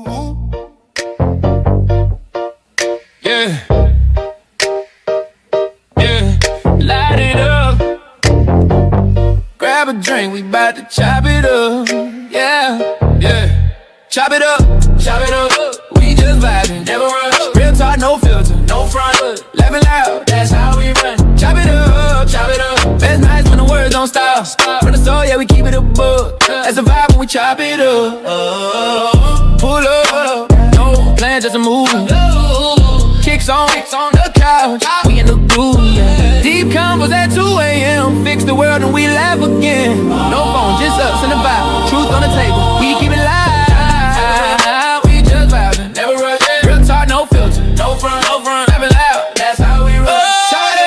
Yeah, yeah, light it up. Grab a drink, we bout to chop it up. Yeah, yeah, chop it up, chop it up. We just vibing, never rush. Real talk, no filter, no front. Laughing loud, that's how we run. Chop it up, chop it up. Best nights when the words don't stop. From the soul, yeah, we keep it a book. That's the vibe when we chop it up. Pull up, no plan, just a move. Kicks on the couch, we in the groove. Yeah. Deep combos at 2 a.m. Fix the world and we laugh again. No phone, just us and the vibe. Truth on the table, we keep it live. We just vibing, never rush. Real talk, no filter, no front. Laughing loud, that's how we roll. Chop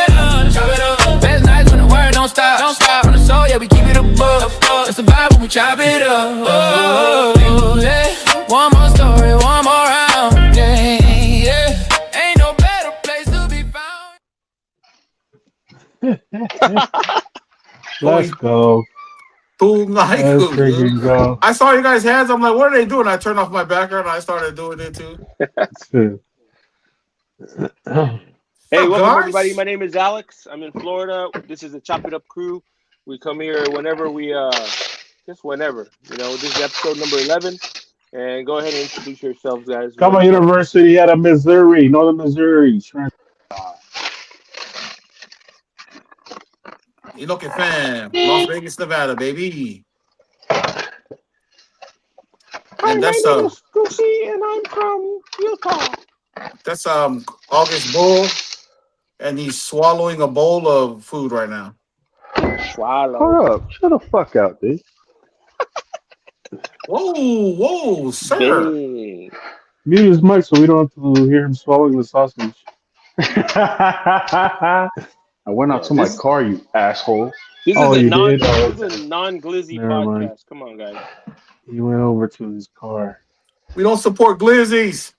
it up. Best nights when the word don't stop. From the soul, yeah, we keep it above. It's the vibe when we chop it up. Yeah. One more story, one more round. Yeah. Ain't no better place to be found. Let's go. Let's freaking go. I saw you guys' hands. I'm like, what are they doing? I turned off my background. And I started doing it too. Hey, welcome everybody. My name is Alex. I'm in Florida. This is the Chop It Up crew. We come here whenever we, just whenever. You know, this is episode number 11. And go ahead and introduce yourselves, guys. Come on, University out of Missouri, Northern Missouri. You look at fam, Las Vegas, Nevada, baby. And that's Goosey, and I'm from Utah. That's August Bull, and he's swallowing a bowl of food right now. Swallow. Hold up, shut the fuck out, dude. Whoa, sir. Dang. Mute his mic so we don't have to hear him swallowing the sausage. I went out to my car, you asshole. This is a non-glizzy Never podcast. mind. Come on, guys. He went over to his car. We don't support glizzies.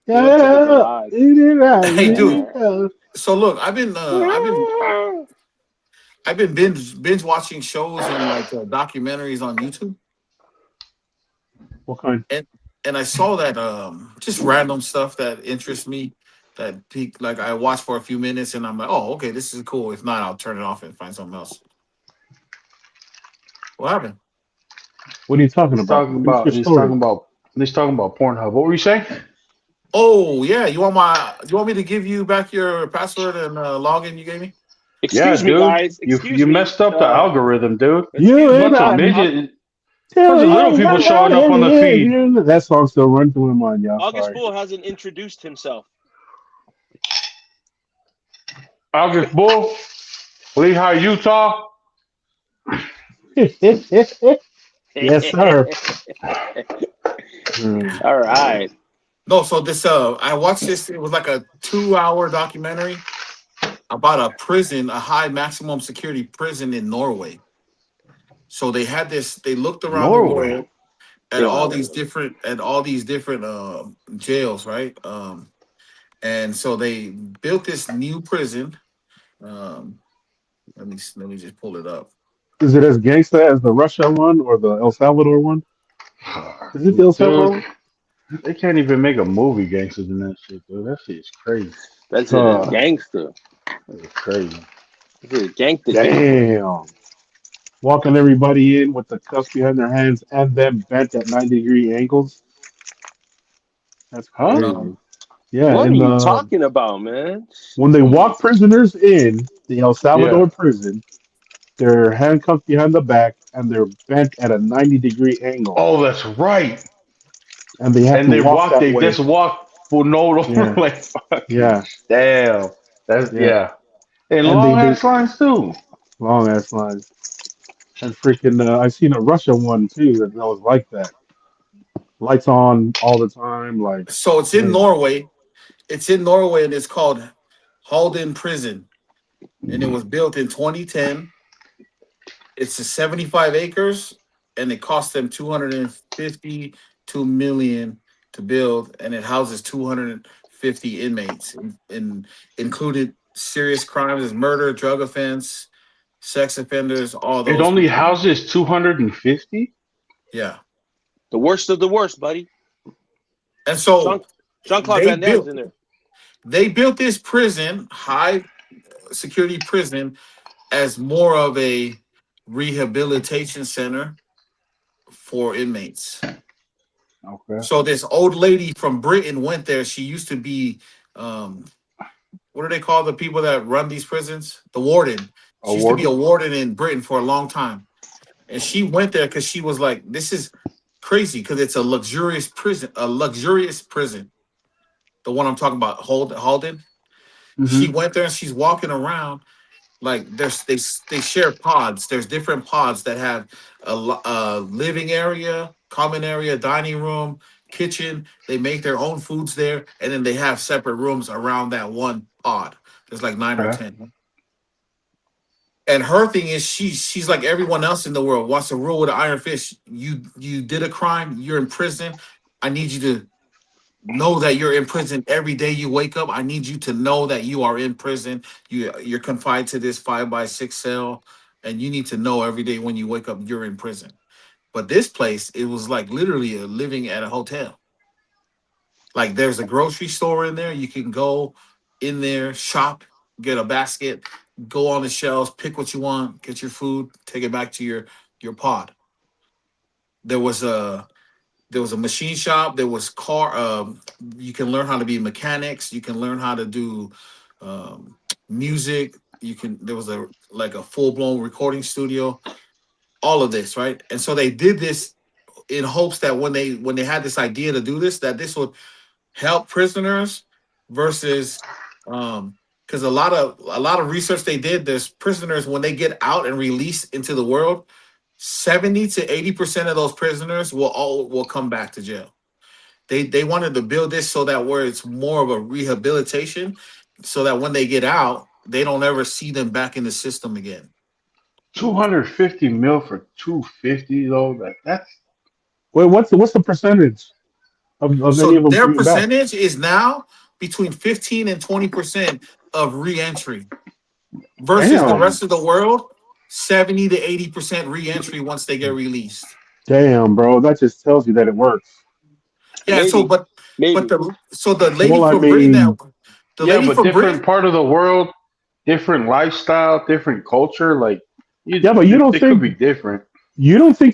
Yeah, Hey, dude. So look, I've been binge watching shows and like documentaries on YouTube. What kind? And I saw that just random stuff that interests me. That peak, like I watched for a few minutes and I'm like, oh, okay, this is cool. If not, I'll turn it off and find something else. What happened? What are you talking about? He's talking about Pornhub. What were you saying? Oh yeah, you want me to give you back your password and login you gave me? Excuse me, dude. guys. You messed up the algorithm, dude. Bunch of little people showing up on the feed. That song still runs through my mind, y'all. August Bull hasn't introduced himself. August Bull, Lehigh, Utah. Yes, sir. All right. No, so this I watched this. It was like a 2-hour documentary about a prison, a high maximum security prison in Norway. So they had this. They looked around the world at all these different jails, right? And so they built this new prison. Let me just pull it up. Is it as gangsta as the Russia one or the El Salvador one? Is it the El Salvador one? They can't even make a movie gangsters in that shit, dude. That shit is crazy. That's a gangster. That's crazy. It's gangster. Damn. Walking everybody in with the cuffs behind their hands and then bent at 90-degree angles. That's crazy. Yeah. What are you talking about, man? When they walk prisoners in the El Salvador prison, they're handcuffed behind the back and they're bent at a 90-degree angle. Oh, that's right. And they have to walk that way. Just walk for no like fuck. Yeah. Damn. That's And long ass lines too. Long ass lines. And freaking I seen a Russia one too that was like that. Lights on all the time, like so it's in Norway. It's in Norway and it's called Halden Prison. And it was built in 2010. It's 75 acres and it cost them $252 million to build, and it houses 250 inmates, and included serious crimes as murder, drug offense, sex offenders, all those. It only houses 250? Yeah. The worst of the worst, buddy. And so Jean-Claude they Van Damme's built in there. they built this prison, high security prison, as more of a rehabilitation center for inmates. Okay. So this old lady from Britain went there. She used to be, um, what do they call the people that run these prisons? The warden. A She used to be a warden? warden in Britain for a long time, and she went there because she was like, "This is crazy because it's a luxurious prison, a luxurious prison." The one I'm talking about, Halden. She Hmm. went there and she's walking around like they share pods. There's different pods that have a living area, common area, dining room, kitchen. They make their own foods there, and then they have separate rooms around that one pod. There's like 9 or Okay. 10. And her thing is she's like everyone else in the world, wants to rule with an iron fist. You did a crime, you're in prison. I need you to know that you're in prison every day you wake up. I need you to know that you are in prison. You're confined to this 5 by 6 cell, and you need to know every day when you wake up you're in prison. But this place, it was like literally living at a hotel. Like there's a grocery store in there. You can go in there, shop, get a basket, go on the shelves, pick what you want, get your food, take it back to your pod. There was a there was a machine shop. There was car. You can learn how to be mechanics. You can learn how to do um, music. You can. There was a like a full blown recording studio. All of this, right? And so they did this in hopes that when they had this idea to do this, that this would help prisoners versus because a lot of research they did. There's prisoners when they get out and released into the world. 70 to 80% of those prisoners will come back to jail. They wanted to build this so that where it's more of a rehabilitation, so that when they get out, they don't ever see them back in the system again. 250 mil for 250 though. That's Wait, what's the percentage of any So of them their coming back? percentage is now between 15 and 20% of reentry versus the Damn, rest of the world, 70 to 80% reentry once they get released. damn, bro. That just tells you that it works. Yeah, so Maybe, but maybe. the lady Well, I from Britain that mean, the yeah, lady but from different Britain, part of the world, different lifestyle, different culture. Like yeah, but you don't it could think be different.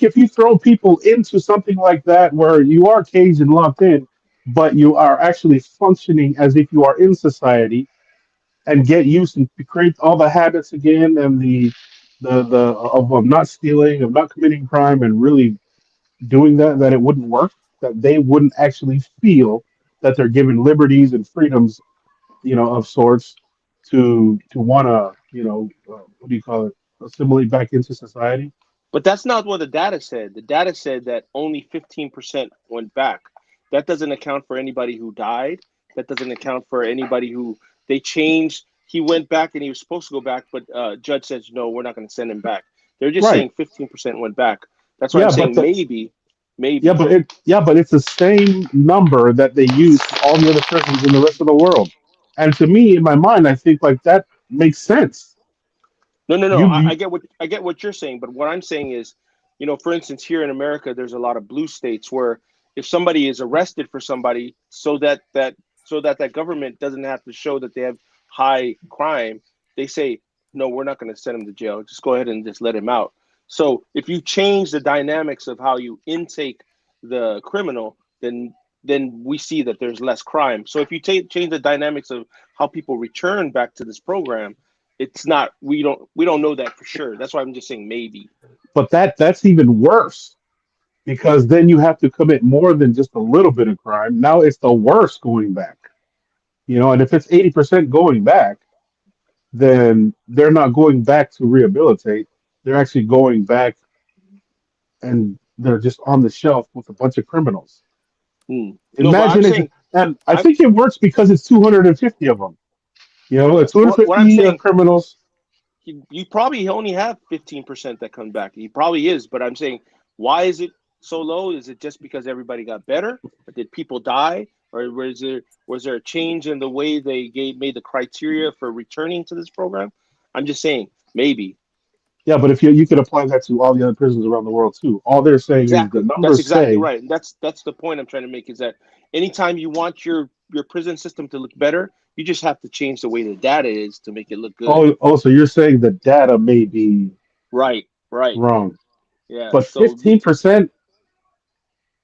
if you throw people into something like that where you are caged and locked in, but you are actually functioning as if you are in society and get used and create all the habits again and the of not stealing, of not committing crime, and really doing that it wouldn't work. That they wouldn't actually feel that they're given liberties and freedoms, of sorts, to want to, what do you call it, assimilate back into society. But that's not what the data said. The data said that only 15% went back. That doesn't account for anybody who died. That doesn't account for anybody who they changed. He went back and he was supposed to go back, but judge says no, we're not going to send him back. They're just Right. saying 15% went back. That's why I'm Yeah, but saying maybe, yeah, maybe. but it's the same number that they use for all the other prisons in the rest of the world. And to me, in my mind, I think like that makes sense. No, no, no. You, I you get what you're saying, but what I'm saying is, for instance, here in America, there's a lot of blue states where if somebody is arrested for somebody, so that government doesn't have to show that they have high crime, they say, no, we're not going to send him to jail. Just go ahead and just let him out. So if you change the dynamics of how you intake the criminal, then we see that there's less crime. So if you change the dynamics of how people return back to this program, it's not we don't know that for sure. That's why I'm just saying maybe. but that's even worse because then you have to commit more than just a little bit of crime. Now it's the worst going back. And if it's 80% going back, then they're not going back to rehabilitate. They're actually going back and they're just on the shelf with a bunch of criminals. No, but I'm Imagine saying and I I think it works because it's 250 of them. It's what I'm 250 saying criminals. you probably only have 15% that come back. He probably is, but I'm saying why is it so low? Is it just because everybody got better, or did people die, or was there a change in the way they made the criteria for returning to this program? I'm just saying maybe. Yeah, but if you could apply that to all the other prisons around the world too. All they're saying is the Exactly. That's numbers exactly say, right. And that's the point I'm trying to make is that anytime you want your prison system to look better, you just have to change the way the data is to make it look good. so you're saying the data may be Right. Right. wrong, Yeah. but So 15%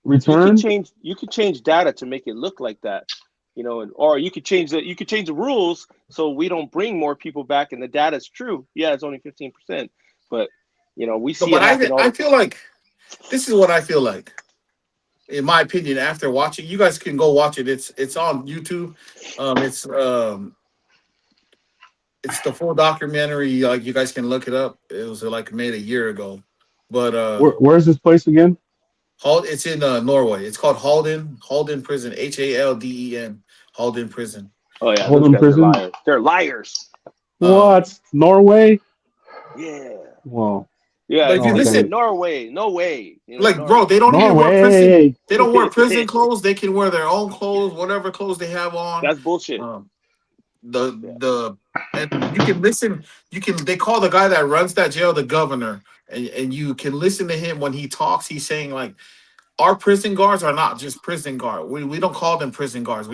return. you could change data to make it look like that. And or you could change the rules so we don't bring more people back and the data is true. Yeah, it's only 15%. But we No, see it but happen all I the feel like this is what I feel like. In my opinion, after watching, you guys can go watch it. It's on YouTube. Um, it's um, it's the full documentary. Like you guys can look it up. It was like made a year ago, but Where's this place again? It's in Norway. It's called Halden Prison. Halden Halden Prison. Oh yeah, those Holden guys are Prison. liars. They're liars. Um, What? Norway? Yeah. Well, Yeah, but if if you you okay. said listen, Norway, no way. like bro, Norway. they don't even wear prison. Norway. They don't wear prison clothes. They can wear their own clothes, whatever clothes they have on. That's bullshit. Um, Yeah. the and you can listen. You can they call the guy that runs that jail the governor, and you can listen to him when he talks. He's saying like our prison guards are not just prison guard. We don't call them prison guards.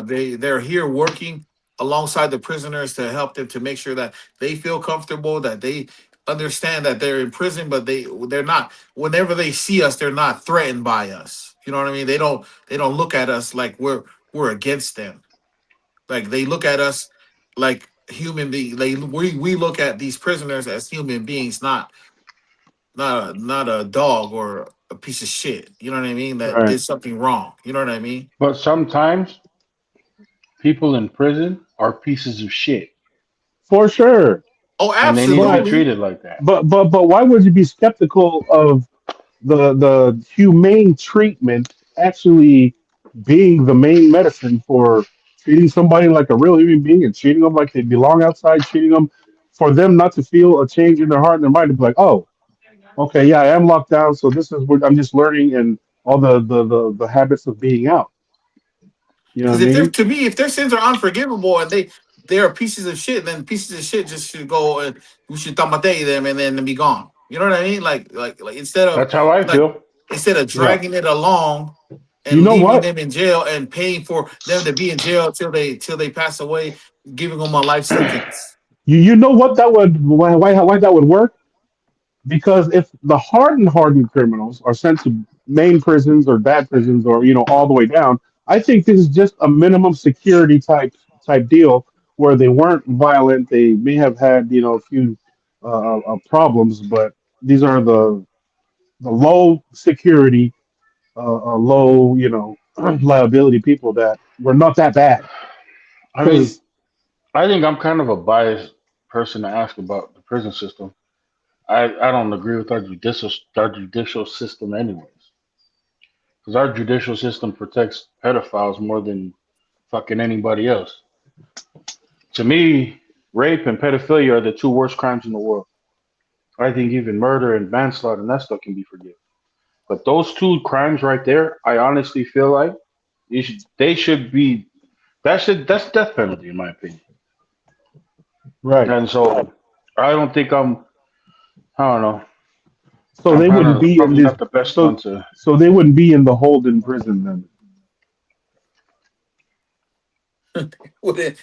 They're here working alongside the prisoners to help them to make sure that they feel comfortable, that they understand that they're in prison, but they're not. Whenever they see us, they're not threatened by us. You know what I mean? They don't look at us like we're against them. Like they look at us like human beings. We look at these prisoners as human beings, not a dog or a piece of shit. You know what I mean? That Right. did something wrong. You know what I mean? But sometimes people in prison are pieces of shit, For sure. Oh, and they need to be But absolutely. treated like that. but why would you be skeptical of the humane treatment actually being the main medicine for treating somebody like a real human being and treating them like they belong outside, treating them for them not to feel a change in their heart and their mind to be like, oh, okay, yeah, I am locked down, so this is what I'm just learning and all the habits of being out. You know what Because I mean? if their sins are unforgivable and they are pieces of shit, then pieces of shit just should go and we should tamate them and then be gone. You know what I mean? Like That's how I like feel. instead of Yeah. dragging it along You and know leaving what? them in jail and paying for them to be in jail till they pass away, giving them a life sentence. You know what that would why that would work? Because if the hardened criminals are sent to main prisons or bad prisons or all the way down, I think this is just a minimum security type deal where they weren't violent. They may have had a few problems, but these are the low security, low liability people that were not that bad. I mean, Because I think I'm kind of a biased person to ask about the prison system. I don't agree with our judicial system anyways, because our judicial system protects pedophiles more than fucking anybody else. To me, rape and pedophilia are the two worst crimes in the world. I think even murder and manslaughter and that stuff can be forgiven. But those two crimes right there, I honestly feel like they should be that's death penalty in my opinion. right, And so I don't think I don't know. so I'm they kind wouldn't of be in probably this. not the best one So to. so they wouldn't be in the Holden prison then.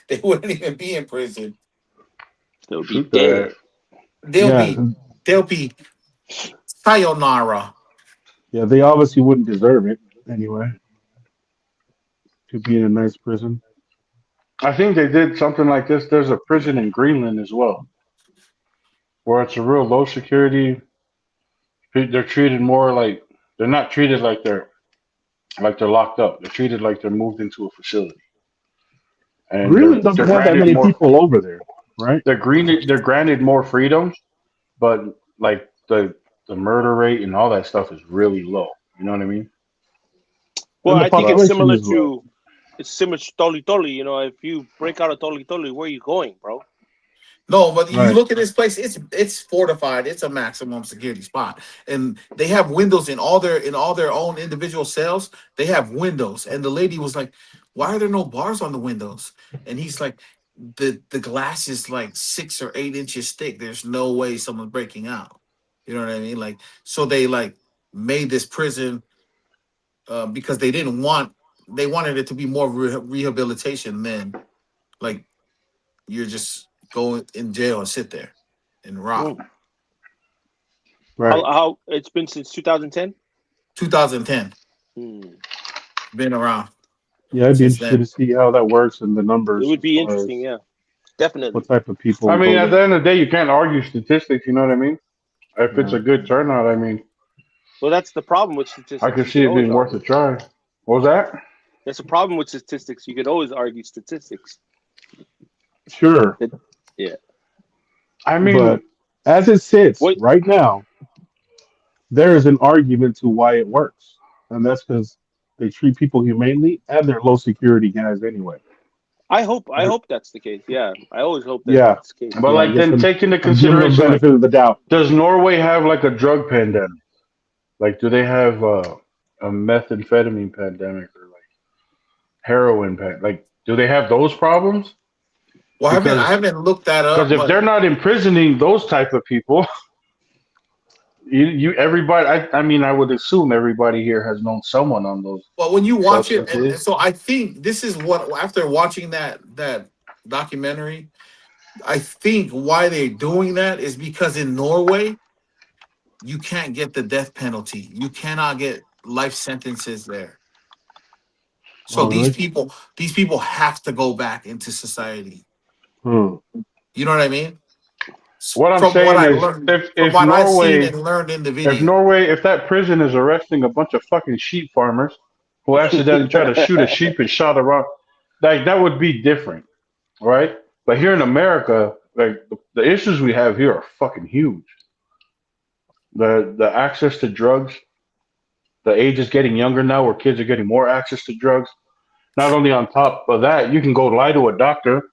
They wouldn't even be in prison. They'll be Shoot dead. that. They'll Yeah, be they'll be sayonara. yeah, they obviously wouldn't deserve it anyway to be in a nice prison. I think they did something like this. There's a prison in Greenland as well, where it's a real low security. They're treated more like they're not treated like they're locked up. They're treated like they're moved into a facility, and Greenland they're doesn't have that granted many more. people over there, right? They're granted more freedom, but like the murder rate and all that stuff is really low. You know what I mean? Well, And the I think it's population similar is low. to Toli Toli. If you break out of Toli Toli, where are you going, bro? No, but you Right. look at this place, it's fortified, it's a maximum security spot. And they have windows in all their own individual cells. They have windows. And the lady was like, why are there no bars on the windows? And he's like, the glass is like 6 or 8 inches thick. There's no way someone's breaking out. You know what I mean? Like, so they like made this prison because they wanted it to be more rehabilitation than like you're just going in jail and sit there and rot. Right. How it's been since 2010? 2010, Hmm. been around Yeah, I'd be since interested then. to see how that works and the It numbers would as be far interesting, as yeah. Definitely. what type of I people mean, go at the there. end of the day, you can't argue statistics. You know what I mean? If it's Yeah. a good turnout, I mean, Well, that's the problem with I statistics. could You see can it always being worth a argue. try. What was that? That's a problem with statistics. You could always argue statistics. Sure. Yeah. I mean, But as it sits Wait, right now, there is an argument to why it works. And that's because they treat people humanely and they're low security guys anyway. I hope that's the case. Yeah. I always hope that Yeah. that's the case. but Yeah, I like guess then take into I'm giving them consideration, like, benefit of the doubt. does Norway have like a drug pandemic? Like, do they have a methamphetamine pandemic or like heroin like, do they have those problems? Well, I Because haven't looked that up, if but they're not imprisoning those type of people, you everybody. I mean, I would assume everybody here has known someone on those well, when you watch it, and substances. so I think this is what after watching that documentary, I think why they're doing that is because in Norway you can't get the death penalty. You cannot get life sentences there. So Oh, really? these people have to go back into society. Hmm. You know what I mean? What I'm From what saying I is, learned, from if what I've seen Norway and learned in the if video. Norway if that prison is arresting a bunch of fucking sheep farmers who accidentally tried to shoot a sheep and shot around, like that would be different, right? But here in America, like the issues we have here are fucking huge. The access to drugs, the age is getting younger now, where kids are getting more access to drugs. Not only on top of that, you can go lie to a doctor,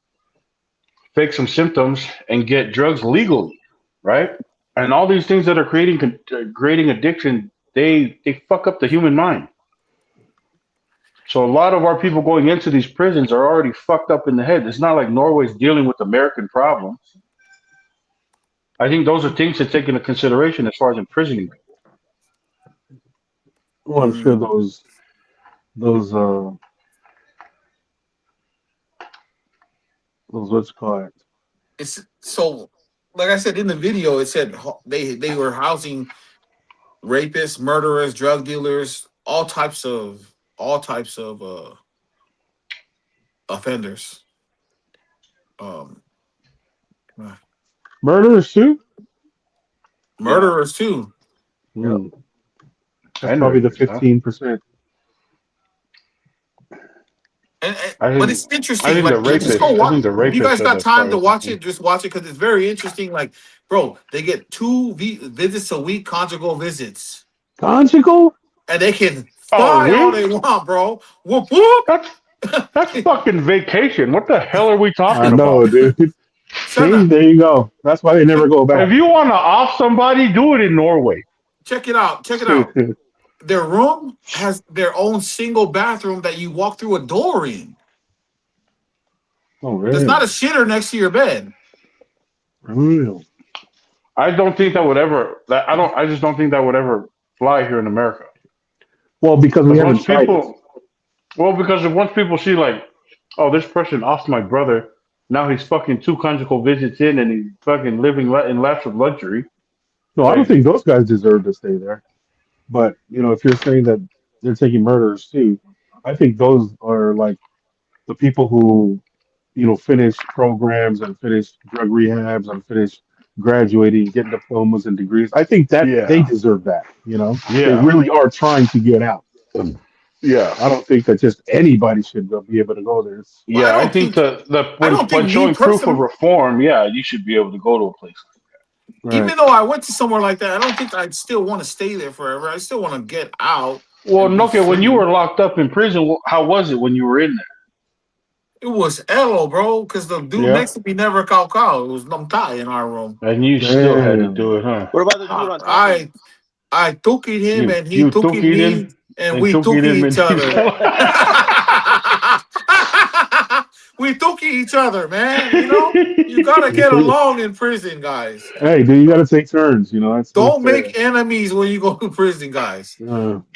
fake some symptoms, and get drugs legally, right? And all these things that are creating addiction, they fuck up the human mind. So a lot of our people going into these prisons are already fucked up in the head. It's not like Norway's dealing with American problems. I think those are things to take into consideration as far as imprisoning people. Well, I'm sure Mm, those what's it called. it's so, like I said in the video, it said they were housing rapists, murderers, drug dealers, all types of offenders. Um, Murderers too? yeah. murderers too. Yep. Hmm. That's And probably the rapists, huh? 15%. I But think it's interesting. Like, just go I watch. think the If you rapists guys are got the time to starting watch it, point. just watch it because it's very interesting. Like, bro, they get visits a week, conjugal visits, Conjugal? and they can Oh, fly all we? they want, bro. Whoop whoop. That's that's fucking vacation. What the hell are we I talking about? know, dude. See, Sana, there you go. That's why they never go If back. you want to off somebody, do it in Norway. check it out. Check it out. Their room has their own single bathroom that you walk through a door in. Oh, There's not a really? shitter next to your bed. Real. I don't think that would ever. That I don't. I just don't think that would ever fly here in America. Well, because we Because haven't once tried it. people, well, because if once people see like, oh, this person offed my brother, now he's fucking 2 conjugal visits in, and he's fucking living in laps of luxury. No, I don't Like, think those guys deserve to stay there. But, if you're saying that they're taking murderers too, I think those are like the people who, finish programs and finish drug rehabs and finish graduating, getting diplomas and degrees. I think that they yeah, deserve that. They yeah, really are trying to get out. yeah, I don't think that just anybody should be able to go there. Well, yeah. I think the I when don't think me showing proof of personally. reform, yeah, you should be able to go to a place. Right. Even though I went to somewhere like that, I don't think I'd still want to stay there forever. I still want to get out Well, and be Nokia, when you free. were locked up in prison, how was it when you were in It was Elo, bro, because the there? dude Yeah, next to me never called call. It was Namtai in our room. and you still had to Damn. do it, huh? What about the dude on top of you? I took him and he You took took it me in and and we took took it in each and you other. still. We took each other, man. You know, you gotta get along in prison, guys. Hey, dude, you got to take turns. You know, that's only Don't fair. make enemies when you go to prison, guys. I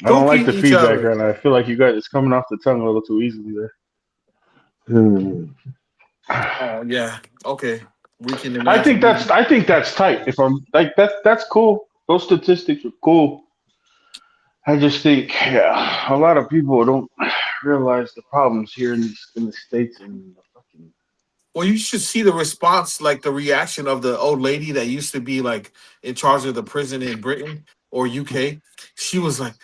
don't like Dookie the each feedback other. right now. I feel like you guys it's coming off the tongue a little too easily there. Oh yeah. Okay. We can I think imagine. that's tight. If I'm like that's cool. Those statistics are cool. I just think yeah, a lot of people don't realize the problems here in the states and the fucking Well, you should see the response, like the reaction of the old lady that used to be like in charge of the prison in Britain or UK. She was like,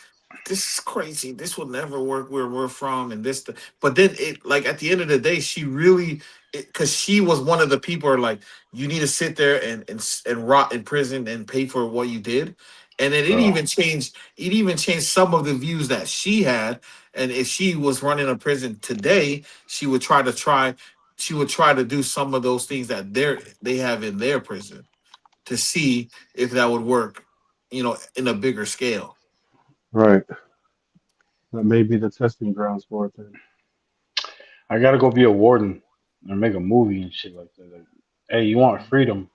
"This is crazy. This will never work where we're from." And this, but then it like at the end of the day, she really, because she was one of the people are like, you need to sit there and rot in prison and pay for what you did. And then uh, it even changed some of the views that she had. And if she was running a prison today, she would try to do some of those things that they have in their prison to see if that would work, in a bigger scale. Right. That may be the testing grounds for it then. I gotta go be a warden and make a movie and shit like that. Like, hey, you want freedom?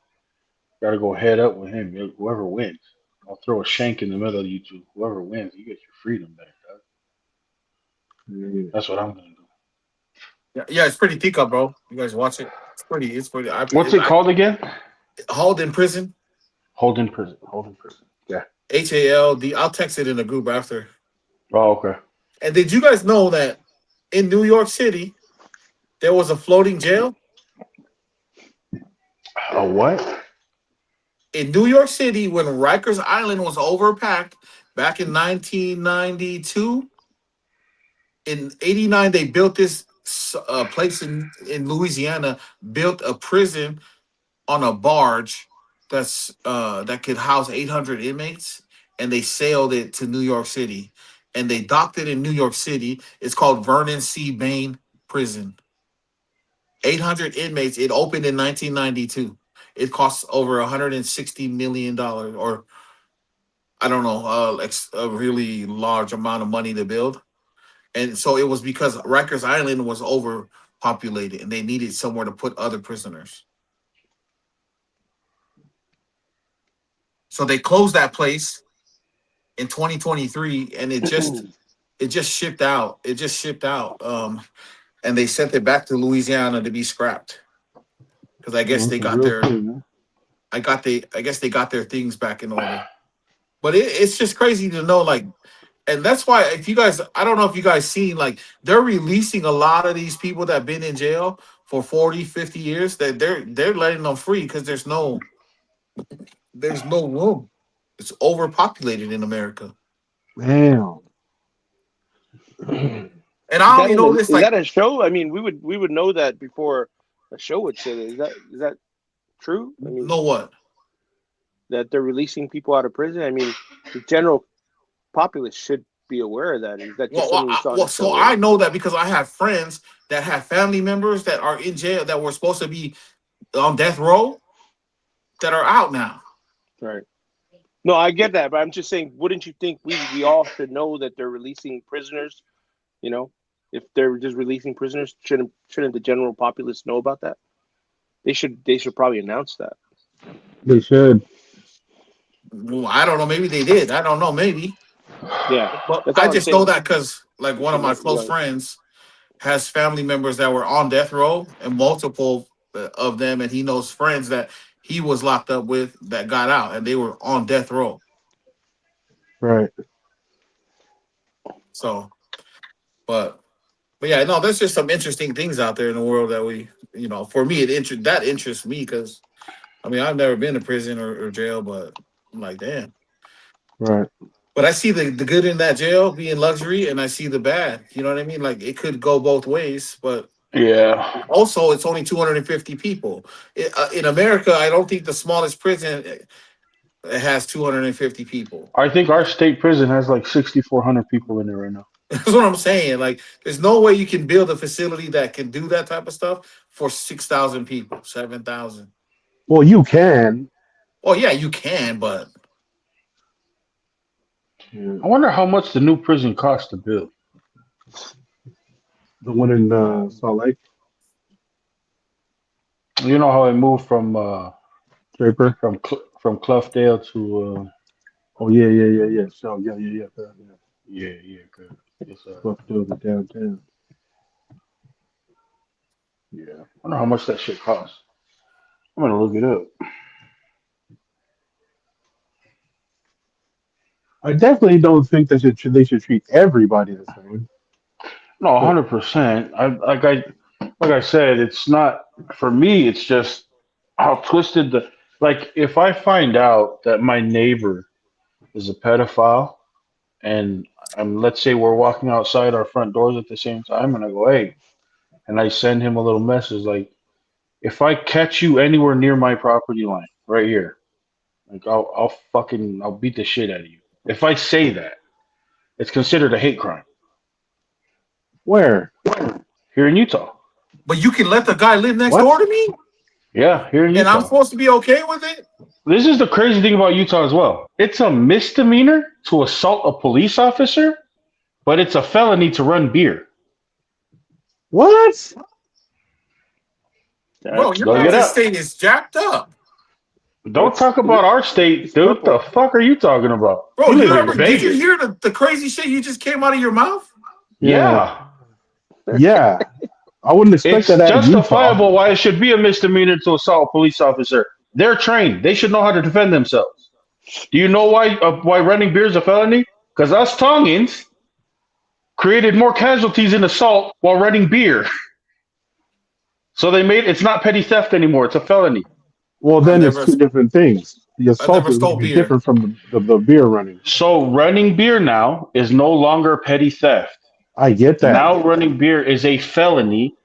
Gotta go head up with him. Whoever wins, I'll throw a shank in the middle of you two. Whoever wins, you get your freedom back. Dog. Yeah. That's what I'm gonna do. Yeah, yeah, it's pretty thick up, bro. You guys watch it. It's pretty. What's it called again? Hauled in prison. Hold in prison. Hold in prison. Yeah. HALD. I'll text it in the group after. Oh, okay. And did you guys know that in New York City there was a floating jail? A what? In New York City, when Rikers Island was overpacked back in 1992, in '89 they built this place in Louisiana, built a prison on a barge that could house 800 inmates, and they sailed it to New York City, and they docked it in New York City. It's called Vernon C. Bain Prison. 800 inmates. It opened in 1992. It costs over $160 million, or I don't know, a really large amount of money to build. And so it was because Rikers Island was overpopulated, and they needed somewhere to put other prisoners. So they closed that place in 2023, and it just shipped out. It just shipped out, and they sent it back to Louisiana to be scrapped because I guess Well, they that's a got real their thing, huh? I guess they got their things back in order. But it's just crazy to know, like, and that's why if you guys, I don't know if you guys seen, like, they're releasing a lot of these people that have been in jail for 40, 50 years, that they're letting them free because there's no room. It's overpopulated in America. Damn. And I only know this is like that a show? I mean, we would know that before a show would say that. Is that true? I mean, know what? that they're releasing people out of prison. I mean, the general populace should be aware of that. Is that just something you saw on a So show? I know that because I have friends that have family members that are in jail that were supposed to be on death row that are out now. Right. No, I get that, but I'm just saying, wouldn't you think we all should know that they're releasing prisoners? You know, if they're just releasing prisoners, shouldn't the general populace know about that? They should probably announce that. They should. Well, I don't know. Maybe they did. I don't know. Maybe. Yeah, But that's I all I'm just know saying. that because, like, one It of my might, close friends has family members that were on death row, and multiple of them, and he knows friends that he was locked up with that got out, and they were on death row. Right. So, but yeah, no, there's just some interesting things out there in the world that for me, that interests me because I mean, I've never been to prison or jail, but I'm like, damn. Right. But I see the good in that jail being luxury, and I see the bad. You know what I mean? Like, it could go both ways, but Yeah. also it's only 250 people. In America, I don't think the smallest prison has 250 people. I think our state prison has like 6,400 people in there right now. That's what I'm saying. Like, there's no way you can build a facility that can do that type of stuff for 6,000 people, 7,000. Well, you can. Oh yeah, you can, but Yeah. I wonder how much the new prison costs to build. The one in Salt Lake. You know how I moved from Draper. From Cloughdale to Oh yeah. So yeah. yeah, good. Yes, Buff to the downtown. Yeah. I wonder how much that shit costs. I'm gonna look it up. I definitely don't think they should treat everybody the same. No, But 100%. Like I said, it's not for me. It's just how twisted the like. If I find out that my neighbor is a pedophile, and let's say we're walking outside our front doors at the same time, and I go, hey, and I send him a little message like, if I catch you anywhere near my property line, right here, like I'll beat the shit out of you. If I say that, it's considered a hate crime where? here in Utah. But you can let the guy live next door What? to me, Yeah, here in and I'm Utah. supposed to be okay with it. This is the crazy thing about Utah as well. It's a misdemeanor to assault a police officer, but it's a felony to run beer. What? Bro, That's your Look it guys' up. state is jacked up. Don't talk about our state, it's dude. What the purple. fuck are you talking about? Bro, You you live in ever did you Vegas. hear the crazy shit you just came out of your mouth? Yeah. Yeah. Yeah. I wouldn't expect It's that out of Utah. justifiable why it should be a misdemeanor to assault a police officer. They're trained. They should know how to defend themselves. Do you know why running beer is a felony? Because us Tongans created more casualties in assault while running beer. So they made it's not petty theft anymore. It's a felony. Well, I then it's never two different things. The I assault never is going to stole be beer. different from the beer running. So running beer now is no longer petty theft. I get that. Now running beer is a felony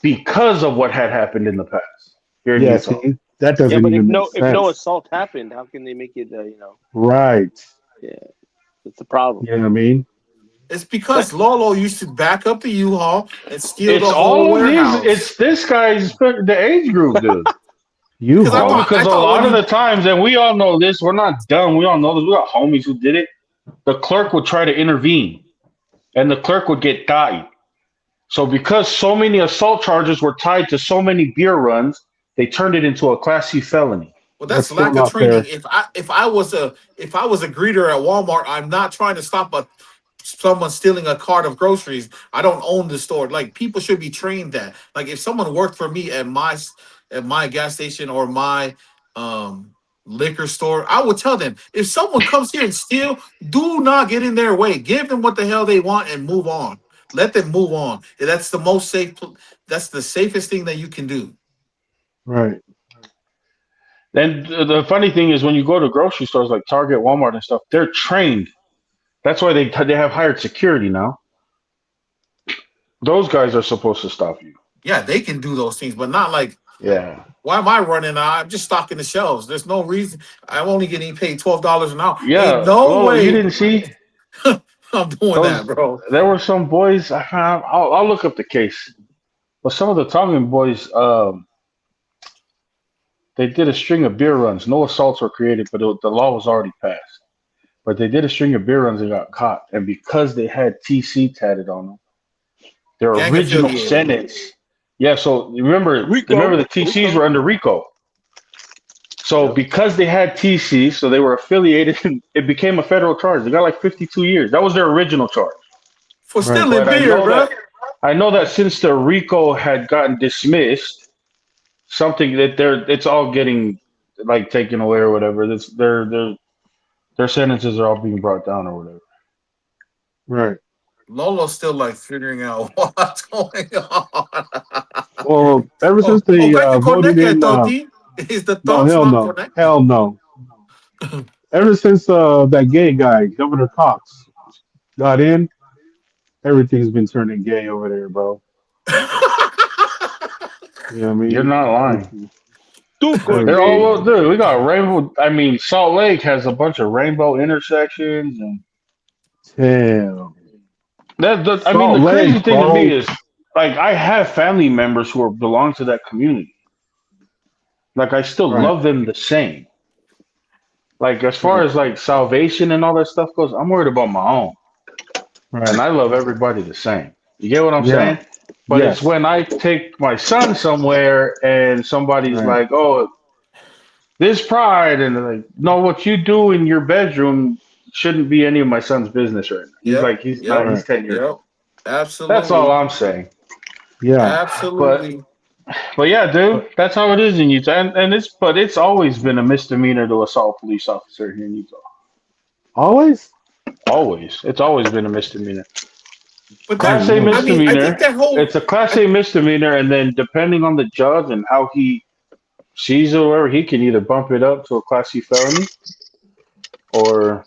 because of what had happened in the past here in Yeah, Utah. see, that Yeah, doesn't but even make if no sense. assault happened, how can they make it? Right. Yeah, it's a problem. You know what I mean? It's because Lolo used to back up the U-Haul and steal It's the whole all of these. warehouse. It's this guy's the age group, dude. Because I Well, U-Haul. thought I because a thought when lot of the you times, and we all know this, we're not dumb. We all know this. We got homies who did it. The clerk would try to intervene, and the clerk would get died. So because so many assault charges were tied to so many beer runs, they turned it into a Class C felony. well, That's that's still lack of not training. fair. If I was a greeter at Walmart, I'm not trying to stop someone stealing a cart of groceries. I don't own the store. Like people should be trained that. Like if someone worked for me at my gas station or my um liquor store, I would tell them if someone comes here and steal, do not get in their way. Give them what the hell they want and move on. Let them move on. That's the most safe. That's the safest thing that you can do. Right. And the funny thing is, when you go to grocery stores like Target, Walmart, and stuff, they're trained. That's why they have hired security now. Those guys are supposed to stop you. Yeah, they can do those things, but not like Yeah. why am I running? I'm just stocking the shelves. There's no reason. I'm only getting paid $12 an hour. Ain't Yeah. no Lolo, you way didn't see I'm doing that, those. bro. There were some boys. I found. I'll look up the case. But some of the Tongan boys, they did a string of beer runs. No assaults were created, but the law was already passed. But they did a string of beer runs and got caught. And because they had TC tatted on them, their Gang original affiliated. sentence. Yeah, so remember the TCs were under RICO. So Yep. because they had TC, so they were affiliated, it became a federal charge. They got like 52 years. That was their original charge. For Right. stealing But beer, bro. I know that since the RICO had gotten dismissed, something that it's all getting like taken away or whatever. Their sentences are all being brought down or whatever. Right. Lolo's still like figuring out what's going on. Well, ever since Oh, they vete voted conecta, in, Toti. Is the no, thoughts hell not no, connected? hell no. Ever since that gay guy, Governor Cox, got in, everything's been turning gay over there, bro. You know what I You're mean? not lying. Everything, They're all everything. well, dude. We got rainbow. I mean, Salt Lake has a bunch of rainbow intersections, and Damn. I mean, Salt the crazy Lake, thing to me bro. is like I have family members who belong to that community. Like I still Right. love them the same. Like as far Right. as like salvation and all that stuff goes, I'm worried about my own, and Right. I love everybody the same. You get what I'm Yeah. saying? But it's Yes. when I take my son somewhere and somebody's Right. like, "Oh, this pride," and they're like, "No, what you do in your bedroom shouldn't be any of my son's business right now." He's Yep. like, he's not, Yep. he's Right. 10 years Yep. old. That's all Absolutely. I'm saying. Yeah. But Absolutely. but yeah, dude, But that's how it is in Utah, and it's always been a misdemeanor to assault a police officer here in Utah. always. Always, it's always been a misdemeanor. But Oh that, Class A no. I mean, I think misdemeanor. that whole, It's a Class I, A misdemeanor, and then depending on the judge and how he sees it, or whatever, he can either bump it up to a Class C felony, or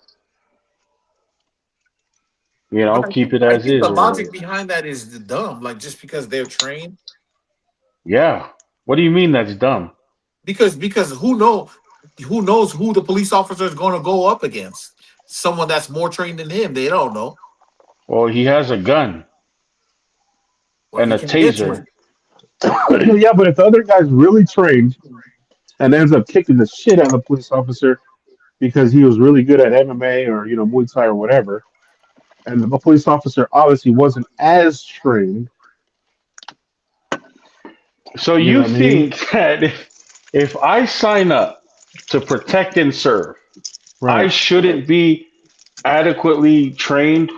but keep it I as think is the or logic whatever. behind that is the dumb. Like just because they're trained, Yeah. What do you mean that's dumb? because who knows who the police officer is going to go up against? Someone that's more trained than him. They don't know. Well, he has a gun Well, and he a can get to it. taser. Yeah, but if the other guy's really trained and ends up kicking the shit out of the police officer because he was really good at MMA or Muay Thai or whatever, and the police officer obviously wasn't as trained, So you know you what I mean? think that if I sign up to protect and serve, I Right. shouldn't be adequately trained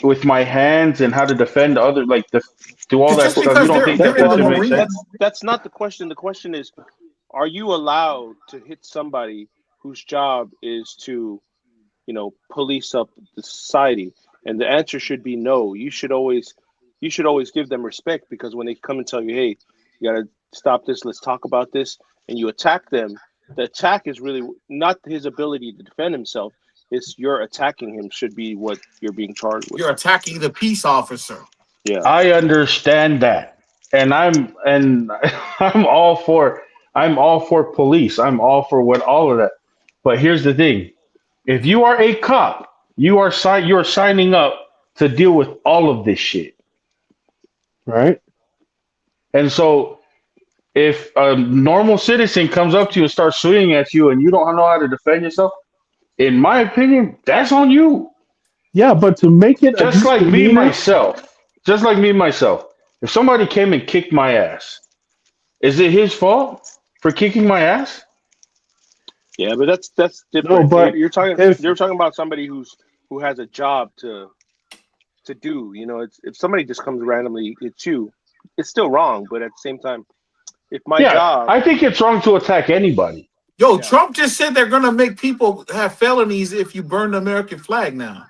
with my hands and how to defend other, like do all It's that just Well, stuff? You because don't they're think they're that in that the well, should no, make sense? Marines. that's not the question. The question is, are you allowed to hit somebody whose job is to, police up the society? And the answer should be no. You should always give them respect, because when they come and tell you, hey, you gotta stop this, let's talk about this, and you attack them, the attack is really not his ability to defend himself. It's your attacking him should be what you're being charged with. You're attacking the peace officer. Yeah. I understand that, and I'm all for police. I'm all for what all of that. But here's the thing: if you are a cop, you're signing up to deal with all of this shit. Right. And so, if a normal citizen comes up to you and starts swinging at you, and you don't know how to defend yourself, in my opinion, that's on you. Yeah, but to make it a Just like me misdemeanor, myself. Just like me myself. If somebody came and kicked my ass, is it his fault for kicking my ass? Yeah, but that's no, different. You're, but you're talking if you're talking about somebody who has a job to do. It's if somebody just comes randomly hits you, it's still wrong. But at the same time, if my Yeah, job, I think it's wrong to attack anybody. Yo, yeah, Trump just said they're gonna make people have felonies if you burn the American flag now.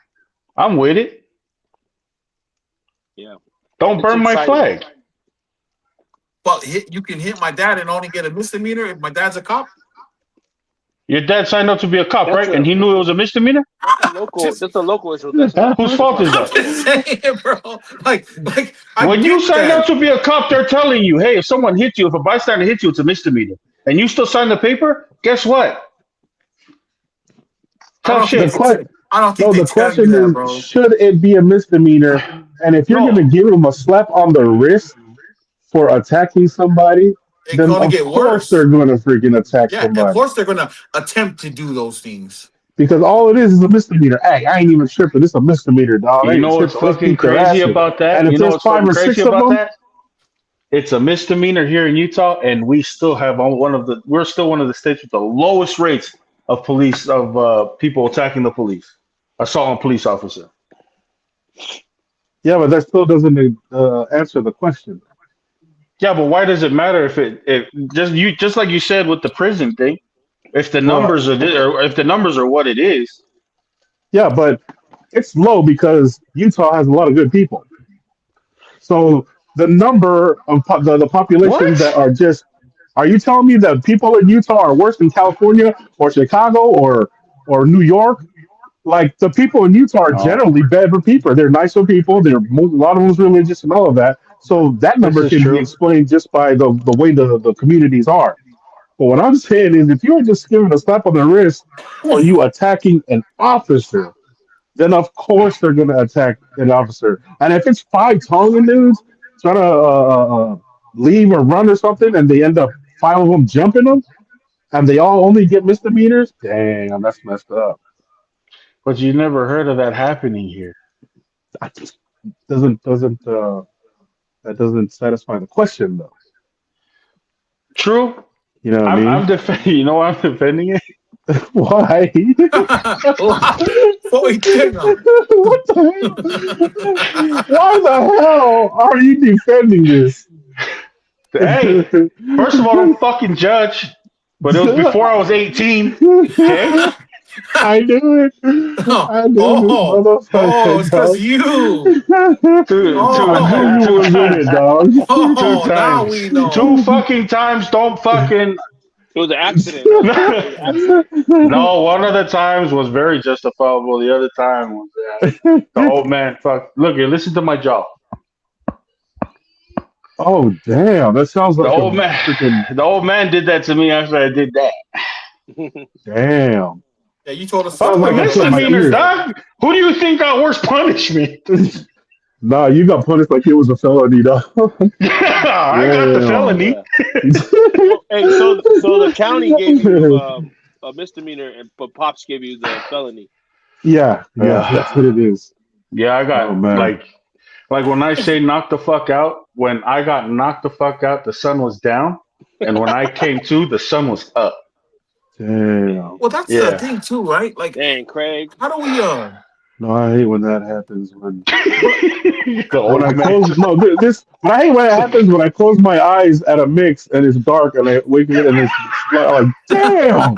I'm with it. yeah, Don't it's burn my inciting. flag. But you can hit my dad and only get a misdemeanor if my dad's a cop. Your dad signed up to be a cop, That's right? a And he knew it was a misdemeanor? that's a I'm local just, that's a local issue. That's not Whose that's fault not is I'm that? federal. just saying, bro. Like I When you get sign up that. to be a cop, they're telling you, hey, if someone hits you, if a bystander hits you, it's a misdemeanor. And you still sign the paper? Guess what? I Tough don't think the shit. it's. que- I don't think no, they the tell you question that, is, bro. should it be a misdemeanor? And if you're going to No. give him a slap on the wrist for attacking somebody, It can then only of get course they're worse. going to freaking attack Yeah, of somebody course they're gonna attempt to do those things. because all it is a misdemeanor. Hey, I ain't even tripping. It's a misdemeanor, dog. I You ain't know what's tripping. Let's fucking beat their crazy asses. about And that? if You know there's what's five fucking or crazy six of about them, that? It's a misdemeanor here in Utah, and we still have we're still one of the states with the lowest rates of people attacking the police, assault on police officer. yeah, but that still doesn't answer the question. Yeah, but why does it matter if just like you said with the prison thing? If the Well, numbers or if the numbers are what it is, yeah, but it's low because Utah has a lot of good people. So the number of the populations that what? are just, are you telling me that people in Utah are worse than California or Chicago or New York? Like the people in Utah are No, generally better people. They're nicer people. A lot of them's religious and all of that. So that this number is can be true. explained just by the way the communities are. But what I'm saying is, if you're just giving a slap on the wrist for you attacking an officer, then of course they're going to attack an officer. And if it's five Tongan dudes trying to leave or run or something, and they end up five of them jumping them, and they all only get misdemeanors, damn, that's messed up. But you never heard of that happening here. That just doesn't That doesn't satisfy the question, though. True. You know what I I'm mean? defending. You know why I'm defending it? Why? Boy, damn. What the hell? Why the hell are you defending this? Hey, first of all, don't fucking judge. But it was before I was 18. Okay. I knew it. I knew this It's motherfucker, because dog. you. I knew you Oh, was in it, dog. Two now we times. Two know. fucking times. Don't fucking. It was an accident, huh? It was an accident. No, one of the times was very justifiable. The other time was the old man. Fuck. Look here. Listen to my jaw. Oh damn! That sounds The like a old man. freaking The old man did that to me after I did that. damn. Yeah, you told us the Fuck Sounds the like story I the put last my misdemeanor, ear. episode. dog. Who do you think got worse punishment? Nah, you got punished like it was a felony, dog. I got the Damn. felony. Yeah. So the county gave you a misdemeanor, but Pops gave you the felony. Yeah, yes, that's what it is. Yeah, I Oh got man. like when I say knock the fuck out, when I got knocked the fuck out, the sun was down. And when I came to, the sun was up. Damn. Well, that's the Yeah. thing too, right? Like, Dang, Craig. how do we No, I hate when that happens. The When old I man. close, no, this. I hate when it happens when I close my eyes at a mix and it's dark and I wake up and it's like, damn,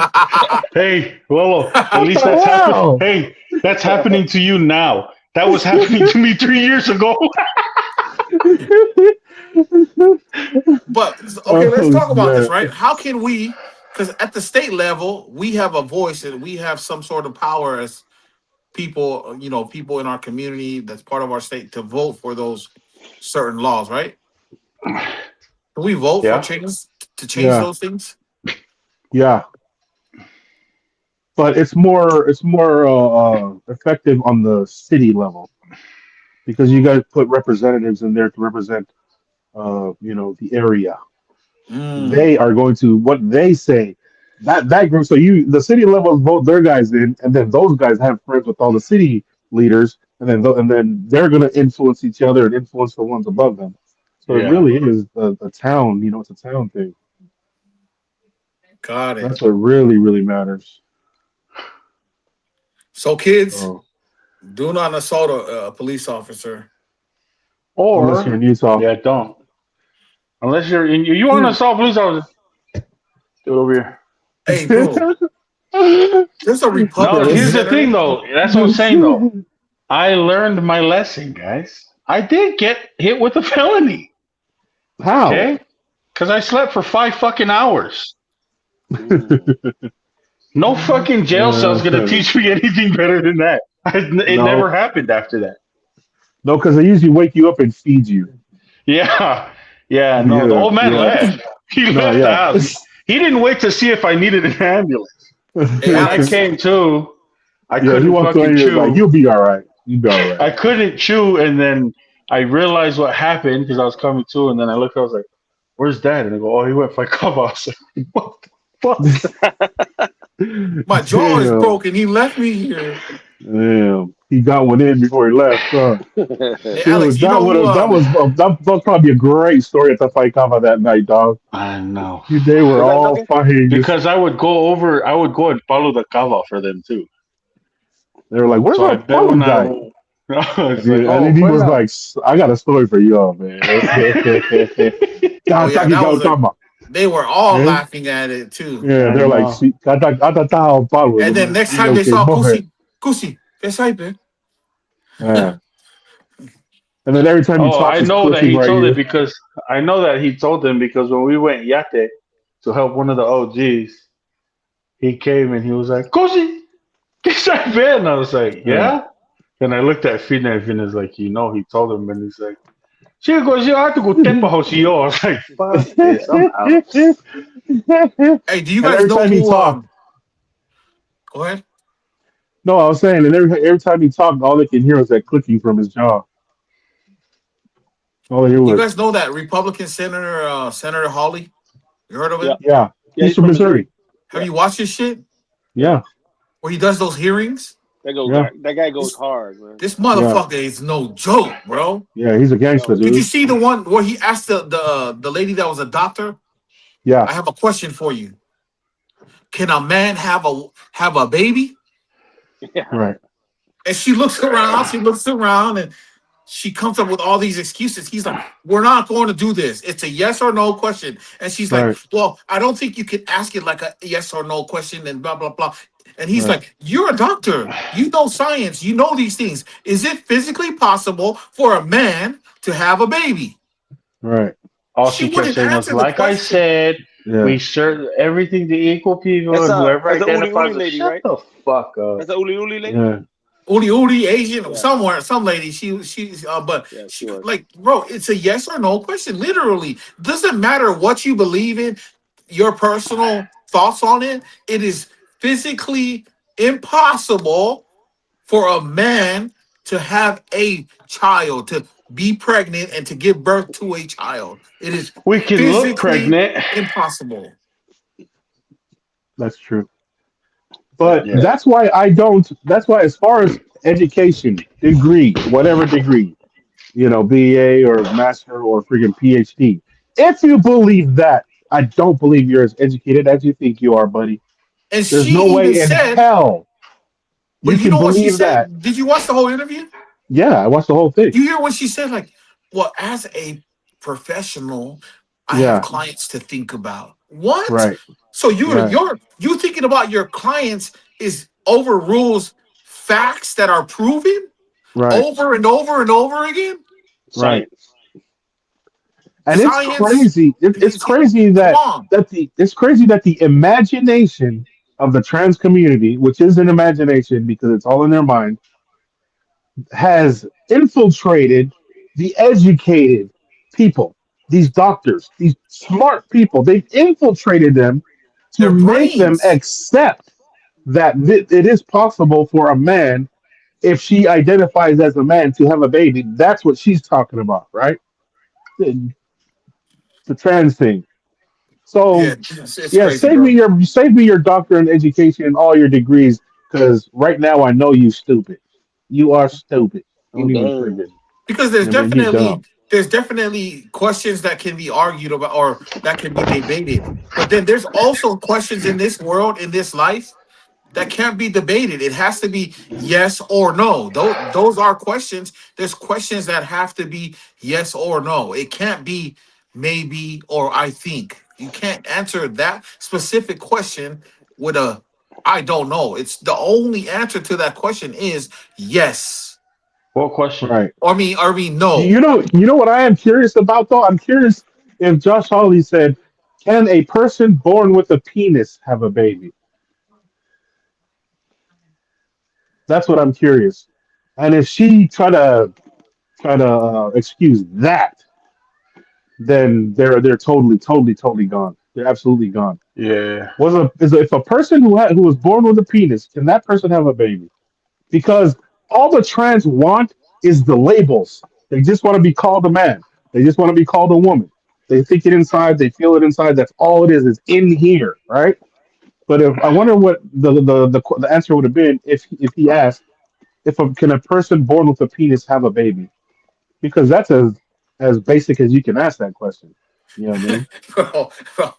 Hey, Lolo, at what least that's the happening. hell? Hey, that's happening to you now. That was happening to me 3 years ago. But okay, let's Oh talk about this, snap! right? How can we? Because at the state level, we have a voice and we have some sort of power as people, people in our community that's part of our state to vote for those certain laws, right? Can we vote for Yeah. changes to change Yeah, those things? yeah, but it's more effective on the city level because you guys put representatives in there to represent, the area. Mm, They are going to what they say. That group. So the city levels vote their guys in, and then those guys have friends with all the city leaders, and then they're going to influence each other and influence the ones above them. So it Yeah. really is a town. It's a town thing. got it. That's what really matters. So, kids, So do not assault a police officer. unless you're in Or, Utah, yeah, don't. Unless you're in, you want to Dude, solve police officer, do it over here. hey, bro, there's a No, Republican here's the thing, senator. though. That's what I'm saying, though. I learned my lesson, guys. I did get hit with a felony, how? okay? Because I slept for 5 fucking hours. Mm. No fucking jail cell's gonna teach me anything better than that. It never No, happened after that. no, because they usually wake you up and feed you. Yeah, yeah, no. The Yeah, old man yeah. left. He No, left the yeah. house. He didn't wait to see if I needed an ambulance. Hey, When I Alex, came to, I Yeah, he couldn't walked away fucking and he was like, chew. "You'll be all right. You'll be all right." I couldn't chew, and then I realized what happened because I was coming to, and then I looked. I was like, "Where's Dad?" And I go, "Oh, he went for cover." I was like, "What the fuck?" my jaw is Damn, broken. He left me here. damn. He got one in before he left. Huh? Hey, Alex, Dude, you that know would who? have that was probably a great story at the fight cover that night, dog. I know. They were Was that all Nugget? fighting. Because I would go and follow the cover for them too. They were like, "Where's So I that bet Paulo when guy?" it's like, And oh, then he was fuera. like, "I got a story for you, man." Oh yeah, Taki that was a. Gautama. They were all Yeah, laughing at it too. yeah. I They're like, know. "Sí, kata Paulo, And then man. next You time know, they que saw mujer." Kusi, ¿qué sabe? Yeah. And then every time you Oh, talk, I he's know that clicking he right told it here. because I know that he told them because when we went yate to help one of the OGs, he came and he was like, Cozy, guess I've been. And I was like, Yeah. yeah. And I looked at Fina and Fina's like, he told him and he's like, she goes, yo, I have to go tepa house yo. I was like, fuck this, I'm out. Hey, do you And guys every know time he who? talked, Go ahead. no, I was saying, and every time he talked, all they can hear was that clicking from his jaw. All they hear You was, guys know that Republican Senator Senator Hawley? You heard of Yeah, him? yeah, yeah. he's He's from from Missouri. Missouri. Have Yeah, you watched his shit yeah. Yeah, where he does those hearings? Yeah, That guy goes This, hard, man. this yeah, motherfucker is no joke, bro. yeah. He's a gangster, No. Did you dude. see the one where he asked the lady that was a doctor? Yeah, I have a question for you. Can a man have a baby? Yeah. right, And she looks around. She looks around, and she comes up with all these excuses. He's like, "We're not going to do this. It's a yes or no question." And she's like, right, "Well, I don't think you can ask it like a yes or no question." And blah blah blah. And he's right, like, "You're a doctor. You know science. You know these things. Is it physically possible for a man to have a baby?" right. All She she kept wouldn't saying was, answer the like I question. said, Yeah, we serve everything to equal people, and whoever That's a Uli Uli identifies as lady, shut right? the fuck up. That's a Uli Uli lady. yeah. Udi Udi Asian Yeah. somewhere, some lady. She's but Yeah, she she was. like, bro, it's a yes or no question. Literally, doesn't matter what you believe in, your personal thoughts on it. It is physically impossible for a man to have a child, to be pregnant, and to give birth to a child. It is We can look physically pregnant. impossible. That's true. Yeah. But Yeah. that's why I don't. That's why, as far as education, degree, whatever degree, BA or master or freaking PhD, if you believe that, I don't believe you're as educated as you think you are, buddy. And There's she no even way in said, hell you but you can know what she believe that. said? Did you watch the whole interview? Yeah, I watched the whole thing. You hear when she said, like, well, as a professional, I have Yeah, clients to think about. What? right, So you're right, you're you thinking about your clients is overrules facts that are proven right, over and over and over again? right. Science. And it's Science. crazy. It's crazy Come that on. the imagination of the trans community, which is an imagination because it's all in their mind, has infiltrated the educated people, these doctors, these smart people. They've infiltrated them to Their make them brains. accept that it is possible for a man, if she identifies as a man, to have a baby. That's what she's talking about, right? The trans thing. Yeah, So it's yeah, crazy, bro. save me your doctor in education and all your degrees, because right now I know you stupid. You are stupid. You I'm even done. friggin'. Because I mean, you dumb. there's definitely questions that can be argued about or that can be debated. But then there's also questions in this world, in this life, that can't be debated. It has to be yes or no. Those are questions. There's questions that have to be yes or no. It can't be maybe or I think. You can't answer that specific question with a I don't know. It's the only answer to that question is yes What question? Right. or me no. You know what I am curious about though? I'm curious if Josh Hawley said, "Can a person born with a penis have a baby?" That's what I'm curious. And if she try to excuse that, then they're totally gone. They're absolutely gone. Yeah. If a person who was born with a penis, can that person have a baby? Because all the trans want is the labels. They just want to be called a man. They just want to be called a woman. They think it inside. They feel it inside. That's all it is. It's in here, right? But if I wonder what the answer would have been if he asked, can a person born with a penis have a baby? Because that's as basic as you can ask that question. You know what I mean? bro,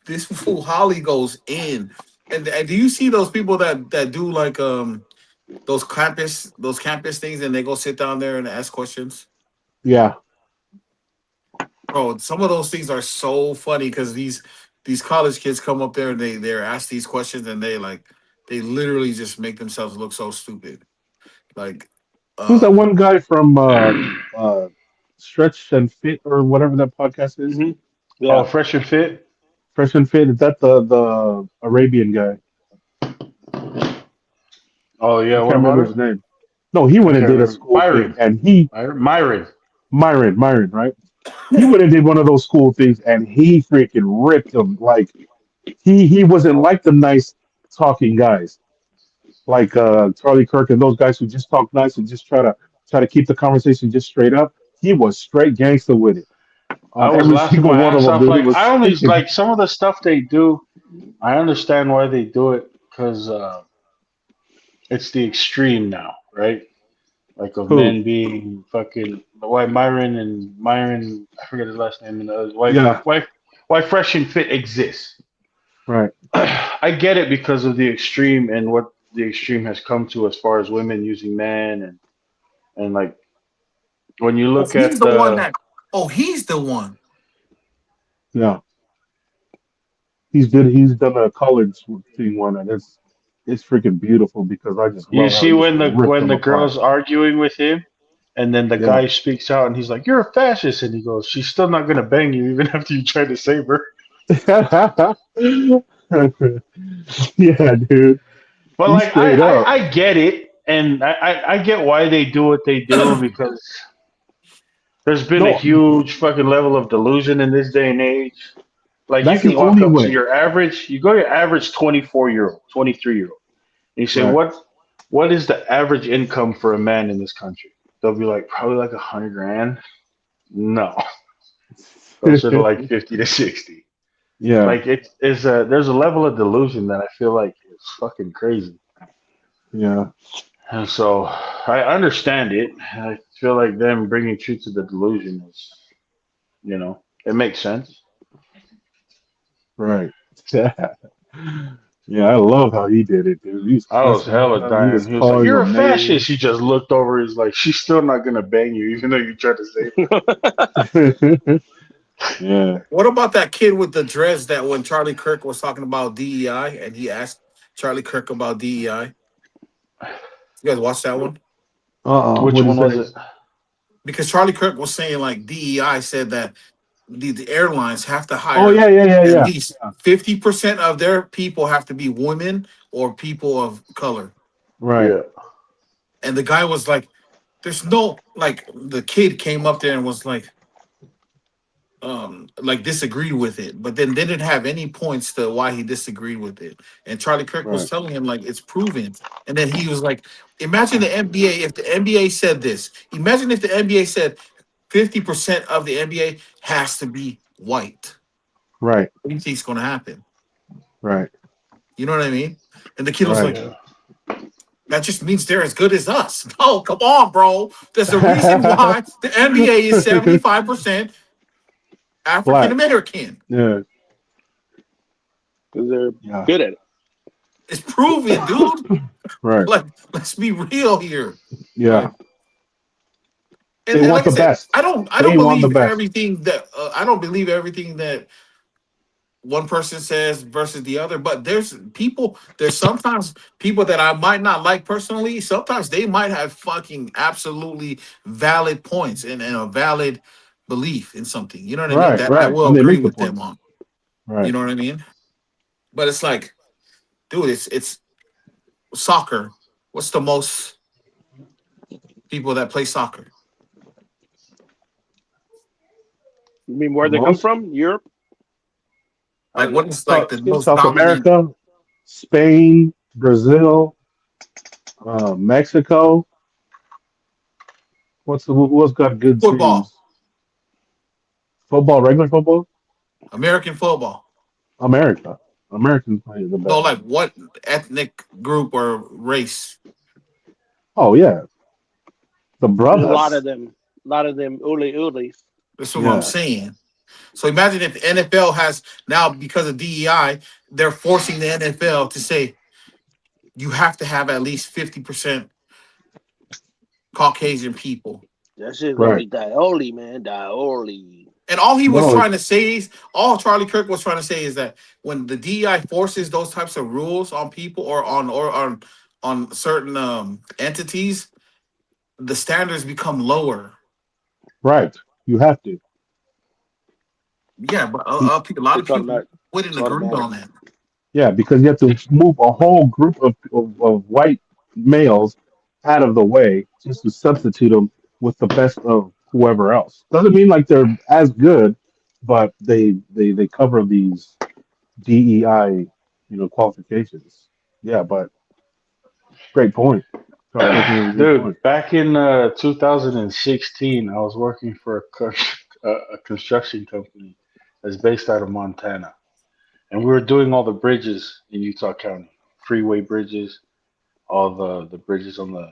this fool Holly goes in. And do you see those people that do like those campus things and they go sit down there and ask questions? Yeah. Bro, some of those things are so funny because these college kids come up there and they're asked these questions and they literally just make themselves look so stupid. Like Who's that um one guy from Stretch and Fit or whatever that podcast is? Hmm. Oh, Yeah. fresh and fit. Fresh and Fit. Is that the Arabian guy? Oh I yeah. What can't about remember her? his name. No, he I went and can't did a remember. school thing, Myron. and Myron. Myron, right? He went and did one of those school things, and he freaking ripped them. Like he wasn't like the nice talking guys, like Charlie Kirk and those guys who just talk nice and just try to keep the conversation just straight up. He was straight gangster with it I on was every laughing single my one of ass them, off. dude. It Like I was only freaking like some of the stuff they do. I understand why they do it because it's the extreme now, right? Like of Who? men being fucking why Myron I forget his last name and Yeah. why Fresh and Fit exists. Right. I get it because of the extreme and what the extreme has come to as far as women using men and like when you Oh, look he's at the one the that. Oh, he's the one. Yeah. He's done a colored thing one, and it's freaking beautiful because I just you love how see he just ripped when them the apart. girl's arguing with him and then the Yeah. guy speaks out and he's like, "You're a fascist," and he goes, "She's still not gonna bang you even after you try to save her." Yeah, dude. But He's like straight up. I get it and I get why they do what they do because there's been a No, huge fucking level of delusion in this day and age. Like you that's the can walk only up to way. your average, you go to your average 24-year-old, 23-year-old, and you say, Right. what is the average income for a man in this country? They'll be like, probably like 100 grand. No, closer to like 50 to 60. Yeah. Like it is a there's a level of delusion that I feel like is fucking crazy. Yeah. And so I understand it. I feel like them bringing truth to the delusion is, it makes sense. Right. Yeah. Yeah. I love how he did it, dude. He's I was cussing hella them. He dying. was He was like, calling "You're a them fascist." names. He just looked over. He's like, "She's still not gonna bang you, even though you tried to save her." Yeah. What about that kid with the dreads that when Charlie Kirk was talking about DEI and he asked Charlie Kirk about DEI? You guys watch that one? Which What one is was it? that? Because Charlie Kirk was saying like DEI said that the airlines have to Oh hire yeah, yeah, yeah, at yeah. least 50% of their people have to be women or people of color. Right. Yeah, And the guy was like, there's no like the kid came up there and was like disagreed with it, but then didn't have any points to why he disagreed with it. And Charlie Kirk was Right. telling him like it's proven. And then he was like, imagine the NBA if the NBA said this. Imagine if the NBA said 50% of the NBA has to be white. Right. What do you think's gonna happen? Right. You know what I mean? And the kid was Right. like, yeah. that just means they're as good as us. No, come on, bro. There's a reason why the NBA is 75% African Black. American. Yeah. because they're Yeah. good at it. It's proven, dude. Right. Like, let's be real here. Yeah. Like, They and want like I the said, best. I don't They want the believe best. everything that I don't believe everything that one person says versus the other. But there's sometimes people that I might not like personally. Sometimes they might have fucking absolutely valid points and a valid belief in something. You know what I mean? Right. That I Right. will And they agree make the with them points. on. You Right. know what I mean? But it's like, dude, it's soccer. What's the most people that play soccer? You mean The where they come most from? Europe? I Like, don't what know. is like the most South dominant America, Spain, Brazil, Mexico. What's got good football? teams? Football, regular football. American football. America. Americans play the No, best. like what ethnic group or race? Oh yeah, the There's a lot of brothers. them. A lot of them uli ulis. That's what I'm Yeah. saying. So imagine if the NFL has now because of DEI, they're forcing the NFL to say you have to have at least 50% Caucasian people. That shit's gonna Right. be Dioli, man. Dioli. And all he was No. trying to say is, all Charlie Kirk was trying to say is that when the DEI forces those types of rules on people or on certain entities, the standards become lower. Right. You have to. Yeah, but a lot of It's people automatic. wouldn't It's agree automatic. on that. Yeah, because you have to move a whole group of white males out of the way just to substitute them with the best of whoever else. Doesn't mean like they're as good, but they cover these DEI, qualifications. Yeah, but great point. Charlie Kirk made a good point. Dude, back in 2016, I was working for a construction company that's based out of Montana, and we were doing all the bridges in Utah County, freeway bridges. all the bridges on the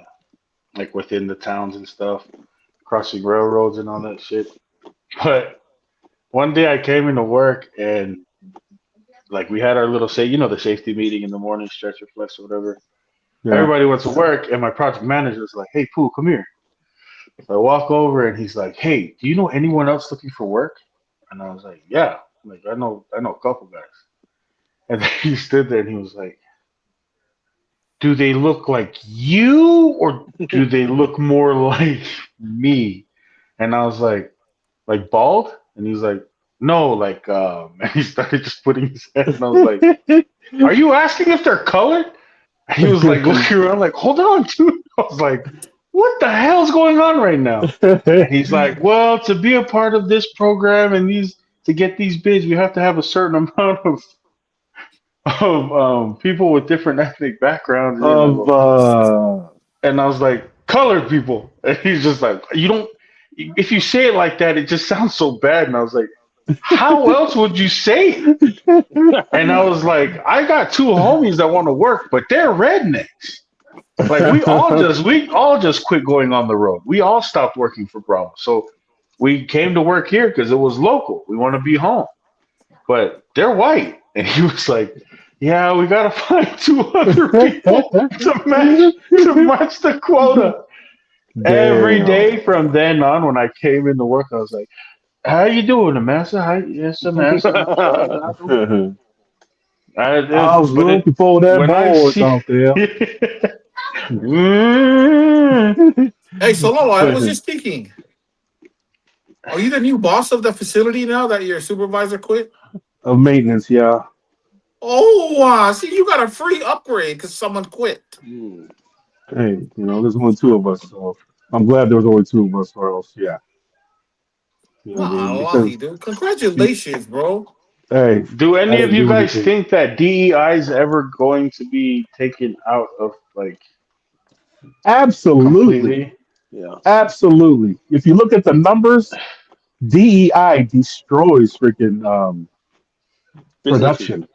like within the towns and stuff, crossing railroads and all that shit. But one day I came into work and like we had our little the safety meeting in the morning, stretch reflex or whatever. Yeah. Everybody went to work, and my project manager was like, "Hey, Pooh, come here." So I walk over, and he's like, "Hey, do you know anyone else looking for work?" And I was like, "Yeah, like I know a couple guys." And then he stood there, and he was like, "Do they look like you, or do they look more like me?" And I was like bald, and he was like, "No, like." And he started just putting his head, and I was like, "Are you asking if they're colored?" And he was like looking around, like, "Hold on, dude." I was like, "What the hell's going on right now?" And he's like, "Well, to be a part of this program and these to get these bids, we have to have a certain amount of people with different ethnic backgrounds." And I of go, and I was like, "Colored people." And he's just like, "You don't. If you say it like that, it just sounds so bad." And I was like, "How else would you say it?" And I was like, "I got two homies that want to work, but they're rednecks. Like we all just quit going on the road. We all stopped working for Bravo. So we came to work here because it was local. We want to be home. But they're white." And he was like, "Yeah, we gotta find two other people to match the quota." Every Damn. day from then on, when I came into work, I was like, "How you doing, Massa? Hi, yes, Massa." I was But looking for that when I boys see, out there. Mm. Hey, Sololo, I was just thinking, are you the new boss of the facility now that your supervisor quit? Of maintenance, yeah. Oh, wow. See, you got a free upgrade because someone quit. Hmm. Hey, there's only two of us, so I'm glad there was only two of us, or else, yeah. You know what I Nah, mean? lucky, Because, dude. Congratulations, bro. hey, Do I any of didn't you do guys anything. think that DEI is ever going to be taken out of like Absolutely. completely? Yeah. Absolutely. If you look at the numbers, DEI destroys freaking Businesses. production.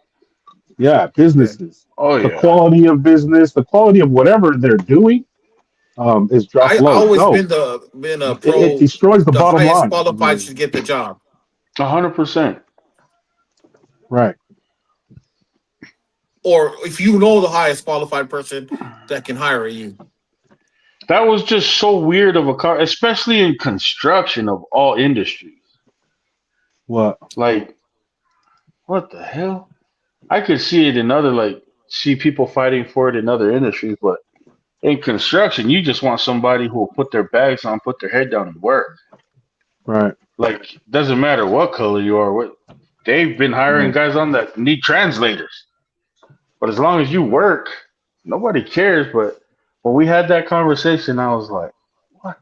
Yeah, Yeah. businesses. Oh The yeah, quality of business, the quality of whatever they're doing, is drop I low. always No, been a it pro. destroys the The bottom highest line. qualified should get the job, 100%. Right. or if you know the highest qualified person that can hire you. That was just so weird of a car, especially in construction of all industries. What? Like, what the hell? I could see it in other see people fighting for it in other industries, but in construction, you just want somebody who will put their bags on, put their head down, and work. Right. Like, doesn't matter what color you are. They've been hiring Right. guys on that need translators. But as long as you work, nobody cares. But when we had that conversation, I was like, what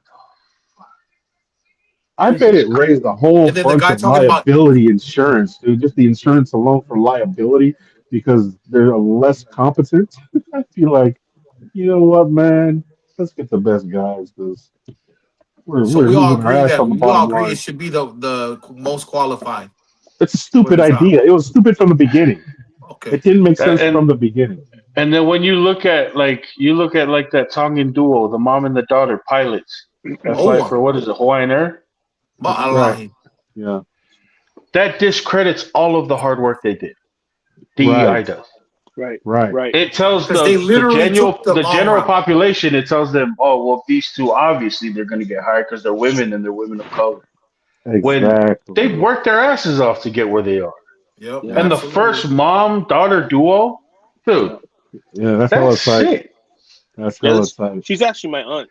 I the bet Jesus it Christ? raised a whole And then the bunch guy of talking about, liability insurance, dude. Just the insurance alone for liability because they're less competent. I feel like, you know what, man? Let's get the best guys because so we're we all losing our agree ass that on the we all bottom agree it line. should be the most qualified It's a for stupid the job. idea. It was stupid from the beginning. Okay. It didn't make That, sense from the beginning. and then when you look at like that Tongan duo, the mom and the daughter pilots that Oh, fly wow. for what is it, Hawaiian Air? Right. Ma'alahi. Yeah. That discredits all of the hard work they did. DEI Right. does. Right. Right. Right. It tells Because they literally took the the long general route. population. It tells them, oh well, these two obviously they're going to get hired because they're women and they're women of color. When they've Exactly. worked their asses off to get where they are. Yep, Yeah. And the absolutely. first mom daughter duo, dude, Yeah. Yeah, that's hella that's tight. sick. That's Yeah. hella tight. She's actually my aunt.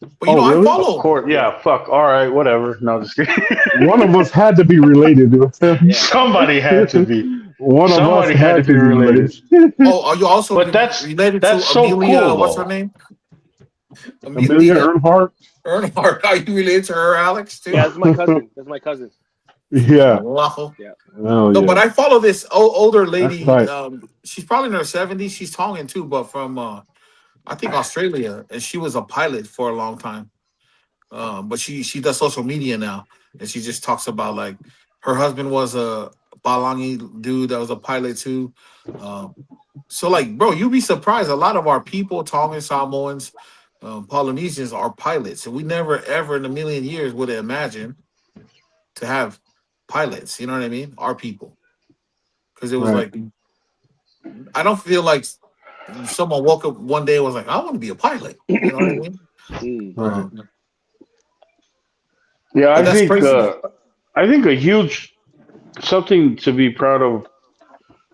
But Oh, I really? Of follow. course, Yeah. yeah. Fuck. All right, whatever. No, just kidding. One of us had to be related to him. Yeah. Somebody had to be. One of us Somebody had to had be to be related. related. Oh, are you also But related to that's so Amelia? cool What's her though. name? Amelia Amelia Earnhardt. Earnhardt. Are you related to her, Alex, Yeah. too? That's my cousin. That's my cousin. Yeah. Wow. Yeah. Oh No, but yeah. I follow this older That's lady. tight. She's probably in her 70s. She's Tongan too, but from I think Australia, and she was a pilot for a long time. But she does social media now, and she just talks about like her husband was a Balangi dude that was a pilot too. Um, So, like, bro, you'd be surprised. A lot of our people, Tongan Samoans, Polynesians, are pilots, and we never, ever in a million years would have imagined to have pilots. You know what I mean? Our people, because it was Right. like I don't feel like someone woke up one day and was like, I want to be a pilot. You know what I mean? Right. Yeah, But that's crazy though. I think a huge something to be proud of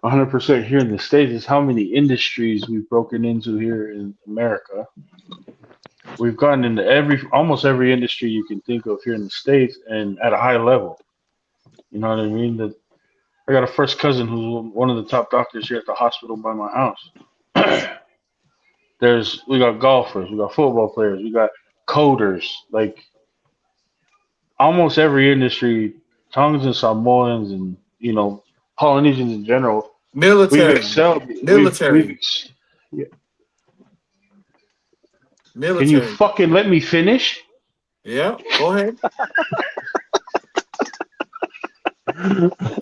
100% here in the States is how many industries we've broken into here in America. We've gotten into almost every industry you can think of here in the States and at a high level. You know what I mean? That I got a first cousin who's one of the top doctors here at the hospital by my house. We got golfers, we got football players, we got coders, like almost every industry, Tongans and Samoans and Polynesians in general, we've Military, excelled. military, Yeah. Can you military. fucking let me finish? Yeah, go ahead.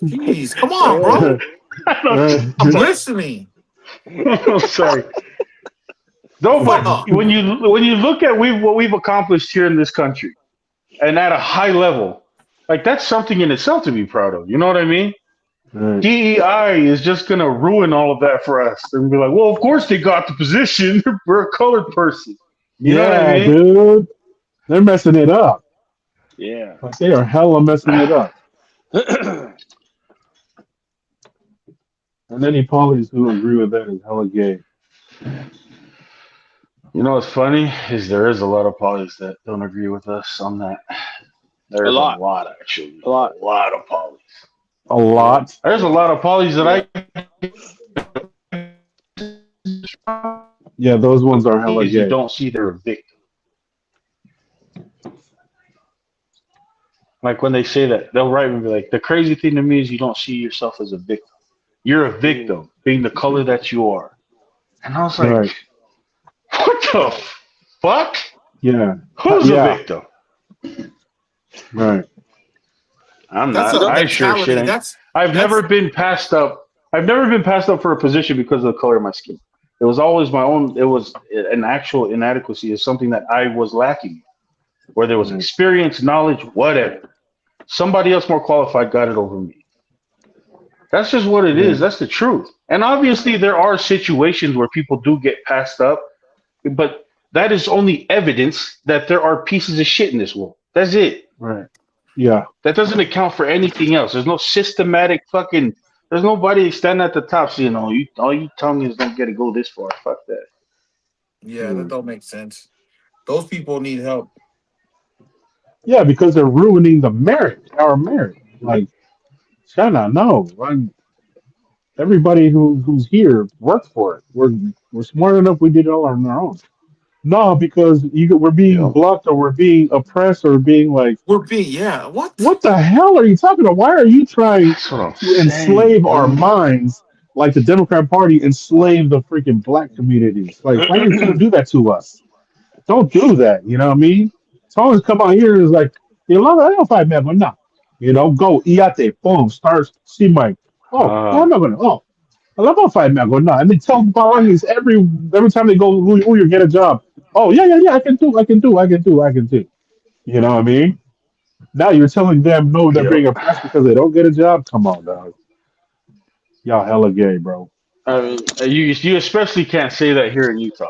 Jeez, come on, bro. I don't, I'm listening. I'm sorry. No, but Fuck. when you look at what we've accomplished here in this country, and at a high level, like that's something in itself to be proud of. You know what I mean? Right. DEI is just gonna ruin all of that for us and be like, well, of course they got the position. We're a colored person. You know what I Yeah, mean? dude. They're messing it up. Yeah. Like they are hella messing it up. And any polys who agree with that is hella gay. You know what's funny is there is a lot of polys that don't agree with us on that. A There's a lot. lot actually. A lot. A lot of polys. A lot. There's a lot of polys that Yeah, those ones are hella you gay. don't see they're a victim. Like when they say that, they'll write me be like, the crazy thing to me is you don't see yourself as a victim. You're a victim, being the color that you are. And I was like, Right. what the fuck? Yeah. Who's a Yeah. victim? Right. I'm That's not. a I sure shit mentality. ain't. That's I've never been passed up. I've never been passed up for a position because of the color of my skin. It was always my own. It was an actual inadequacy. It's something that I was lacking, whether it was Right. experience, knowledge, whatever. Somebody else more qualified got it over me. That's just what it Yeah. is. That's the truth. And obviously, there are situations where people do get passed up, but that is only evidence that there are pieces of shit in this world. That's it. Right. Yeah. That doesn't account for anything else. There's no systematic fucking. There's nobody standing at the top saying, "Oh, all you Tongans don't get to go this far." Fuck that. yeah, that don't make sense. Those people need help. Yeah, because they're ruining the marriage, our marriage. Like, China, no. Everybody who's here worked for it. We're smart enough. We did it all on our own. No, because we're being Yep. blocked or we're being oppressed or being like, We're being what? what the hell are you talking about? Why are you trying That's what I'm to saying, enslave our dude. minds like the Democrat Party enslaved the freaking black communities? Like, why are you trying to do that to us? Don't do that. You know what I mean? Someone's come out here and is like, you love it, I don't fight man, but no. Go iate, boom, stars, see my I'm Uh, not gonna I love how fight man, go no. And they tell Balangis every time they go, who you get a job. Oh yeah, I can do. You know what I mean? Now you're telling them no, they're yep. being oppressed because they don't get a job. Come on, dog. Y'all hella gay, bro. I mean, you especially can't say that here in Utah.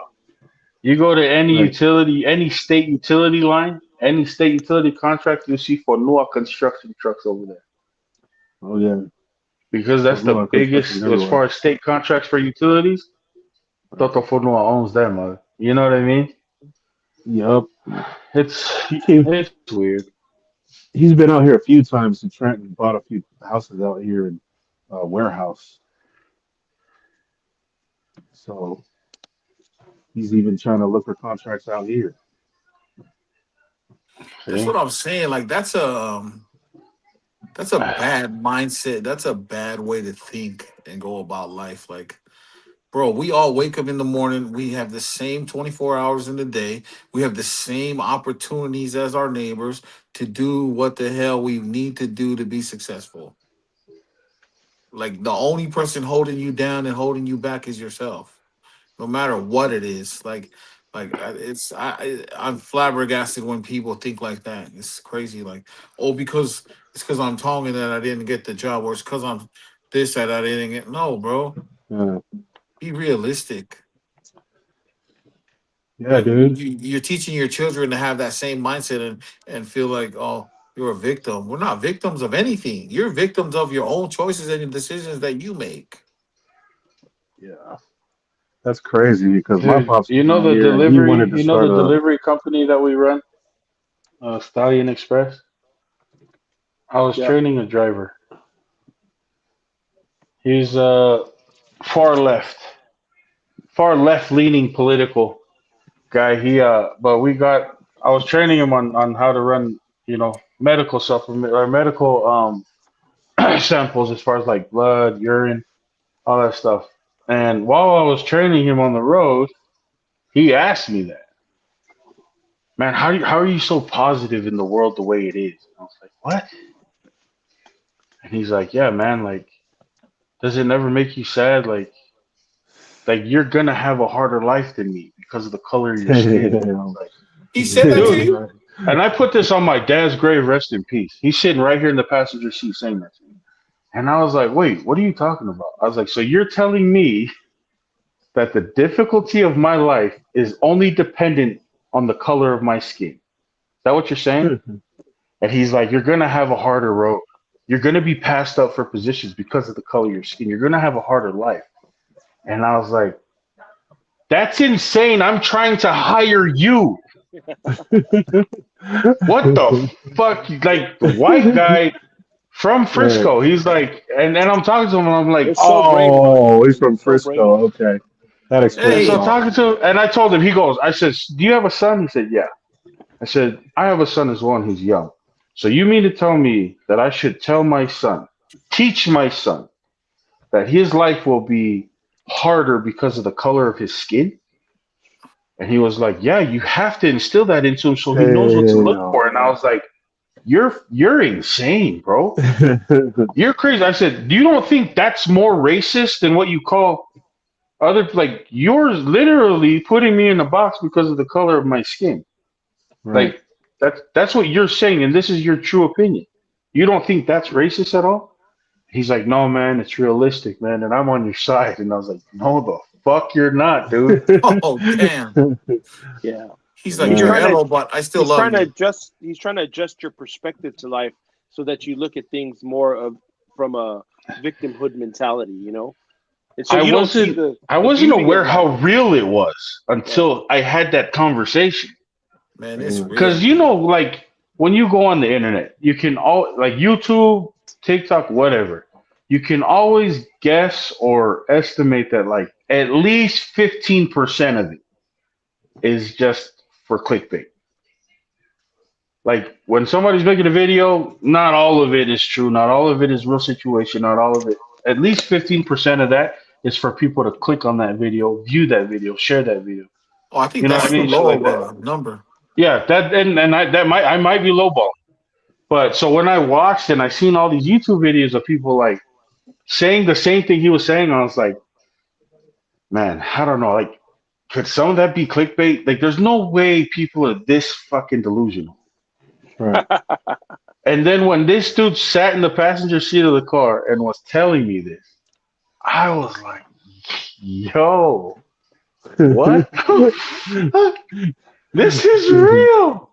You go to any Right. utility, any state utility line, any state utility contract, you see Fonua construction trucks over there Oh yeah. because So that's the no construction biggest as everywhere. far as state contracts for utilities. Right. Toto Fonua owns them. You know what I mean? Yup. It's He came. it's weird. He's been out here a few times to Trenton and bought a few houses out here in warehouse. So he's even trying to look for contracts out here. That's See? what I'm saying. Like that's a bad mindset. That's a bad way to think and go about life. Like, bro, we all wake up in the morning. We have the same 24 hours in the day. We have the same opportunities as our neighbors to do what the hell we need to do to be successful. Like the only person holding you down and holding you back is yourself, no matter what it is. I'm flabbergasted when people think like that. It's crazy. Like, oh, because it's because I'm Tongan that I didn't get the job, or it's because I'm this that I didn't get. No, bro, Yeah, be realistic. yeah, Like dude. you're teaching your children to have that same mindset and feel like, oh, you're a victim. We're not victims of anything. You're victims of your own choices and your decisions that you make. Yeah, that's crazy because my Dude, pops came out here and he wanted to you know start the a. delivery company that we run, Stallion Express. I was Yeah. training a driver. He's far left, far left leaning political guy. But we got. I was training him on how to run, medical supplement or medical samples as far as like blood, urine, all that stuff. And while I was training him on the road, he asked me that, man, how are you so positive in the world the way it is? And I was like, what? And he's like, yeah, man, like, does it never make you sad? Like you're gonna have a harder life than me because of the color of your skin. I was like, He said that to dude, you. Right. and I put this on my dad's grave, rest in peace. He's sitting right here in the passenger seat saying that to me. And I was like, wait, what are you talking about? I was like, so you're telling me that the difficulty of my life is only dependent on the color of my skin? Is that what you're saying? And he's like, you're going to have a harder road. You're going to be passed up for positions because of the color of your skin. You're going to have a harder life. And I was like, that's insane. I'm trying to hire you. What the fuck? Like, the white guy from Right. Frisco. He's like, and I'm talking to him, and I'm like, It's so brainwashed, Oh, he's dude. from It's so Frisco. brainwashed. Okay, that and explains a so Hey, lot. talking to him, and I told him, I said, do you have a son? He said, yeah. I said, I have a son as well, and he's young. So you mean to tell me that I should tell my son, teach my son, that his life will be harder because of the color of his skin? And he was like, yeah, you have to instill that into him so he knows what to look for. And I Damn. was like, you're insane, bro. You're crazy. I said, you don't think that's more racist than what you call other, like, you're literally putting me in a box because of the color of my skin. Right. Like, that's what you're saying, and this is your true opinion. You don't think that's racist at all? He's like, no, man, it's realistic, man, and I'm on your side. And I was like, no, the fuck you're not, dude. oh damn. Yeah. He's like, He's you're Right. trying to Elo, but I still he's love trying to you. adjust he's trying to adjust your perspective to life so that you look at things more of from a victimhood mentality, And so I you don't see wasn't I the wasn't beauty aware of life. how real it was Yeah. until I had that conversation. Man, it's Yeah. Because real. like when you go on the internet, you can all like YouTube, TikTok, whatever. You can always guess or estimate that like at least 15% of it is just for clickbait. Like when somebody's making a video, not all of it is true, not all of it is real situation, not all of it. At least 15% of that is for people to click on that video, view that video, share that video. Oh, I think You know what I that's too mean? Shit low like of that. a number. Yeah, that and I might be lowballing. But so when I watched and I seen all these YouTube videos of people like saying the same thing he was saying, I was like, man, I don't know. Like, could some of that be clickbait? Like, there's no way people are this fucking delusional. Right. And then when this dude sat in the passenger seat of the car and was telling me this, I was like, yo, what the fuck? This is real.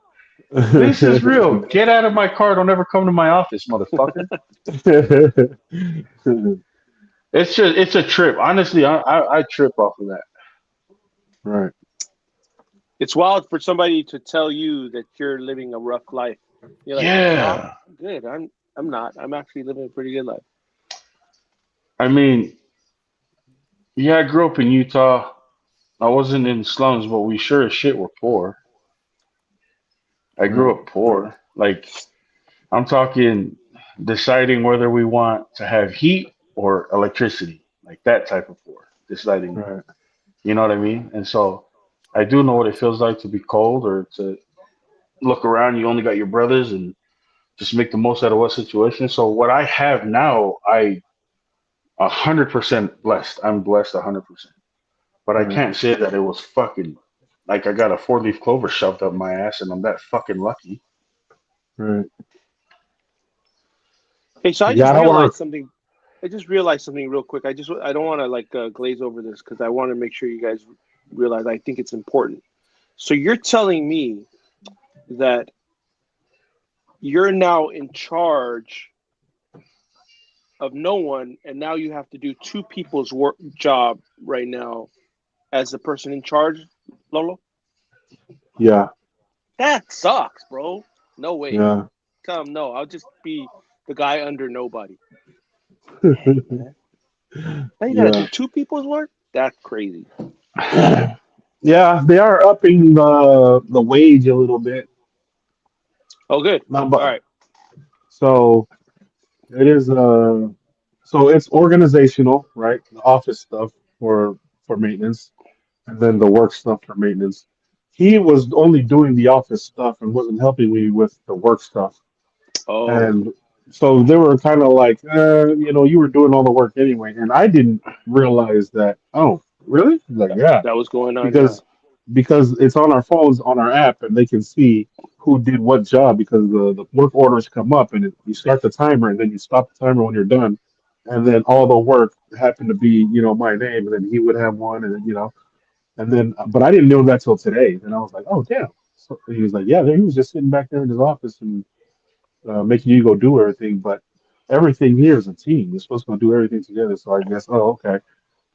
This is real. Get out of my car. Don't ever come to my office, motherfucker. It's a trip. Honestly, I trip off of that. Right. It's wild for somebody to tell you that you're living a rough life. You're like, no, Yeah. I'm good. I'm not. I'm actually living a pretty good life. I mean, yeah, I grew up in Utah. I wasn't in slums, but we sure as shit were poor. I grew Right. up poor. Like, I'm talking deciding whether we want to have heat or electricity, like that type of poor. Deciding, Right. you know what I mean? And so I do know what it feels like to be cold or to look around. You only got your brothers and just make the most out of what situation. So what I have now, 100% blessed. I'm blessed 100%. But I can't say that it was fucking like I got a 4-leaf clover shoved up my ass and I'm that fucking lucky. Right. Hey, so I Yeah, just I don't want realized to. something. I just realized something real quick. I don't want to like glaze over this because I want to make sure you guys realize I think it's important. So you're telling me that you're now in charge of no one, and now you have to do two people's work job right now as the person in charge, Lolo? Yeah, That sucks, bro. No way. yeah. Tell him no. I'll just be the guy under nobody. Dang, man. Now you gotta do Yeah. two people's work? That's crazy. Yeah, they are upping the wage a little bit. Oh, good. Not All but right. so it is so it's organizational, right? The office stuff for maintenance, and then the work stuff for maintenance. He was only doing the office stuff and wasn't helping me with the work stuff. Oh, And so they were kind of like, you were doing all the work anyway. And I didn't realize that. Oh, really? Like, yeah, that was going on. Yeah. because because it's on our phones on our app, and they can see who did what job because the work orders come up, and you start the timer, and then you stop the timer when you're done, and then all the work happened to be my name, and then he would have one, and and then but I didn't know that till today, and I was like, oh damn. So he was like, yeah, he was just sitting back there in his office and making you go do everything, but everything here is a team. You're supposed to go do everything together. So I guess, oh, okay.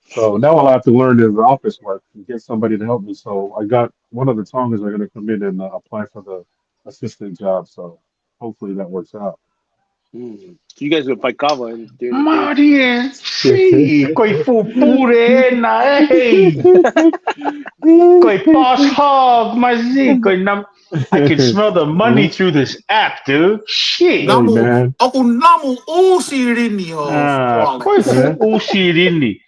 So now I'll have to learn his office work and get somebody to help me. So I got one of the Tongans are going to come in and apply for the assistant job. So hopefully that works out. So you guys would fight Kava and during the day. Maria, sí, coi pupurena, hey, coi boss hog, mazi, coi num. I can smell the money through this app, dude. Shit. Hey Namu, man, ako namu usirini ho Coi flawless. eh? usirini.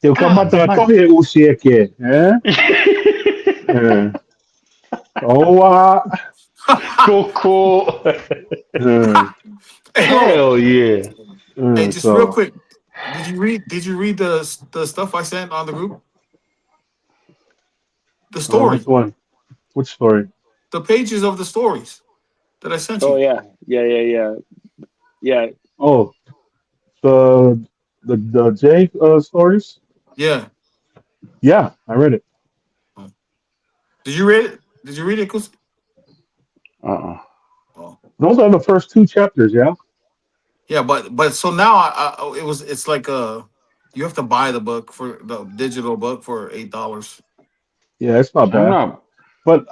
Eu God, kamata man. tohe usi eke, eh? Eh. Oh, Cool. uh, Hey, Lolo. Hell yeah. Hey, just real so quick. Did you read the stuff I sent on the group? The which story. one? Which story? The pages of the stories that I sent Oh you. yeah, yeah. Oh, the Jake stories. Yeah. Yeah, I read it. Did you read it? Did you read it, Kus? Uh-uh. Oh. Those are the first two chapters. Yeah. Yeah, but so now it's like you have to buy the book for the digital book for $8. Yeah, it's not I'm bad. not But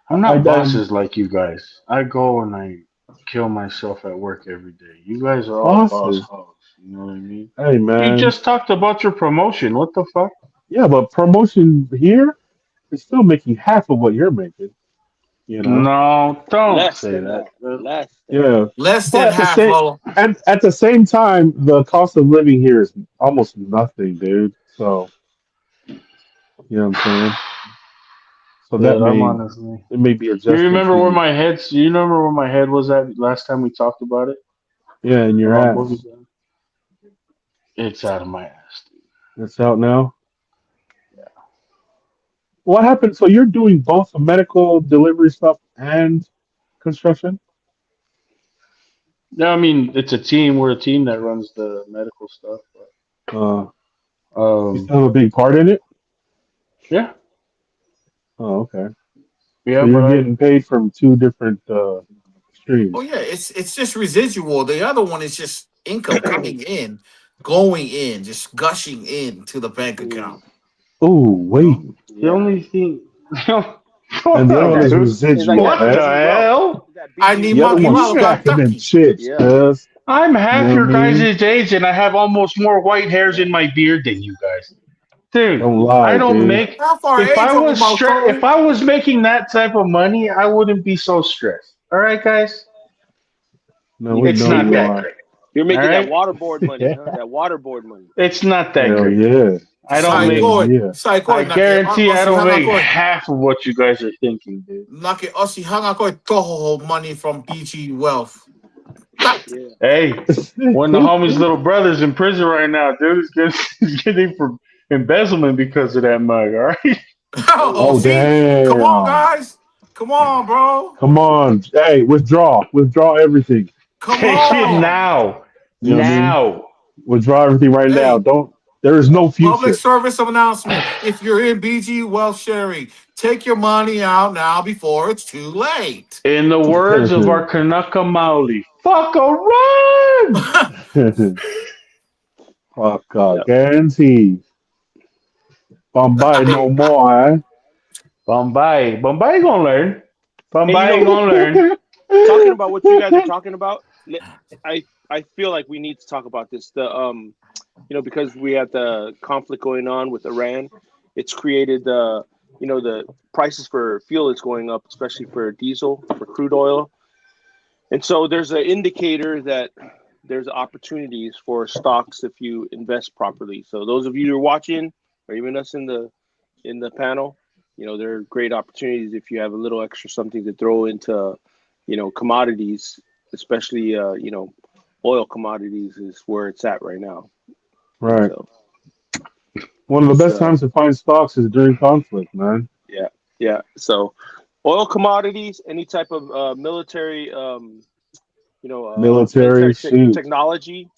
I'm I, not I bosses like you guys. I go and I kill myself at work every day. You guys are all boss bosses. hogs. You know what I mean? Hey You man, just talked about your promotion. What the fuck? yeah, but promotion here is still making half of what you're making. You know. No, don't Less say than that. that. Less than that. Yeah, Less but than half, Lolo. at the same time, the cost of living here is almost nothing, dude. So you know what I'm saying. So that Dude, I'm may honestly. it may be You adjusted remember where to my head's? You remember where my head was at last time we talked about it? yeah in your About movies. ass. It's out of my ass, dude. It's out now. What happened? So you're doing both the medical delivery stuff and construction? Yeah, I mean, it's a team. We're a team that runs the medical stuff. Uh, But, you still have a big part in it? yeah, Oh, okay. So yeah, you're but getting paid from two different Oh streams. yeah, it's just residual. The other one is just income coming in, going in, just gushing in to the bank Mm, account. Oh, You know? wait. the yeah. only thing. And Hold the other on, one is dude. It's like that residual, What the eh? BG wealth. hell? It's that I BG need The other monkey one's well BG. got stacking them ducky. chips, Yeah. cuz. I'm You half know your what I guys' mean? age, and I have almost more white hairs in my beard than you guys. Dude, Don't I lie, don't dude. make. How far If age I of was about if story? I was making that type of money, I wouldn't be so stressed. All right, guys. No, You, we It's know not you that are. great. you're All making that right. waterboard money, huh? That waterboard money. It's not that Hell great. yeah. I don't make. Hell yeah. Sai I koi nake guarantee I osi don't hanga make koi half of what you guys are thinking, dude. nake osi hanga koi toho money from BG Wealth. Yeah. Hey, one of the homies' little brother's in prison right now, dude. He's getting for embezzlement because of that mug. All right. Oh, Oh, Oh see, come on, damn! guys, come on, bro, Come on, hey, withdraw everything. come Take it on. now. You know what I mean? Now. Withdraw everything right now. Hey, Don't. There is no public future. service announcement. If you're in BG wealth sharing, take your money out now before it's too late. In the words of our Kanaka Maoli, fuck a run! Fuck, yeah. guarantee. Bombay Hey, no more, eh? Bombay. Bombay gonna learn. Hey, Bombay gonna learn. talking about what you guys are talking about, I feel like we need to talk about this. Because we have the conflict going on with Iran, it's created the prices for fuel is going up, especially for diesel, for crude oil. And so there's an indicator that there's opportunities for stocks if you invest properly. So those of you who are watching, or even us in the panel, there are great opportunities if you have a little extra something to throw into, commodities, especially oil commodities is where it's at right now. Right. So One of the it's best times to find stocks is during conflict, man. yeah, yeah. So oil commodities, any type of military Military military suit, technology,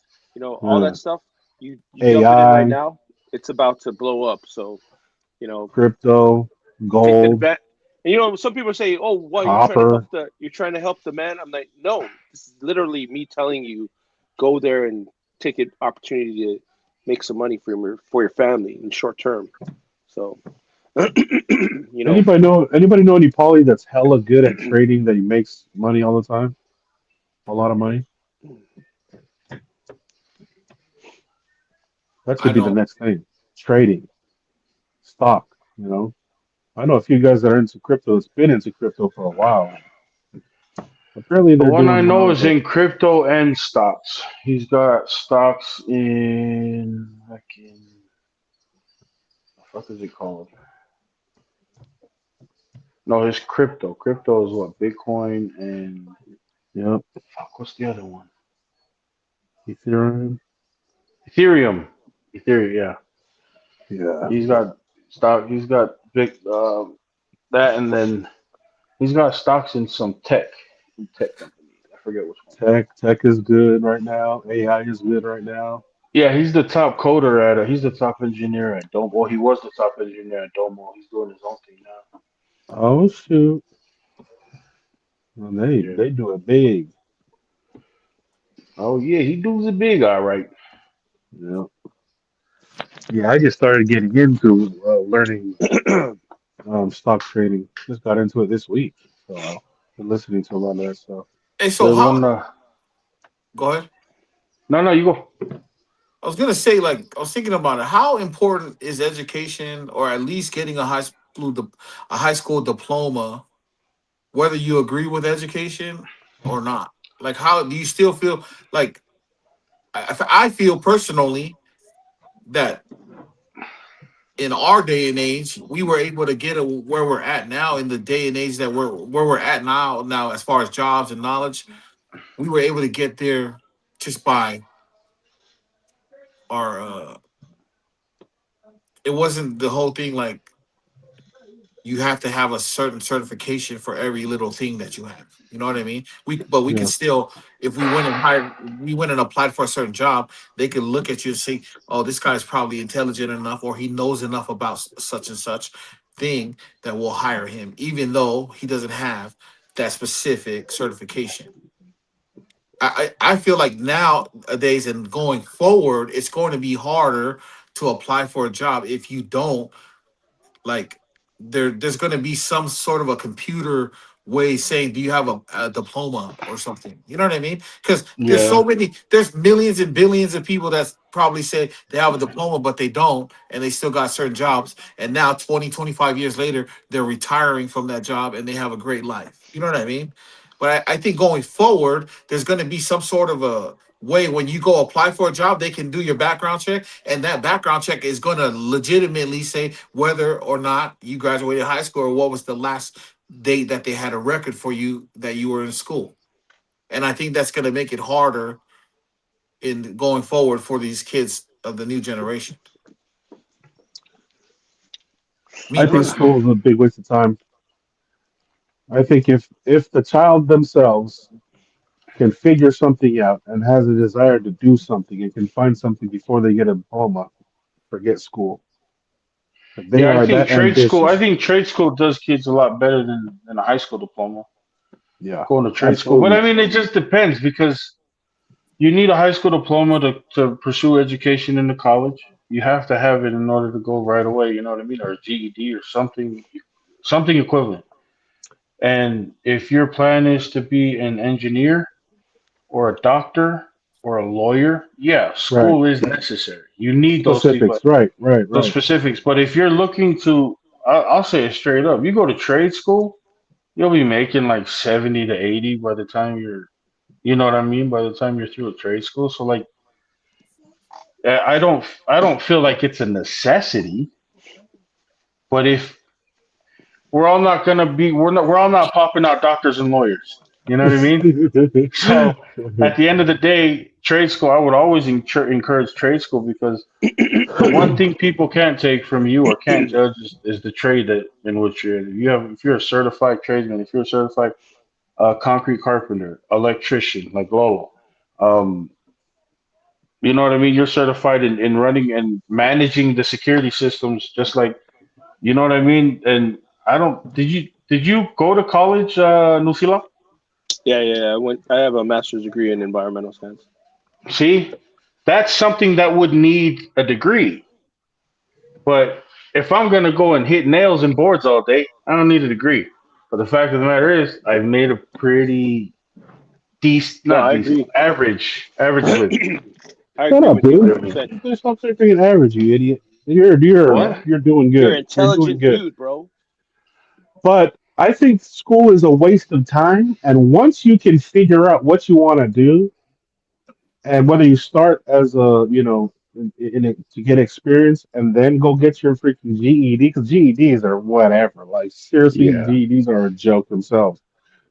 all yeah. that stuff. You dump it in right AI, now, it's about to blow up. So you know, crypto, take the gold, advantage. And some people say, "Oh, well, copper. you're trying to help the man." I'm like, no, this is literally me telling you, go there and take an opportunity to make some money for your family in short term. So, you know, Anybody know any poly that's hella good at trading that he makes money all the time? A lot of money. That I should be the know. next thing. Trading, stock, you know. I know a few guys that are into crypto that's been into crypto for a while. Apparently The they're one I doing know well, is but in crypto and stocks. He's got stocks in what the fuck is it called? No, it's crypto. Crypto is what? Bitcoin and yeah, fuck, what's the other one? Ethereum. Ethereum. Ethereum, yeah. Yeah. He's got stock. He's got big that, and then he's got stocks in some tech companies. I forget which one. Tech is good right now. AI is good right now. Yeah, he's the top coder at it. He's the top engineer at Domo. Well, he was the top engineer at Domo. He's doing his own thing now. Oh shoot. Well, they Yeah. they do it big. Oh yeah, he does it big, all right. Yeah. Yeah, I just started getting into learning stock trading. Just got into it this week. So I've been listening to a lot of that stuff. Hey, so There's how? one. Go ahead. No, no, you go. I was gonna say, like, I was thinking about it. How important is education, or at least getting a high school diploma, whether you agree with education or not? Like, how do you still feel like? I feel personally that in our day and age, we were able to get where we're at now in the day and age that we're where we're at now. Now, as far as jobs and knowledge, we were able to get there just by our. It wasn't the whole thing like you have to have a certain certification for every little thing that you have. You know what I mean? We could Yeah. still, if we went and applied for a certain job, they could look at you and say, "Oh, this guy's probably intelligent enough, or he knows enough about such and such thing that we'll hire him, even though he doesn't have that specific certification." I feel like nowadays and going forward, it's going to be harder to apply for a job if you don't like there's going to be some sort of a computer way saying, do you have a diploma or something, you know what I mean? Because Yeah, there's millions and billions of people that's probably say they have a diploma but they don't, and they still got certain jobs, and now 20-25 years later they're retiring from that job and they have a great life, you know what I mean? But I think going forward there's going to be some sort of a way when you go apply for a job, they can do your background check, and that background check is going to legitimately say whether or not you graduated high school or what was the last date that they had a record for you that you were in school. and I think that's going to make it harder in going forward for these kids of the new generation. Me I think personally, school is a big waste of time. I think if the child themselves can figure something out and has a desire to do something and can find something before they get a diploma, forget school. If they Yeah, I are think that trade school. I ambitious, think trade school does kids a lot better than a high school diploma. yeah, Going to trade school, but I absolutely. mean, it just depends because you need a high school diploma to pursue education in the college. You have to have it in order to go right away. You know what I mean, or a GED or something equivalent. And if your plan is to be an engineer or a doctor or a lawyer, yeah, Right. school is necessary. You need those things, Specifics. Right. Right. those Right. specifics. But if you're looking to, I'll say it straight up. You go to trade school, you'll be making like 70 to 80 by the time you're, you know what I mean, by the time you're through with trade school. So like, I don't feel like it's a necessity. But if we're all not popping out doctors and lawyers. You know what I mean? So at the end of the day, trade school, I would always encourage trade school because the one thing people can't take from you or can't judge is the trade that in which you're in. If you're a certified tradesman, if you're a certified concrete carpenter, electrician, like Lolo, um, you know what I mean. You're certified in running and managing the security systems, just like you know what I mean. And I don't. Did you go to college, Nufila? Yeah, yeah. I have a master's degree in environmental science. See, that's something that would need a degree. But if I'm gonna go and hit nails and boards all day, I don't need a degree. But the fact of the matter is, I've made a pretty decent, No, not I decent, agree. average living. I Shut agree up, with you You know dude. what I mean? 100%. Stop saying freaking average, you idiot. You're you're What? What? you're doing You're an good. You're doing intelligent good. dude, bro. But I think school is a waste of time. And once you can figure out what you want to do, and whether you start as a to get experience and then go get your freaking GED, because GEDs are whatever. Like seriously, Yeah, GEDs are a joke themselves.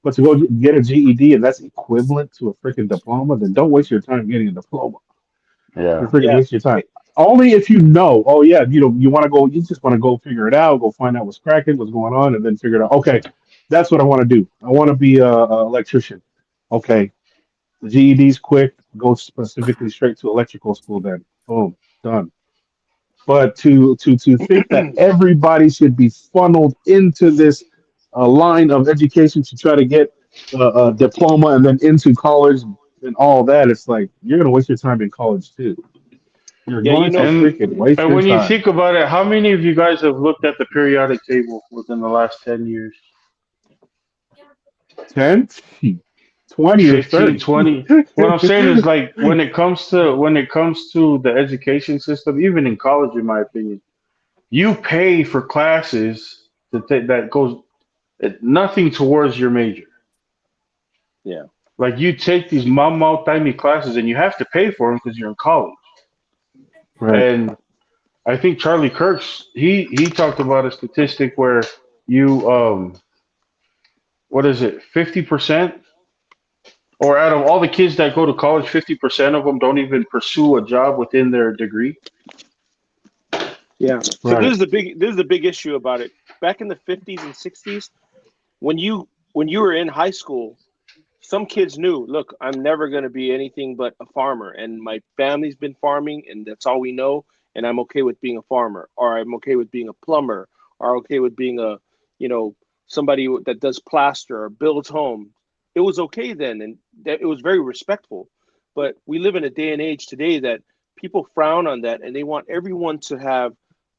But to go get a GED and that's equivalent to a freaking diploma, then don't waste your time getting a diploma. You're yeah, freaking Yeah. wasting your time. Only if you know, oh yeah, you want to go, you just want to go figure it out, go find out what's cracking, what's going on, and then figure it out. Okay, that's what I want to do. I want to be a electrician. Okay, the GED's quick. Go specifically straight to electrical school. Then, boom, done. But to think that everybody should be funneled into this line of education to try to get a diploma and then into college and all that, it's like you're gonna waste your time in college too. You're Yeah, you going to know, and freaking waste and your when you time. think about it, how many of you guys have looked at the periodic table within the last 10 years? 10, 20, or 15, 30. 20. What I'm saying is like when it comes to the education system, even in college, in my opinion, you pay for classes that goes nothing towards your major. yeah. Like you take these mama timey classes and you have to pay for them because you're in college. Right. And I think Charlie Kirk's he talked about a statistic where you what is it, 50%, or out of all the kids that go to college, 50% of them don't even pursue a job within their degree. Yeah. So Right. this is the big issue about it. Back in the 50s and 60s, when you were in high school, some kids knew, look, I'm never going to be anything but a farmer, and my family's been farming, and that's all we know, and I'm okay with being a farmer, or I'm okay with being a plumber, or okay with being a, you know, somebody that does plaster or builds homes. It was okay then, and that it was very respectful. But we live in a day and age today that people frown on that, and they want everyone to have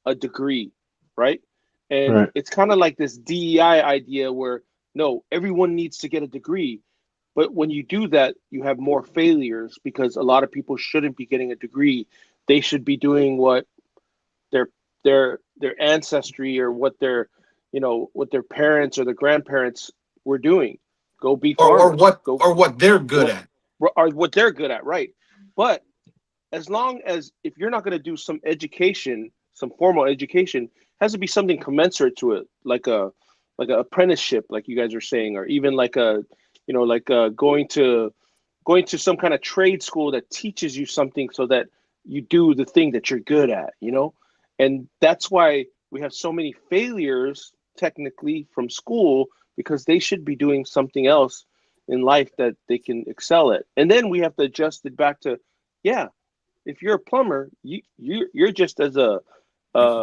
a degree, right? And Right. it's kind of like this DEI idea where no, everyone needs to get a degree, but when you do that, you have more failures because a lot of people shouldn't be getting a degree. They should be doing what their their ancestry or what what their parents or their grandparents were doing. Go be or farmers. what Go or what they're good what at. are what they're good at, right? But as long as if you're not going to do some education, some formal education, has to be something commensurate to it, like a apprenticeship, like you guys are saying, or even like a like going to some kind of trade school that teaches you something so that you do the thing that you're good at. And that's why we have so many failures technically from school, because they should be doing something else in life that they can excel at. And then we have to adjust it back to, yeah, if you're a plumber, you're just as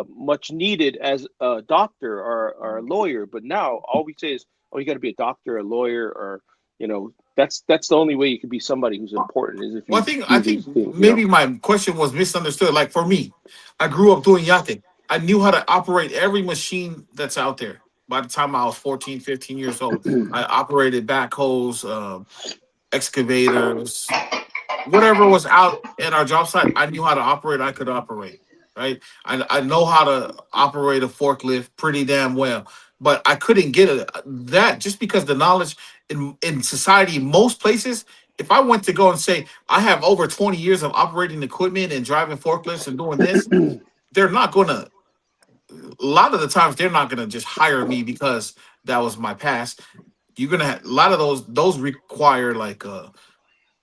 much needed as a doctor or a lawyer. But now all we say is, oh, you got to be a doctor, a lawyer, or that's the only way you can be somebody who's important, is if Well, you I do these think things. maybe my question was misunderstood. Like for me, I grew up doing yachting. I knew how to operate every machine that's out there. By the time I was 14, 15 years old, I operated backhoes, excavators, whatever was out in our job site. I knew how to operate. I could operate. Right. I know how to operate a forklift pretty damn well, but I couldn't get that just because the knowledge in society, most places. If I went to go and say I have over 20 years of operating equipment and driving forklifts and doing this, they're not going to. A lot of the times, they're not going to just hire me because that was my past. You're gonna have a lot of those require like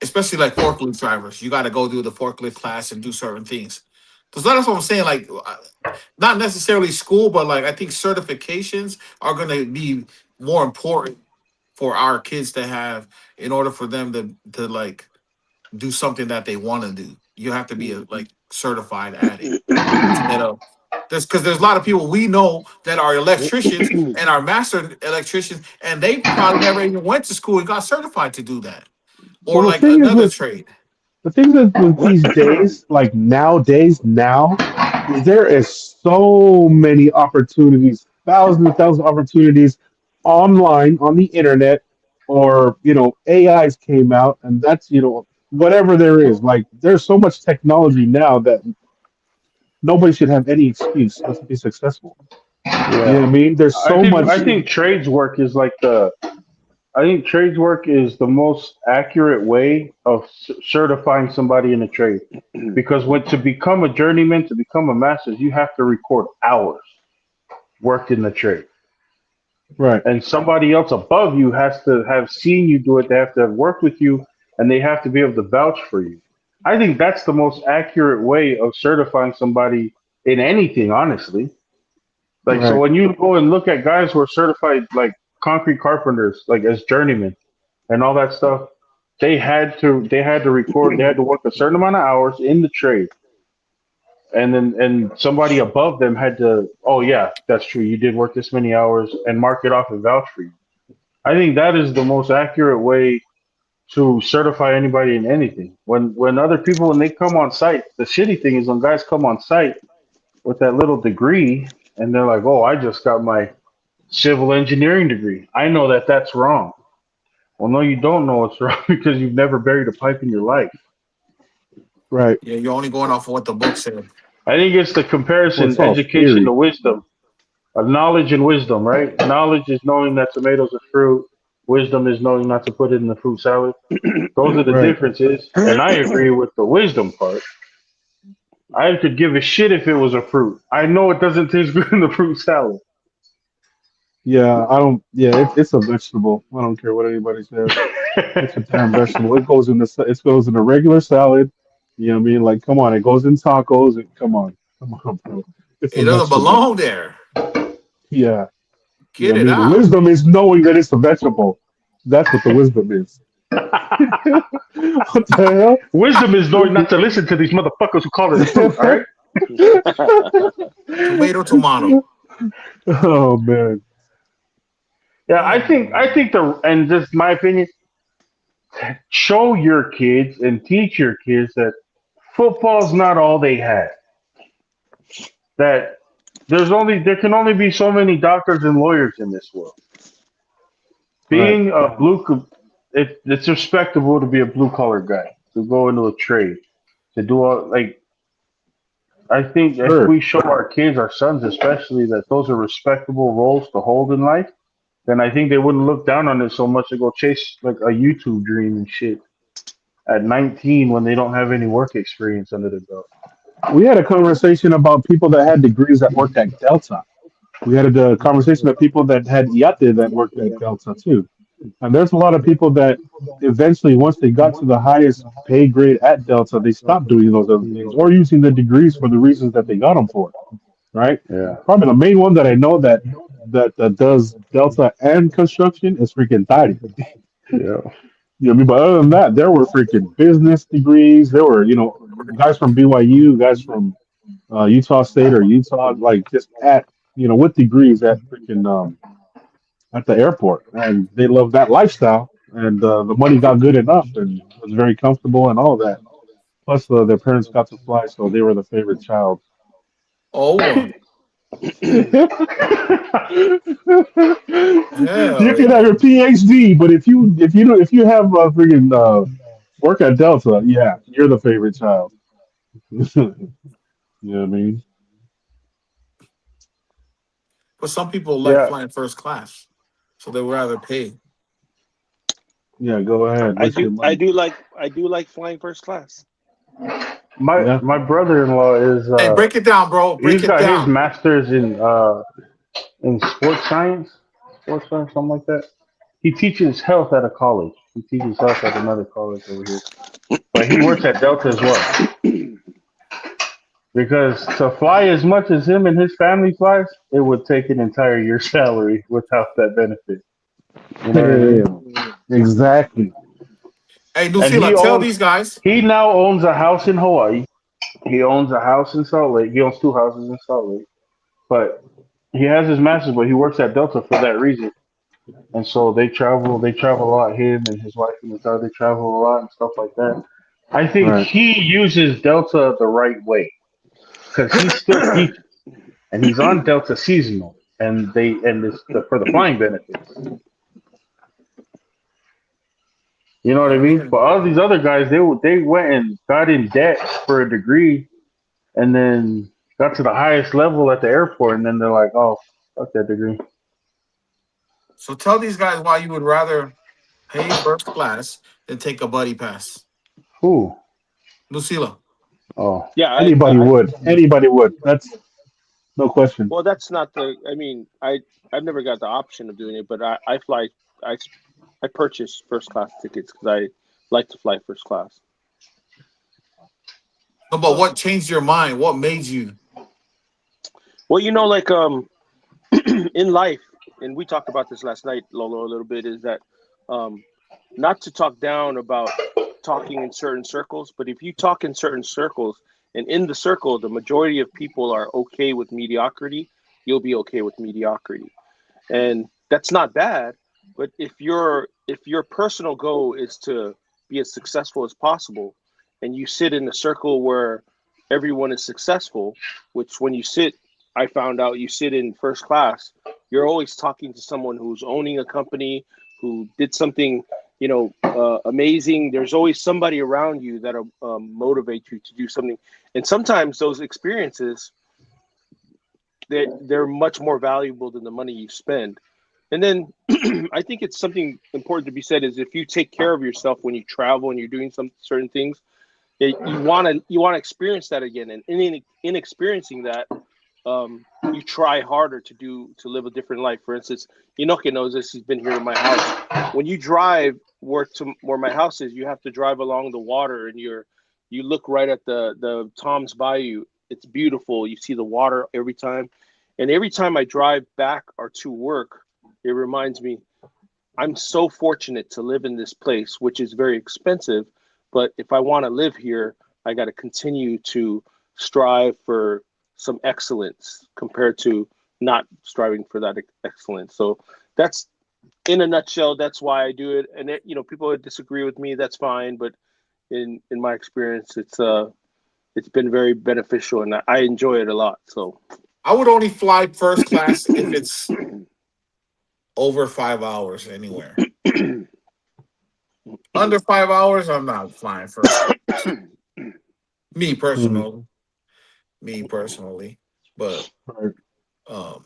especially like forklift drivers. You got to go do the forklift class and do certain things. So that's what I'm saying. Like, not necessarily school, but like I think certifications are going to be more important for our kids to have in order for them to like do something that they want to do. You have to be like certified at it instead of because there's a lot of people we know that are electricians and are master electricians, and they probably never even went to school and got certified to do that or Well, the like thing is another with trade. the thing is with these days, like nowadays, now there is so many opportunities, thousands and thousands of opportunities online on the internet, or AIs came out, and that's whatever there is. Like there's so much technology now that nobody should have any excuse not to be successful. You know Yeah, what I mean? There's I so think much. I think trades work is like the I think trades work is the most accurate way of certifying somebody in a trade, because when to become a journeyman, to become a master, you have to record hours worked in the trade, Right, and somebody else above you has to have seen you do it. They have to have worked with you, and they have to be able to vouch for you. I think that's the most accurate way of certifying somebody in anything, honestly. Like, so right. when you go and look at guys who are certified, like concrete carpenters, like as journeymen and all that stuff, they had to record, they had to work a certain amount of hours in the trade, and then somebody above them had to, oh yeah, that's true, you did work this many hours, and mark it off and vouch for you. I think that is the most accurate way to certify anybody in anything. When other people, when they come on site, the shitty thing is when guys come on site with that little degree and they're like, oh, I just got my civil engineering degree. I know that that's wrong. Well, no, you don't know it's wrong because you've never buried a pipe in your life. Right. Yeah, you're only going off of what the book said. I think it's the Well, comparison, it's all education to theory. wisdom, of knowledge and wisdom, right? Knowledge is knowing that tomatoes are fruit. Wisdom is knowing not to put it in the fruit salad. Those are the Right. differences. And I agree with the wisdom part. I could give a shit if it was a fruit. I know it doesn't taste good in the fruit salad. Yeah, I don't. Yeah, it's a vegetable. I don't care what anybody says. It's a damn vegetable. It goes in a regular salad. You know what I mean? Like, come on, it goes in tacos. Come on, bro. It's a It doesn't vegetable. belong there. Yeah, you know Get what I it mean? out. Wisdom is knowing that it's a vegetable. That's what the wisdom is. What the Wisdom is knowing not to listen to these motherfuckers who call it a fruit, all right? hell? Tomato, tomato. Oh man. Yeah, I think and just my opinion, show your kids and teach your kids that football's not all they had. That there can only be so many doctors and lawyers in this world. Right. Being a it's respectable to be a blue collar guy, to go into a trade, to do all like I think if Sure. we show our kids, our sons especially, that those are respectable roles to hold in life, then I think they wouldn't look down on it so much to go chase like a YouTube dream and shit at 19 when they don't have any work experience under their belt. We had a conversation about people that had degrees that worked at Delta. We had a conversation of people that had yate that worked at Delta too. And there's a lot of people that eventually, once they got to the highest pay grade at Delta, they stopped doing those other things or using the degrees for the reasons that they got them for. Right? Yeah. Probably the main one that I know that does Delta and construction is freaking Tari. Yeah. You know what I mean? But other than that, there were freaking business degrees. There were, guys from BYU, guys from Utah State or Utah, like just at, with degrees at freaking at the airport, and they loved that lifestyle, and the money got good enough and was very comfortable and all that. Plus, their parents got to fly, so they were the favorite child. Oh, You hell can have yeah. your PhD, but if you have freaking work at Delta, yeah, you're the favorite child. You know what I mean? But some people like Yeah. flying first class, so they would rather pay. Yeah, go ahead, I risk do your I money. do like I do like flying first class. My Yeah, my brother-in-law is Hey, break it down, bro. Break he's it got his down. master's in sports science, something like that. He teaches health at a college. He teaches health at another college over here. But he works at Delta as well. Because to fly as much as him and his family flies, it would take an entire year's salary without that benefit. You know what I mean? exactly. Hey, And Lucila, tell these guys. he now owns a house in Hawaii. He owns a house in Salt Lake. He owns two houses in Salt Lake. But he has his master's, but he works at Delta for that reason. And so they travel a lot. Him and his wife and his daughter, they travel a lot and stuff like that. I think Right. he uses Delta the right way because he still teaches, and he's on Delta seasonal, and for the flying benefits. You know what I mean? Yeah. But all these other guys, they went and got in debt for a degree, and then got to the highest level at the airport, and then they're like, "Oh, fuck that degree." So tell these guys why you would rather pay first class than take a buddy pass. Who? Lucila. Oh, Yeah, Anybody would. Anybody would. That's no question. well, that's not the. I mean, I've never got the option of doing it, but I fly. I I purchase first class tickets because I like to fly first class. No, but what changed your mind? What made you? Well, like in life, and we talked about this last night, Lolo, a little bit, is that um, not to talk down about talking in certain circles, but if you talk in certain circles, and in the circle, the majority of people are okay with mediocrity, you'll be okay with mediocrity, and that's not bad. But if your personal goal is to be as successful as possible, and you sit in a circle where everyone is successful, which when you sit, I found out you sit in first class, you're always talking to someone who's owning a company, who did something, amazing. There's always somebody around you that'll motivate you to do something, and sometimes those experiences, they're much more valuable than the money you spend. And then I think it's something important to be said is if you take care of yourself when you travel and you're doing some certain things, you want to experience that again. And in experiencing that, you try harder to live a different life. For instance, Inoke knows this. He's been here in my house. When you drive where my house is, you have to drive along the water, and you look right at the Tom's Bayou. It's beautiful. You see the water every time, and every time I drive back or to work, it reminds me I'm so fortunate to live in this place, which is very expensive. But if I want to live here, I got to continue to strive for some excellence compared to not striving for that excellence. So that's in a nutshell. That's why I do it. And people would disagree with me. That's fine. But in my experience, it's been very beneficial, and I enjoy it a lot. So I would only fly first class if it's over 5 hours anywhere. Under 5 hours, I'm not flying first class. Me Mhm. personally. Me personally. But Right. um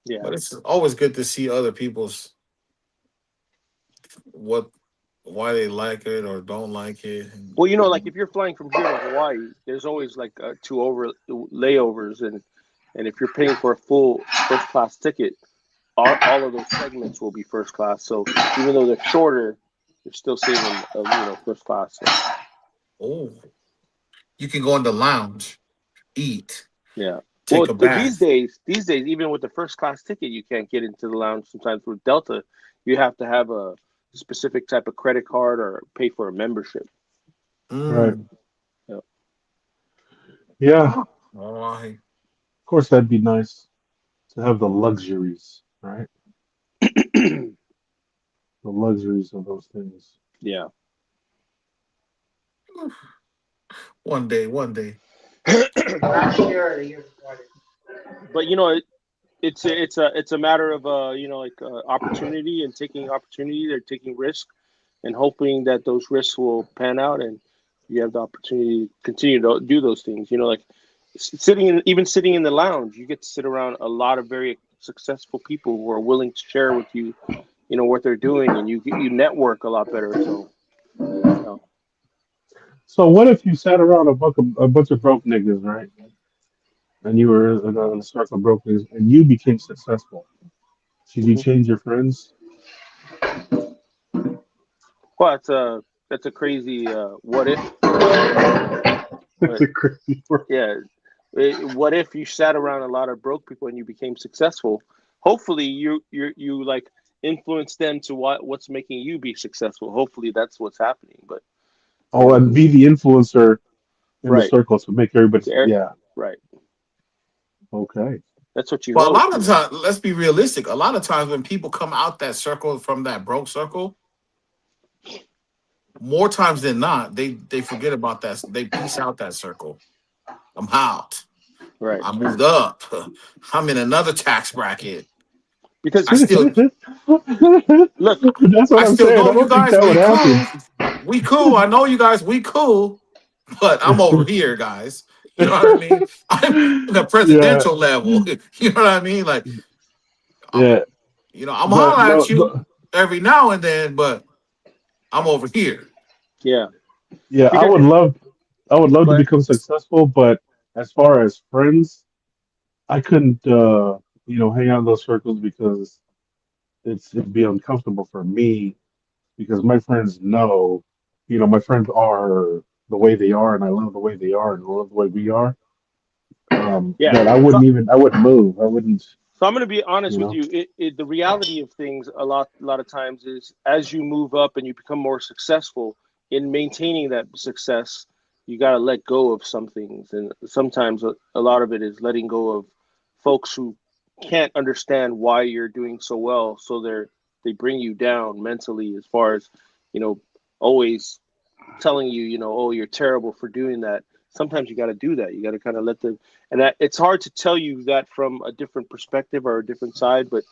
yeah. but it's always good to see other people's what why they like it or don't like it. And, Well, like if you're flying from here to Hawaii, there's always like two over layovers, and if you're paying for a full first class ticket, all of those segments will be first class. So even though they're shorter, they're still saving first class. So, Oh, you can go in the lounge, eat, yeah. take Well, a these bath. days, even with the first class ticket, you can't get into the lounge. Sometimes with Delta, you have to have a specific type of credit card or pay for a membership. Right. Mm. Yeah. Yeah. Of Oh, course, that'd be nice to have the luxuries, right? The luxuries of those things. Yeah. one day, one day. Last year or the year before. But it's a matter of opportunity and taking opportunity. They're taking risk and hoping that those risks will pan out, and you have the opportunity to continue to do those things. Like sitting in the lounge, you get to sit around a lot of very successful people who are willing to share with you, what they're doing, and you network a lot better. So, So what if you sat around a bunch of broke niggas, right? And you were in a circle of broke niggas, and you became successful. Should you mhm. change your friends? Well, that's a crazy what if question, That's but a crazy word. yeah, what if you sat around a lot of broke people and you became successful? Hopefully, you like influence them to what's making you be successful. Hopefully, that's what's happening. But Oh, and be the influencer in the right, circle to make everybody. there, Yeah. right. Okay. That's what you Well, a hope. lot of times, let's be realistic. A lot of times when people come out that circle from that broke circle, more times than not, they forget about that. They peace out that circle. I'm out. Right, I moved up. I'm in another tax bracket. because I still, look, That's what I I'm still saying. I know you don't think guys. that would We happen. cool. We cool. I know you guys. We cool. But I'm over here, guys. You know what I mean? I'm the Yeah. presidential level. You know what I mean? Like, uh, Yeah. I'm But hollering no, at you every now and then, but I'm over here. yeah, yeah, because I would love to but become successful, but as far as friends, I couldn't hang out in those circles because it'd be uncomfortable for me because my friends know, my friends are the way they are and I love the way they are and I love the way we are. yeah. That I wouldn't move. I wouldn't, So I'm going to be honest you with know. you. The reality of things a lot of times is as you move up and you become more successful in maintaining that success, you got to let go of some things, and sometimes a lot of it is letting go of folks who can't understand why you're doing so well. So they bring you down mentally, as far as you know, always telling you, oh, you're terrible for doing that. Sometimes you got to do that. You got to kind of let them, and it's hard to tell you that from a different perspective or a different side, but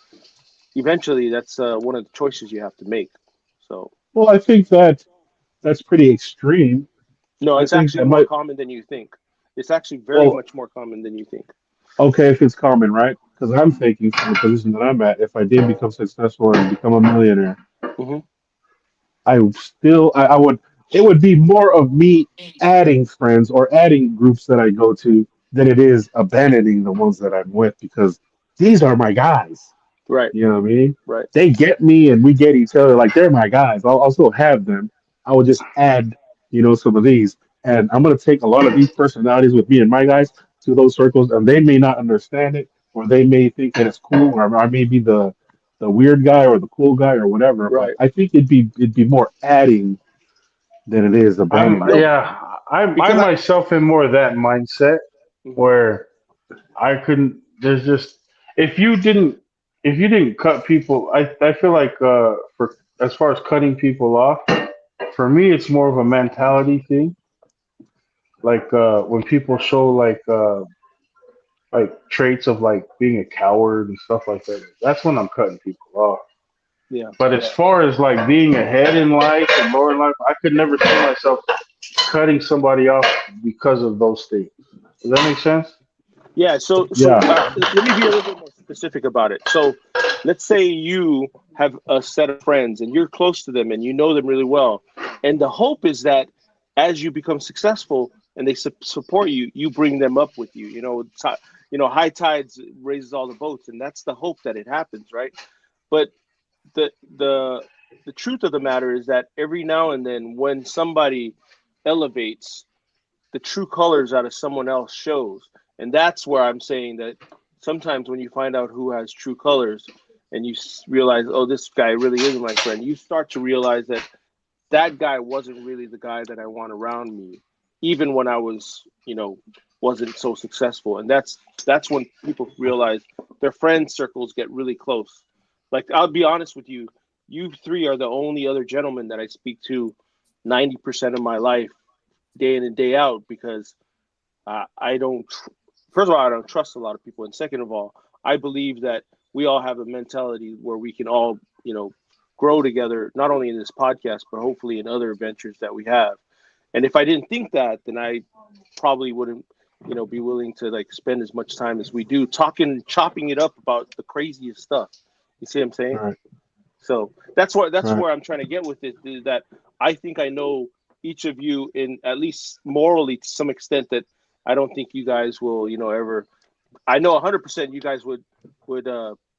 eventually that's one of the choices you have to make. So, Well, I think that's pretty extreme. no, I it's think actually that more might, common than you think. It's actually very well, much more common than you think. okay, if it's common, right? Because I'm thinking from the position that I'm at, if I did become successful and become a millionaire, Hmm. I would, it would be more of me adding friends or adding groups that I go to than it is abandoning the ones that I'm with because these are my guys. Right, You know what I mean? right, They get me and we get each other. Like they're my guys. I'll still have them. I will just add, some of these. And I'm going to take a lot of these personalities with me and my guys to those circles. And they may not understand it or they may think that it's cool or I may be the weird guy or the cool guy or whatever. But right. I think it'd be more adding than it is abandoning. No, I because I. myself am more of that mindset Mhm. where I couldn't. There's just if you didn't if you didn't cut people, I feel like for as far as cutting people off, for me it's more of a mentality thing. Like when people show like traits of like being a coward and stuff like that, that's when I'm cutting people off. Yeah, But as far as like being ahead in life and lower in life, I could never see myself cutting somebody off because of those things. Does that make sense? yeah. So Yeah. let me be a little bit more specific about it. So let's say you have a set of friends and you're close to them and you know them really well, and the hope is that as you become successful and they support you, you bring them up with you. high tides raises all the boats, and that's the hope that it happens, right? But the the truth of the matter is that every now and then, when somebody elevates, the true colors out of someone else shows, and that's where I'm saying that sometimes when you find out who has true colors, and you realize, oh, this guy really isn't my friend, you start to realize that that guy wasn't really the guy that I want around me, even when I was, wasn't so successful. And that's when people realize their friend circles get really close. Like, I'll be honest with you, you three are the only other gentlemen that I speak to 90% of my life, day in and day out, because I don't. First of all, I don't trust a lot of people, and second of all, I believe that we all have a mentality where we can all, grow together, not only in this podcast, but hopefully in other adventures that we have. And if I didn't think that, then I probably wouldn't, be willing to like spend as much time as we do chopping it up about the craziest stuff. You see what I'm saying? Right. So that's where Right. I'm trying to get with it, is that I think I know each of you, in at least morally to some extent, that I don't think you guys will, ever. I know 100% you guys would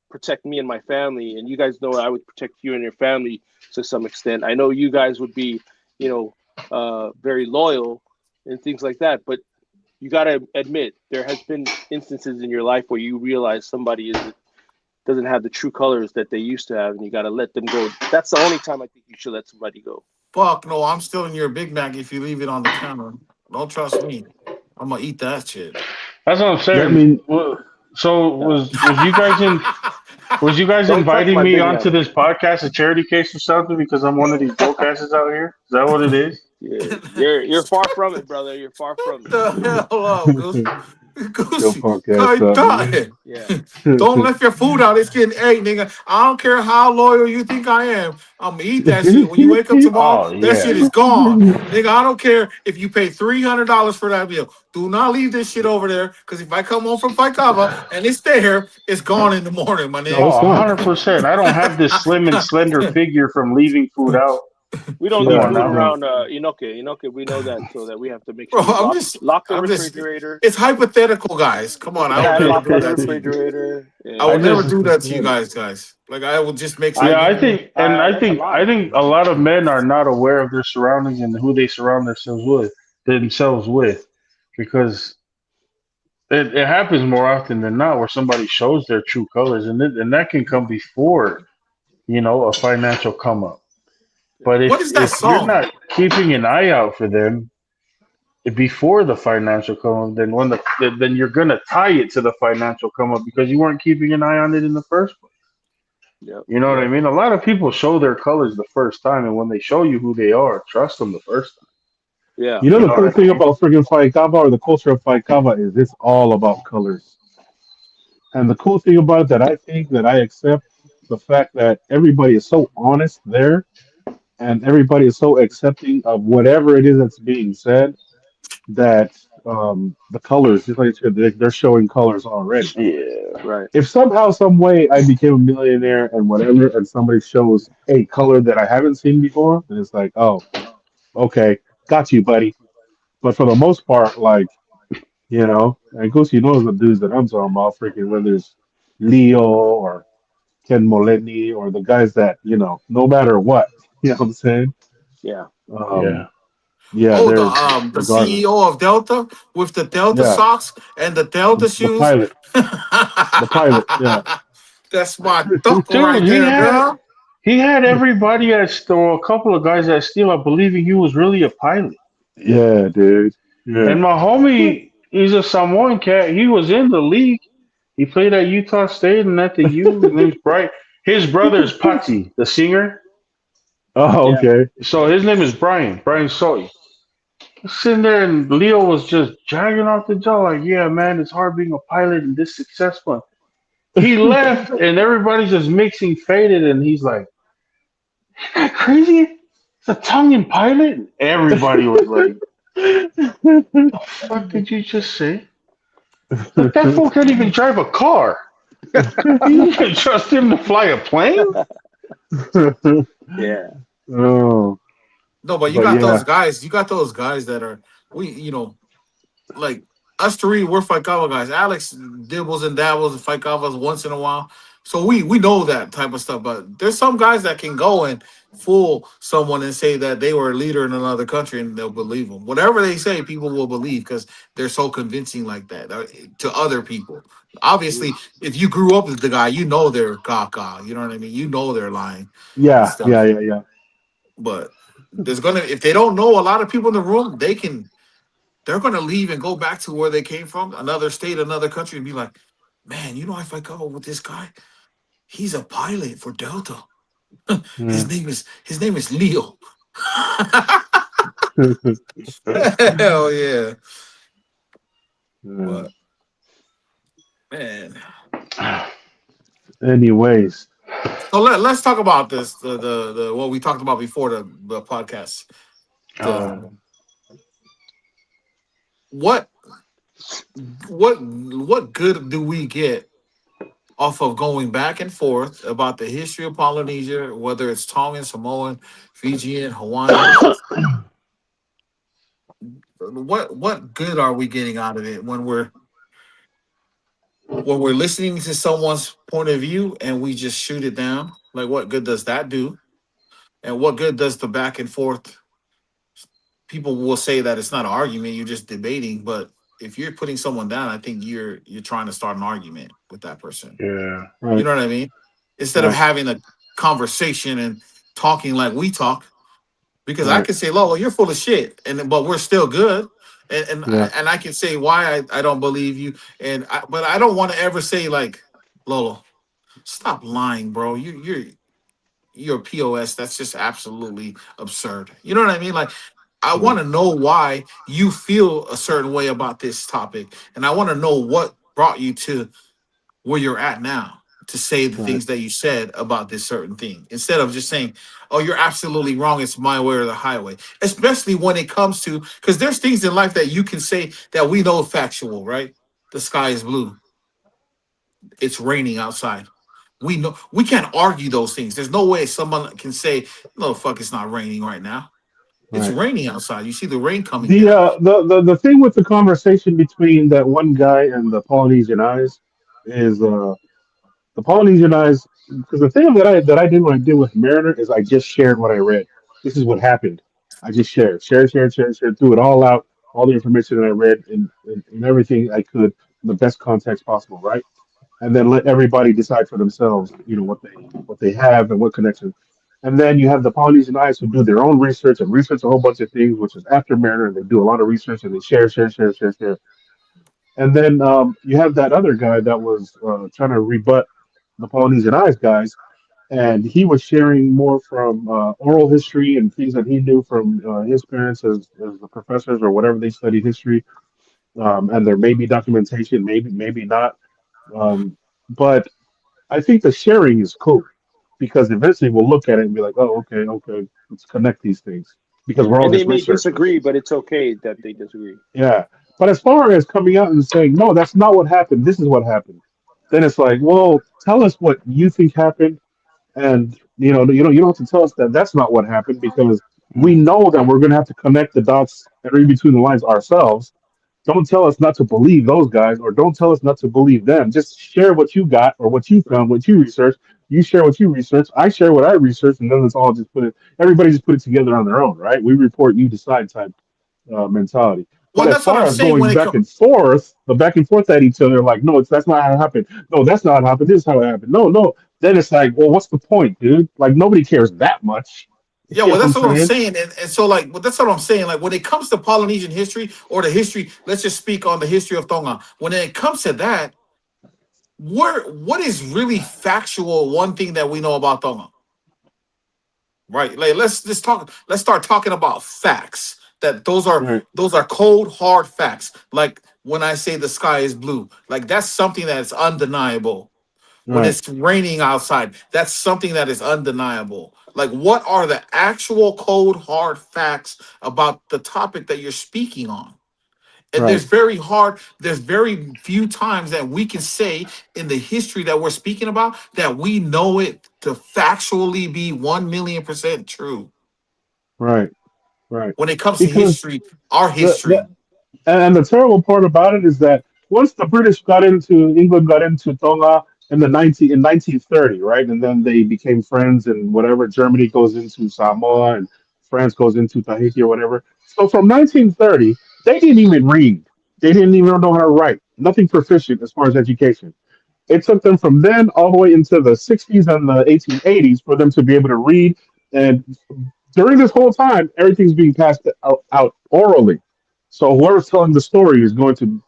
protect me and my family, and you guys know I would protect you and your family to some extent. I know you guys would be, very loyal and things like that. But you got to admit, there has been instances in your life where you realize somebody doesn't have the true colors that they used to have, and you got to let them go. That's the only time I think you should let somebody go. Fuck no, I'm still in your Big Mac if you leave it on the counter. Don't trust me. I'm gonna eat that shit. That's what I'm Yeah, I saying. mean, So was you guys in? Was you guys Don't touch inviting my me Big Mac. onto this podcast, a charity case or something, because I'm one of these broke asses out here? Is that what it is? Yeah, you're far from it, brother. You're far from it. The hell up, Goose. your Goosey. punk ass God up, man. damn. Yeah. Don't left your food out. It's getting, hey, nigga, I don't care how loyal you think I am. I'm going to eat that shit. When you wake up tomorrow, Oh that shit yeah. is gone. Nigga, I don't care if you pay $300 for that meal. Do not leave this shit over there, because if I come home from Paikava and it's there, it's gone in the morning, my No, nigga. it's Oh, not. 100%. I don't have this slim and slender figure from leaving food out. We don't Come leave Yeah, on food now. no. around Enoch. We know that, so that we have to make Bro, sure we lock the I'm just, refrigerator. it's hypothetical, guys. Come on, I would Yeah, never lock do up the that to you. refrigerator. I Yeah. I would never just do that to you guys. Like, I would just make Yeah, sure. I think, and That's a lot. I think a lot of men are not aware of their surroundings and who they surround themselves with, because it happens more often than not where somebody shows their true colors, and that can come before a financial come up. But What is that if you're song? not keeping an eye out for them before the financial come up, then you're gonna tie it to the financial come up because you weren't keeping an eye on it in the first place. Yep. You know what I mean? A lot of people show their colors the first time, and when they show you who they are, trust them the first time. Yeah. You know You the know cool what I thing mean? about friggin' Fight Kava, or the culture of Fight Kava, is it's all about colors. And the cool thing about it that I think that I accept the fact that everybody is so honest there, and everybody is so accepting of whatever it is that's being said, that the colors, just like I said, they're showing colors already. Yeah. Right. If somehow, some way, I became a millionaire and whatever, and somebody shows a color that I haven't seen before, then it's like, oh, okay, got you, buddy. But for the most part, like, and Goosey knows the dudes that I'm talking about, freaking whether it's Leo or Ken Moleni or the guys that, no matter what, you know what I'm saying? Yeah. Um, Yeah. yeah, Oh, they're the regardless. CEO of Delta with the Delta Yeah, socks and the Delta the shoes. pilot, the pilot, yeah. That's my duck Dude, right there, girl. he had everybody at store, a couple of guys at Steel, believing he was really a pilot. Yeah, dude. And Yeah. my homie, he's a Samoan cat. He was in the league. He played at Utah State and at the U. His name's Bright. His brother is Patsy, the singer. Oh, Yeah. okay. So his name is Brian Soy. Sitting there, and Leo was just dragging off the jaw, like, yeah, man, it's hard being a pilot and this successful. He left, and everybody's just mixing faded, and he's like, isn't that crazy? It's a Tongan pilot? Everybody was like, the fuck did you just say? Like, that fool can't even drive a car. You can trust him to fly a plane? Yeah. Oh, No, but you but got yeah. those guys. You got those guys that are like us three, we're Faikava guys. Alex dibbles and dabbles and Faikavas once in a while. So we know that type of stuff. But there's some guys that can go and fool someone and say that they were a leader in another country and they'll believe them. Whatever they say, people will believe because they're so convincing like that to other people. Obviously, if you grew up with the guy, you know they're gaga. You know what I mean? You know they're lying and Yeah, yeah, stuff. yeah, yeah. But there's gonna if they don't know a lot of people in the room, they're going to leave and go back to where they came from, another state, another country, and be like, man, you know, if I go with this guy, he's a pilot for Delta. Yeah. His name is Leo. Hell yeah. Yeah. But man. Anyways, So let's talk about this. The what we talked about before the podcast. Oh, The what what good do we get off of going back and forth about the history of Polynesia, whether it's Tongan, Samoan, Fijian, Hawaiian. What good are we getting out of it when we're listening to someone's point of view and we just shoot it down? Like, what good does that do? And what good does the back and forth? People will say that it's not an argument; you're just debating. But if you're putting someone down, I think you're trying to start an argument with that person. yeah. You right, know what I mean? Instead of right, having a conversation and talking like we talk, because I right. could say, Lolo, you're full of shit, and but we're still good. Yeah, And I can say why I don't believe you, but I don't want to ever say like, Lolo, stop lying, bro. You're POS. That's just absolutely absurd. You know what I mean? Like, I right, want to know why you feel a certain way about this topic, and I want to know what brought you to where you're at now to say the right, things that you said about this certain thing instead of just saying, oh, you're absolutely wrong, it's my way or the highway, especially when it comes to because there's things in life that you can say that we know factual, right? The sky is blue, it's raining outside. We know we can't argue those things. There's no way someone can say, no, fuck, it's not raining right now. It's right. raining outside, you see the rain coming The down. the thing with the conversation between that one guy and the Polynesian eyes is the Polynesian eyes, because the thing that I did when I did with Mariner is I just shared what I read. This is what happened. I just shared, threw it all out, all the information that I read and everything I could in the best context possible, right? And then let everybody decide for themselves, you know, what they have and what connection. And then you have the Polynesian eyes who do their own research and research a whole bunch of things, which is after Mariner, and they do a lot of research and they share. And then you have that other guy that was trying to rebut the Polynesian Eyes guys, and he was sharing more from oral history and things that he knew from his parents as the professors or whatever they studied history. And there may be documentation, maybe not. Um, but I think the sharing is cool because eventually we'll look at it and be like, oh, okay, let's connect these things because we're all And they just may researchers. disagree, but it's okay that they disagree. Yeah. But as far as coming out and saying, no, that's not what happened, this is what happened, then it's like, well, tell us what you think happened. And, you don't have to tell us that that's not what happened because we know that we're going to have to connect the dots and read between the lines ourselves. Don't tell us not to believe those guys or don't tell us not to believe them. Just share what you got or what you found, what you researched. You share what you research. I share what I researched. And then let's all just everybody just put it together on their own, right? We report, you decide type mentality. But Well, as that's what far I'm as saying going when it back comes. and forth, the back and forth at each other, like, no, that's not how it happened. No, that's not how it happened. This is how it happened. No, no. Then it's like, well, what's the point, dude? Like, nobody cares that much. Yeah, You know well, what I'm that's what I'm saying? saying, and so like, well, that's what I'm saying. Like, when it comes to Polynesian history or the history, let's just speak on the history of Tonga. When it comes to that, what is really factual? One thing that we know about Tonga, right? Like, let's just talk. Let's start talking about facts. That Right, those are cold, hard facts. Like when I say the sky is blue, like that's something that's undeniable. When right, it's raining outside, that's something that is undeniable. Like, what are the actual cold, hard facts about the topic that you're speaking on? And right, there's very few times that we can say in the history that we're speaking about that we know it to factually be 1,000,000% true. right, right. When it comes to Because history, our the history. And the terrible part about it is that once the British got into England, got into Tonga in the 1930, right, and then they became friends, and whatever. Germany goes into Samoa, and France goes into Tahiti or whatever. So from 1930, they didn't even read. They didn't even know how to write. Nothing proficient as far as education. It took them from then all the way into the 60s and the 1880s for them to be able to read. And during this whole time, everything's being passed out orally. So whoever's telling the story is going to,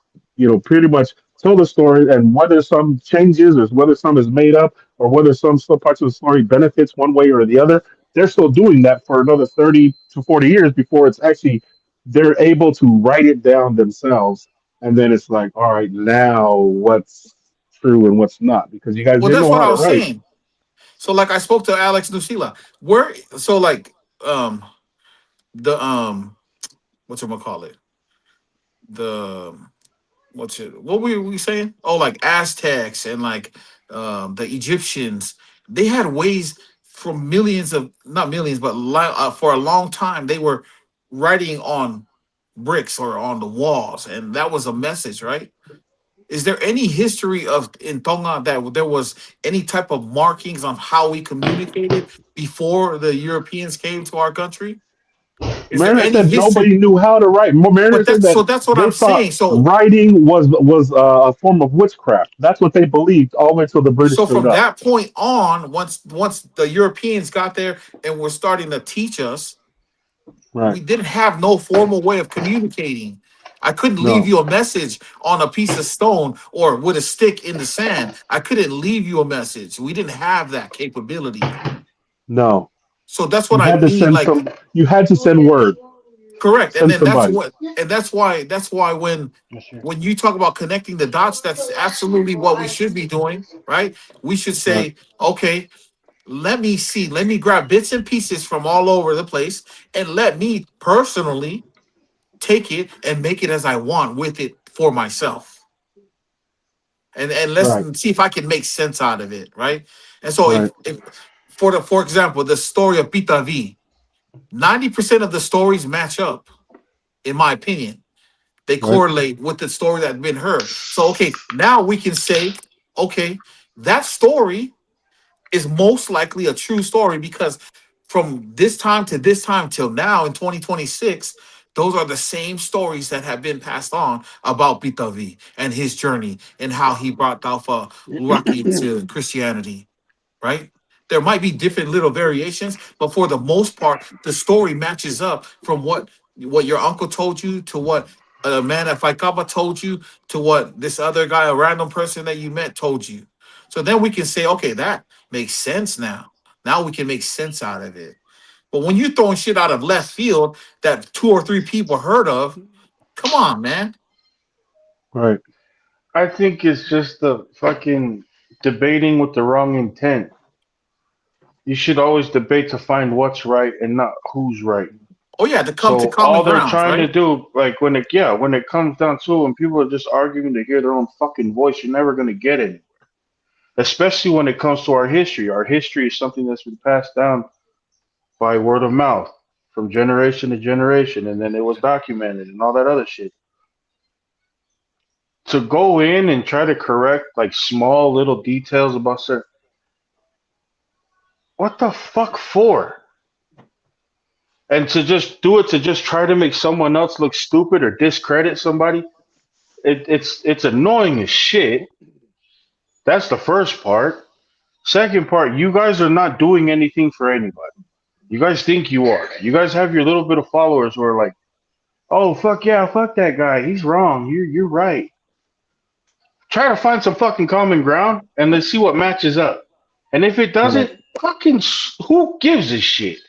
pretty much tell the story, and whether some changes or whether some is made up or whether some parts of the story benefits one way or the other, they're still doing that for another 30 to 40 years before it's actually they're able to write it down themselves. And then it's like, all right, now what's true and what's not? Because you guys Well, didn't that's know what how I to was write. saying. So like I spoke to Alex Nusila. Where so like the what's it gonna call it? The what were we saying? Oh, like Aztecs and like the Egyptians. They had ways for millions of not millions, but for a long time they were writing on bricks or on the walls, and that was a message, right? Is there any history of in Tonga that there was any type of markings on how we communicated before the Europeans came to our country? Is there Mariner any said history? nobody knew how to write. Mariner But said that's that so that's what they I'm thought saying. So writing was a form of witchcraft. That's what they believed all the way until the British so showed from up. that point on, once the Europeans got there and were starting to teach us, Right. we didn't have no formal way of communicating. I couldn't leave No. you a message on a piece of stone or with a stick in the sand. I couldn't leave you a message. We didn't have that capability. No. So that's what You I had to mean. send Like some. You had to send word. correct. And Send then that's somebody. what and that's why Yes, sir. when you talk about connecting the dots, that's absolutely what we should be doing, right? We should Right. say, okay, let me see, let me grab bits and pieces from all over the place and let me personally take it and make it as I want with it for myself. And let's Right. see if I can make sense out of it, right? And so Right. if for example, the story of Pita V, 90% of the stories match up, in my opinion. They Right. correlate with the story that had been heard. So okay, now we can say, okay, that story is most likely a true story because from this time to this time till now in 2026, those are the same stories that have been passed on about Pitavi and his journey and how he brought Alpha Uraki to Christianity, right? There might be different little variations, but for the most part, the story matches up from what your uncle told you to what a man at Faikaba told you to what this other guy, a random person that you met, told you. So then we can say, okay, that makes sense now. Now we can make sense out of it. But when you're throwing shit out of left field that two or three people heard of, come on, man. Right. I think it's just the fucking debating with the wrong intent. You should always debate to find what's right and not who's right. Oh yeah, to come to So common all they're grounds, trying to right? do, like when it comes down to it, when people are just arguing to hear their own fucking voice, you're never gonna get it. Especially when it comes to our history. Our history is something that's been passed down by word of mouth from generation to generation, and then it was documented and all that other shit. To go in and try to correct like small little details about certain, what the fuck for? And to just do it to just try to make someone else look stupid or discredit somebody, it's annoying as shit. That's the first part. Second part, you guys are not doing anything for anybody. You guys think you are. You guys have your little bit of followers who are like, "Oh fuck yeah, fuck that guy. He's wrong. You're right." Try to find some fucking common ground and let's see what matches up. And if it Right. doesn't, fucking who gives a shit?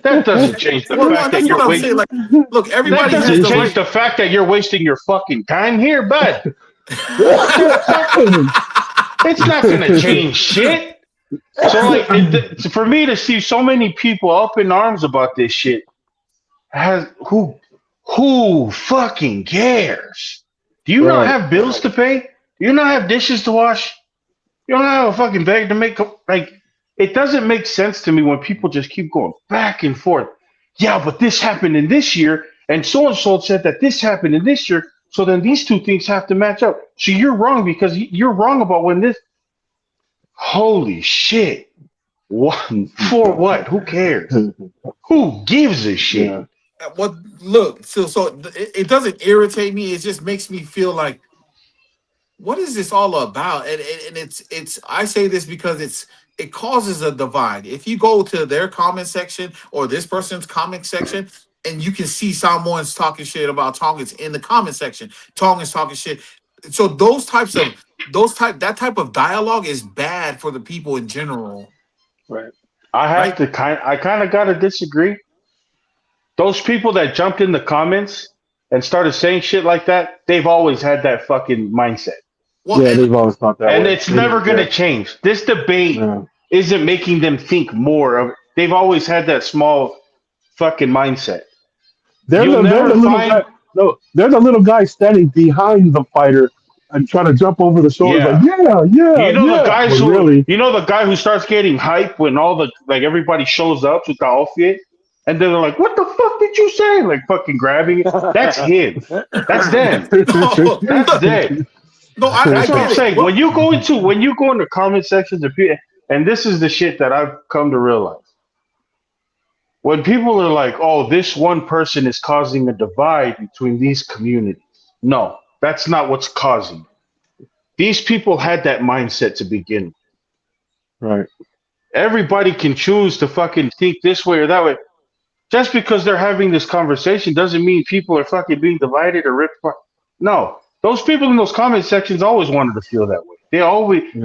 That doesn't change the Well, no, fact that that's what you're I'm wait. saying. Like, look, That everybody has doesn't the change right. the fact that you're wasting your fucking time here, bud. Fucking, it's not gonna change shit. So like, for me to see so many people up in arms about this shit, has who fucking cares? Do you not Right. have bills to pay? Do you not have dishes to wash? You don't have a fucking bag to make up. Like, it doesn't make sense to me when people just keep going back and forth. Yeah, but this happened in this year, and so said that this happened in this year. So then these two things have to match up. So you're wrong because you're wrong about when this. Holy shit! What for? What? Who cares? Who gives a shit? Yeah. What look, it doesn't irritate me. It just makes me feel like, what is this all about? And it's I say this because it causes a divide. If you go to their comment section or this person's comment section, and you can see someone's talking shit about Tongans in the comment section, Tongans talking shit. So that type of dialogue is bad for the people in general, Right. right? I kind of gotta disagree. Those people that jumped in the comments and started saying shit like that, they've always had that fucking mindset. Well, Yeah, they've always thought that And way. it's never going Yeah. to change. This debate Yeah. isn't making them think more of. They've always had that small fucking mindset. You'll They're never the little guy. find, No, they're the little guy standing behind the fighter and trying to jump over the shoulders like, yeah. yeah, yeah, yeah. But really, The guy who starts getting hype when all the like everybody shows up with the outfit, and then they're like, "What the fuck did you say?" Like fucking grabbing it. That's him. That's them. no, That's them. no, I That's what I'm get it. saying. Well, When you go into comment sections of people, and this is the shit that I've come to realize. When people are like, "Oh, this one person is causing a divide between these communities," no, that's not what's causing it. These people had that mindset to begin with. right? Everybody can choose to fucking think this way or that way. Just because they're having this conversation doesn't mean people are fucking being divided or ripped apart. No, those people in those comment sections always wanted to feel that way. Yeah.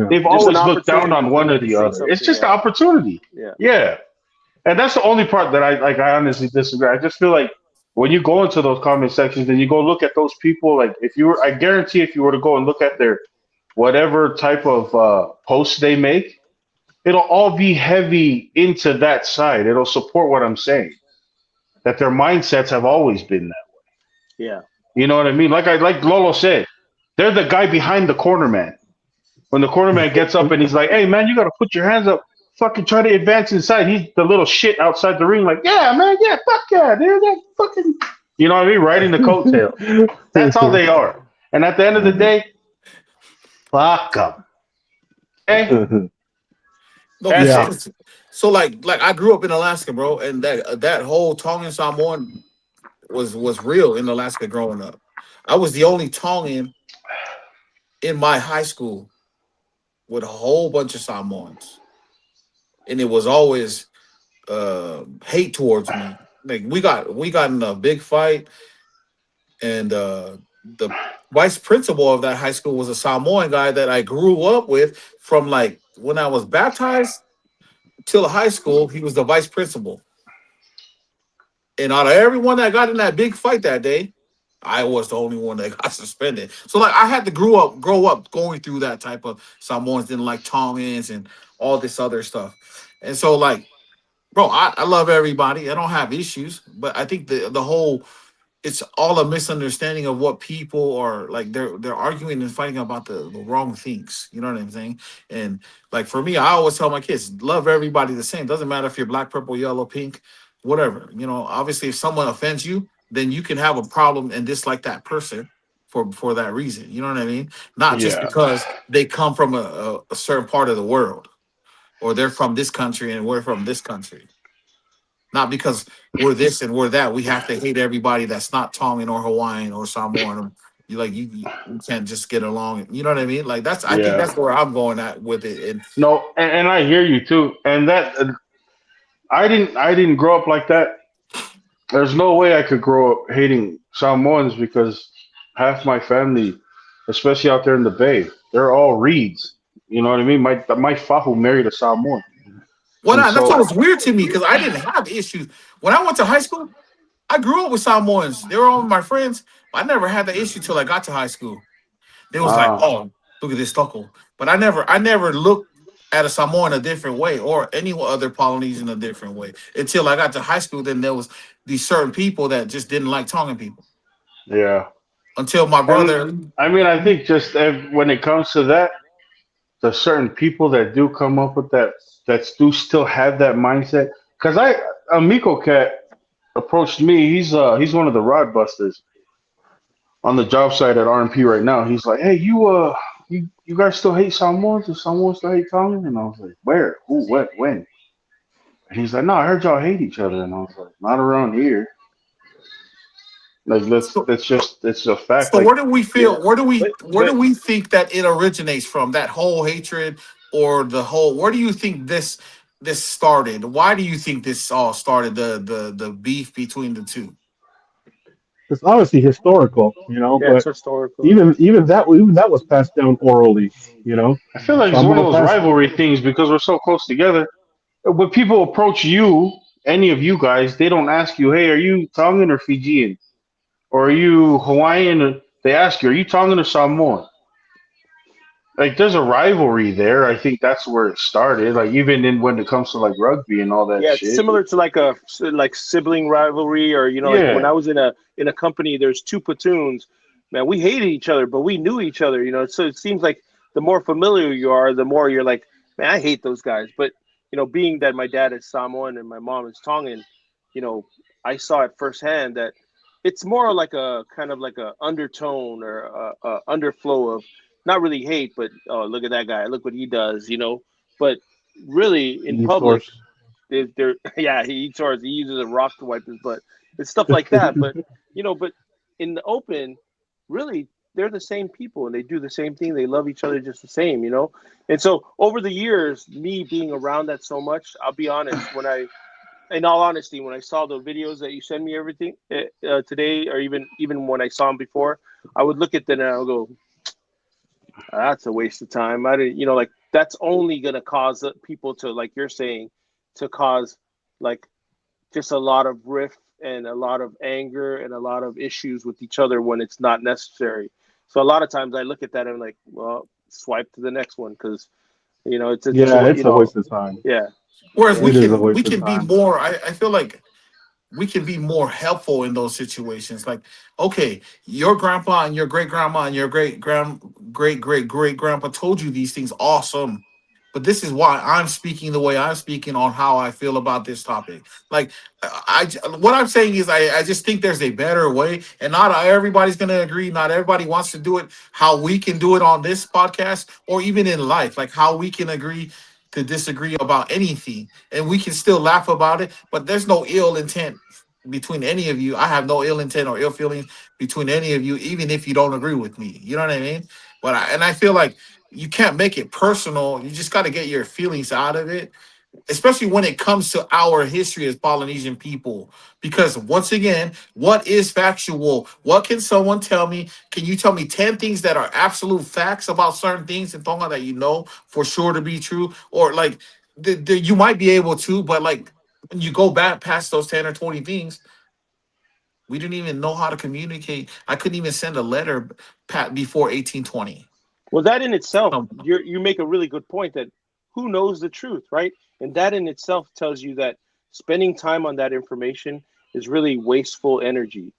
They've Just an always looked down opportunity on for one them or to the say other. It's something. just an Yeah. opportunity. Yeah. Yeah, and that's the only part that I like. I honestly disagree. I just feel like when you go into those comment sections and you go look at those people, like if you were, I guarantee if you were to go and look at their whatever type of posts they make, it'll all be heavy into that side. It'll support what I'm saying. That their mindsets have always been that. Yeah. You know what I mean? Like Lolo said, they're the guy behind the corner man. When the corner man gets up and he's like, "Hey man, you gotta put your hands up, fucking try to advance inside." He's the little shit outside the ring, like, "Yeah, man, yeah, fuck yeah, dude, that fucking," you know what I mean? Riding the coattail. That's all they are. And at the end of the day, fuck them. Okay? no, That's Yeah. it. so like I grew up in Alaska, bro, and that whole Tongan Samoan was real in Alaska growing up. I was the only Tongan in my high school with a whole bunch of Samoans, and it was always hate towards me. Like we got in a big fight, and the vice principal of that high school was a Samoan guy that I grew up with from like when I was baptized till high school. He was the vice principal, and out of everyone that got in that big fight that day, I was the only one that got suspended. So like I had to grow up going through that type of Samoans didn't like Tongans and all this other stuff. And so like, bro, I love everybody. I don't have issues, but I think the whole it's all a misunderstanding of what people are like. They're arguing and fighting about the wrong things. You know what I'm saying? And like for me, I always tell my kids, love everybody the same. Doesn't matter if you're black, purple, yellow, pink, whatever. You know, obviously, if someone offends you, then you can have a problem and dislike that person for that reason. You know what I mean? Not just Yeah. because they come from a certain part of the world or they're from this country and we're from this country. Not because we're this and we're that. We have to hate everybody that's not Tongan or Hawaiian or Samoan. Or, you can't just get along. You know what I mean? Like I think Yeah. that's where I'm going at with it. And No, and I hear you too. And that I didn't grow up like that. There's no way I could grow up hating Samoans because half my family, especially out there in the Bay, they're all Reeds. You know what I mean? My fahu married a Samoan, and that's what so was weird to me because I didn't have issues when I went to high school. I grew up with Samoans. They were all my friends. I never had the issue till I got to high school. They was like, uh, "Oh, look at this stucco," but I never looked at a Samoan a different way or any other Polynesian a different way until I got to high school. Then there was these certain people that just didn't like Tongan people yeah. until my And brother. I mean, I think just when it comes to that, there's certain people that do come up with that do still have that mindset. Because a Miko cat approached me. He's one of the rod busters on the job site at RMP right now. He's like, "Hey, you guys still hate Samoans? Does Samoans still hate Tongan?" And I was like, "Where? Who? What? When?" And he's like, "No, I heard y'all hate each other." And I was like, "Not around here. Like So, that's just it's a fact. so Like, where do we yeah, feel? Where do we? Where do but we think that it originates from? That whole hatred or the whole? Where do you think this started? Why do you think this all started? The beef between the two. It's obviously historical, yeah, it's but historical. even that was passed down orally. I feel like it's one of Samoa those passed. rivalry things because we're so close together. When people approach you, any of you guys, they don't ask you, "Hey, are you Tongan or Fijian, or are you Hawaiian?" They ask you, "Are you Tongan or Samoan?" Like, there's a rivalry there. I think that's where it started. Like, even in when it comes to like rugby and all that Yeah, it's shit. similar to like a like sibling rivalry, or like when I Yeah, was in a company, there's two platoons. Man, we hated each other, but we knew each other. So it seems like the more familiar you are, the more you're like, man, I hate those guys. But being that my dad is Samoan and my mom is Tongan, you know, I saw it firsthand that it's more like a kind of like a undertone or a underflow of not really hate, but oh, look at that guy, look what he does. But really, in East public, horse. they're yeah, he eats ours. He uses a rock to wipe his butt. It's stuff like that. But in the open, really, they're the same people and they do the same thing. They love each other just the same. And so over the years, me being around that so much, I'll be honest. In all honesty, when I saw the videos that you send me, everything today, or even when I saw them before, I would look at them and I'll go, that's a waste of time. I didn't, like that's only gonna cause people to, like you're saying, to cause like just a lot of rift and a lot of anger and a lot of issues with each other when it's not necessary. So a lot of times I look at that and I'm like, well, swipe to the next one because it's just Yeah, what it's a waste of time. yeah, Whereas yeah. It is a we waste of can be time. more. I feel like we can be more helpful in those situations. Like, okay, your grandpa and your great grandma and your great grandpa told you these things. Awesome. But this is why I'm speaking the way I'm speaking on how I feel about this topic. Like, what I'm saying is, I just think there's a better way, and not everybody's going to agree. Not everybody wants to do it how we can do it on this podcast, or even in life, like how we can agree to disagree about anything, and we can still laugh about it. But there's no ill intent between any of you. I have no ill intent or ill feelings between any of you, even if you don't agree with me. You know what I mean? But I feel like you can't make it personal. You just got to get your feelings out of it, especially when it comes to our history as Polynesian people. Because once again, what is factual? What can someone tell me? Can you tell me 10 things that are absolute facts about certain things in Tonga that you know for sure to be true? Or like you might be able to, but like when you go back past those 10 or 20 things, we didn't even know how to communicate. I couldn't even send a letter before 1820. Well, that in itself, Um, you make a really good point that who knows the truth, right? And that in itself tells you that spending time on that information is really wasteful energy.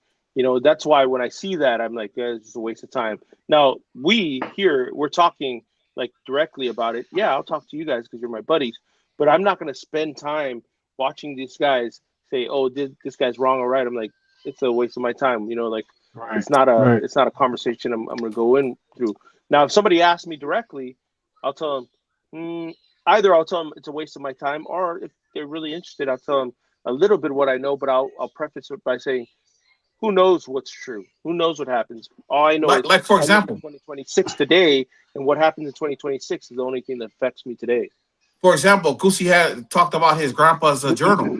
That's why when I see that, I'm like, yeah, it's just a waste of time. Now, we here, we're talking like directly about it. Yeah, I'll talk to you guys because you're my buddies, but I'm not going to spend time watching these guys say, oh, this guy's wrong or right. I'm like, it's a waste of my time. Like Right. Right. it's not a conversation I'm going to go in through. Now, if somebody asks me directly, I'll tell them, either I'll tell them it's a waste of my time, or if they're really interested, I'll tell them a little bit what I know, but I'll preface it by saying, who knows what's true? Who knows what happens? All I know is like for I live in example, 2026 today, and what happens in 2026 is the only thing that affects me today. Gusi had talked about his grandpa's journal.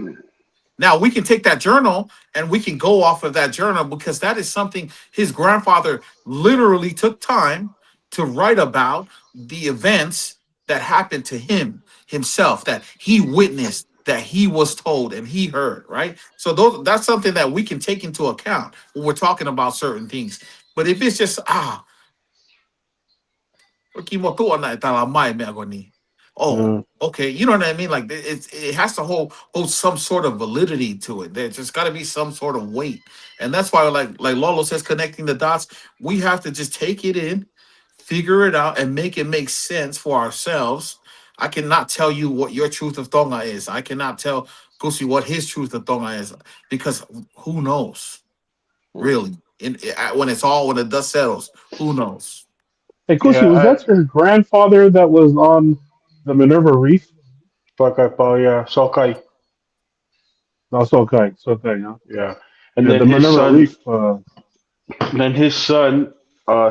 Now we can take that journal and we can go off of that journal because that is something his grandfather literally took time to write about the events that happened to him himself, that he witnessed, that he was told and he heard, right? So that's something that we can take into account when we're talking about certain things. But if it's just oh, Uh, okay. You know what I mean? Like it has to hold some sort of validity to it. There's just got to be some sort of weight, and that's why, like Lolo says, connecting the dots. We have to just take it in, figure it out, and make it make sense for ourselves. I cannot tell you what your truth of Tonga is. I cannot tell Go see what his truth of Tonga is, because who knows Hmm. really? When the dust settles, who knows? Hey, Kushi, was Yeah, that your grandfather that was on the Minerva Reef? yeah, Sokai. No, Sokai, Sokai, huh? Yeah, and Yeah, then the his Minerva son, Reef. then his son,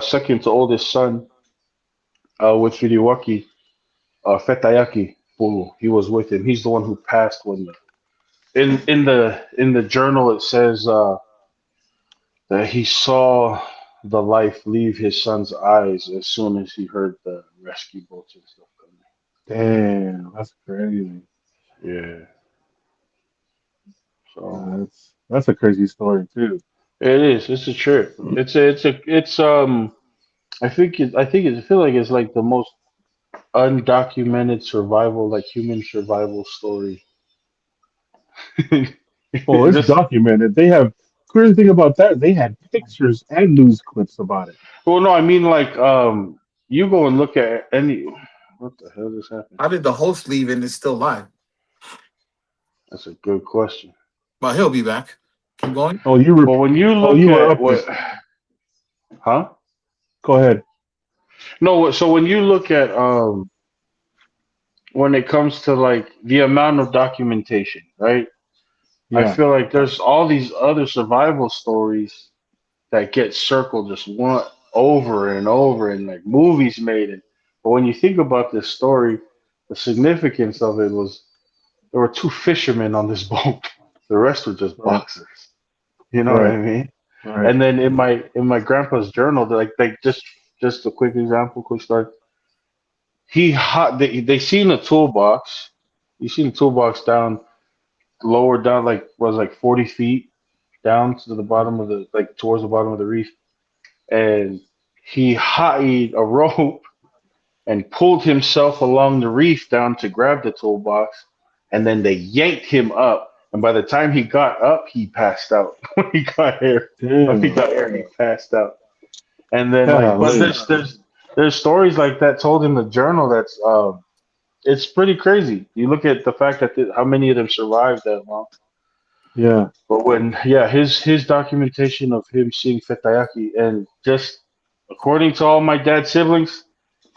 second to oldest son, with Firiwaki, Fetayaki Pulu. He was with him. He's the one who passed when in the journal it says that he saw the life leave his son's eyes as soon as he heard the rescue boats and stuff Damn, that's crazy. coming. Yeah, so That's a crazy story too. it is. It's a trip. It's. I feel like it's like the most undocumented survival, like human survival story. Well, it's Just documented. They have crazy thing about that. They had pictures and news clips about it. well, no, I mean like you go and look at any. What the hell just happened? How did the host leave and it's still live? That's a good question. But he'll be back. Keep going. Oh, you were, But when you oh, look you were at up what, this. huh? Go ahead. No, so when you look at when it comes to like the amount of documentation, right? I Yeah, feel like there's all these other survival stories that get circled just one over and over and like movies made it. But when you think about this story, the significance of it was there were two fishermen on this boat. The rest were just right, boxers. You know what right, I mean? right. And then in my grandpa's journal, like just a quick example, quick story. They seen a toolbox. You seen a toolbox down lower down like was like 40 feet down to the bottom of the like towards the bottom of the reef, and he hied a rope and pulled himself along the reef down to grab the toolbox, and then they yanked him up. And by the time he got up, he passed out. When he Damn. got air, he passed out. And then like, but Golly. there's stories like that told in the journal. That's it's pretty crazy. You look at the fact that how many of them survived that long. Yeah. But when yeah, his documentation of him seeing Fetayaki, and just according to all my dad's siblings,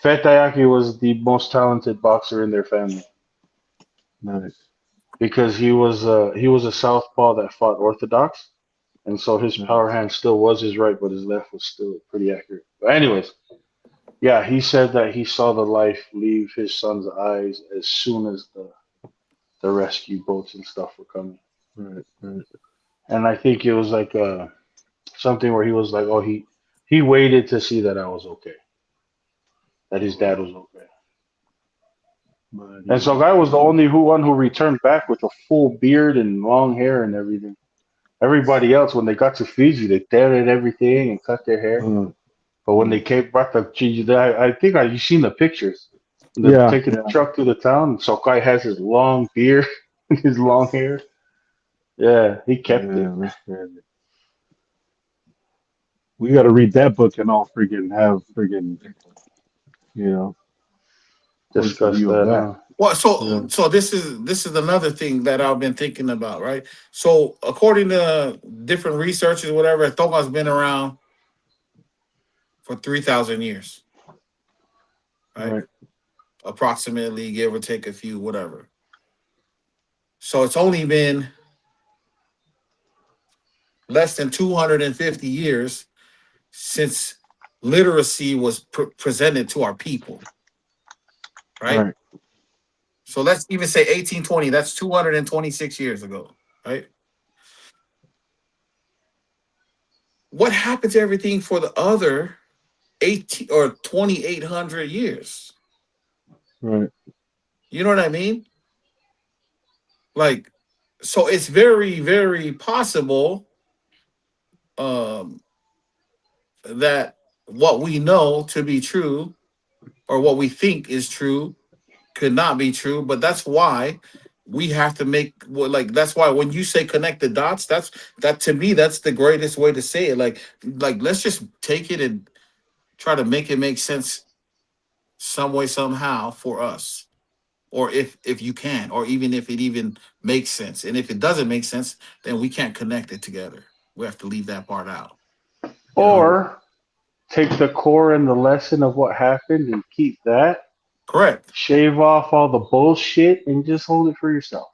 Fetayaki was the most talented boxer in their family Nice. because he was a southpaw that fought orthodox, and so his power Nice. hand still was his right, but his left was still pretty accurate. But anyways, yeah, he said that he saw the life leave his son's eyes as soon as the rescue boats and stuff were coming, Right. Right. and I think it was like something where he was like, oh, he waited to see that I was okay, that his dad was okay. But And so yeah. guy was the only one who returned back with a full beard and long hair and everything. Everybody else, when they got to Fiji, they tatted everything and cut their hair. Uh, But when they uh, came back to Fiji, I think you seen the pictures. They're yeah. taking the Yeah. truck through the town. So guy has his long beard, his long hair. Yeah, he kept it. Yeah. That's crazy. We got to read that book and all freaking have freaking, you know, points of Discuss view of that, that. huh? Well, Yeah. so this is another thing that I've been thinking about, right? So according to different researchers, whatever, Tonga's been around for 3,000 years, right? Right. Approximately, give or take a few, whatever. So it's only been less than 250 years since literacy was presented to our people, right? Right. So let's even say 1820. That's 226 years ago, right? What happened to everything for the other 18 or 2,800 years? Right. You know what I mean? Like, so it's very, very possible um, that what we know to be true or what we think is true could not be true. But that's why we have to make well, like that's why when you say connect the dots, that to me that's the greatest way to say it. Like let's just take it and try to make it make sense some way somehow for us. or if you can, or even if it even makes sense. And if it doesn't make sense, then we can't connect it together. We have to leave that part out. You know? Or take the core and the lesson of what happened and keep that. Correct. Shave off all the bullshit and just hold it for yourself.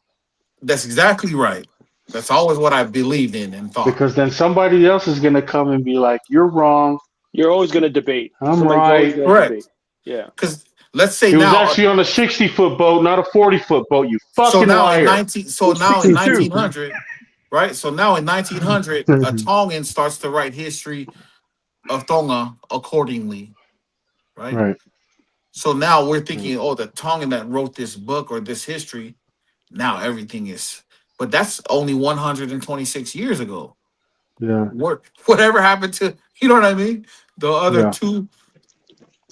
That's exactly right. That's always what I believed in and thought. Because then somebody else is gonna come and be like, "You're wrong. You're always going to debate. I'm Somebody's always right." going to debate. Correct. Yeah. Because let's say He was now, actually on a 60-foot boat, not a 40-foot boat. You so fucking now in liar. 62. 1900, right? So now in 1900, a Tongan starts to write history of Tonga accordingly, right? Right. So now we're thinking, oh, the Tongan that wrote this book or this history, now everything is. But that's only 126 years ago. Yeah. Whatever happened to, you know what I mean? The other Yeah.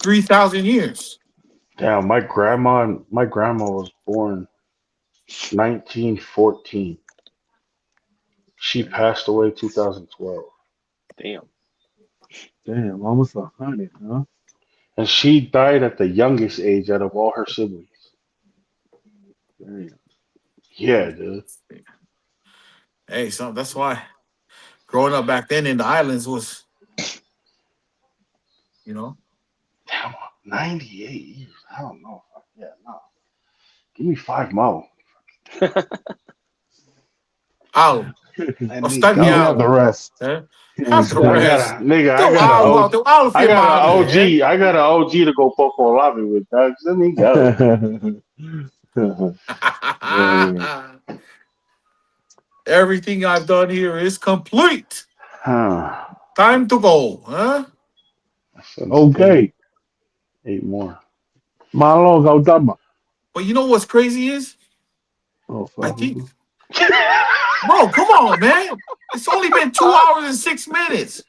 3,000 years. Damn, my grandma was born 1914. She passed away 2012. Damn. Damn, almost 100, huh? And she died at the youngest age out of all her siblings. Damn. Yeah, dude. Hey, so that's why growing up back then in the islands was, you know. Damn, 98 years. I don't know. Yeah, no. Give me 5 more. I'll Let me start me You go. have out. the rest. Eh? Yeah, Have the I exactly. got rest. a nigga. Go out, I'll I feel got my an man. OG. I got an OG to go Poco Lobby with, dog. Let me go. Yeah. Everything I've done here is complete. Huh. Time to go, huh? Since eight, Okay. 8 more. Malo Gautama. But you know what's crazy is? Oh, I fuck. think, bro, come on, man. It's only been 2 hours and 6 minutes.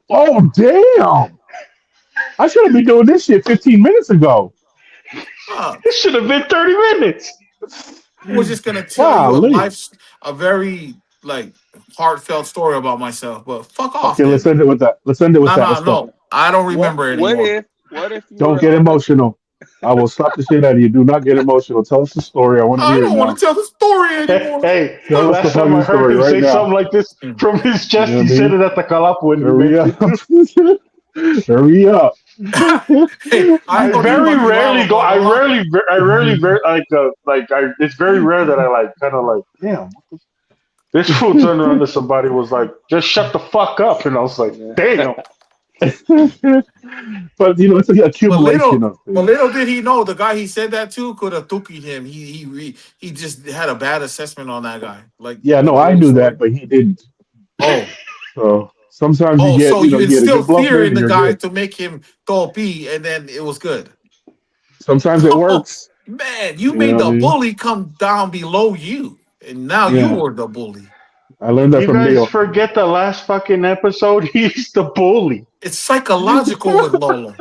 Oh, damn. I should have been doing this shit 15 minutes ago. It should have been 30 minutes. I was just gonna tell you Golly. a very like heartfelt story about myself, but fuck off Okay, let's then. end it with that. Let's end it with No, that. no, Let's go. no. I don't What remember what anymore. if what if you Don't were get on a emotional. I will slap the shit out of you. Do not get emotional. Tell us the story. I want to I hear it don't want now. to tell the story anymore. Hey, the Tell us the last time fucking I heard story him right say now. something like this from his You chest, know what he I said mean? it at the Calap when you Hurry up. mentioned. Hurry up. Hey, I I thought you were very about to be rarely loud go. about a lot. It's very rare that I like kind of like, damn. This fool turned around to somebody was like, just shut the fuck up, and I was like, damn. But it's an But accumulation little, of but things. little did he know the guy he said that to could have tookied him. He just had a bad assessment on that guy. Like Yeah, the no, I real knew story. that, but he didn't. Oh, So sometimes you oh, get, so you you get a good instilled bluff fear man in and the you're guy good. to make him topi, and then it was good. Sometimes it Oh works. man, you You made know what I the mean? bully come down below you, and now you Yeah. were the bully. I learned that You from guys Neil. forget the last fucking episode. He's the bully. It's psychological with Lolo.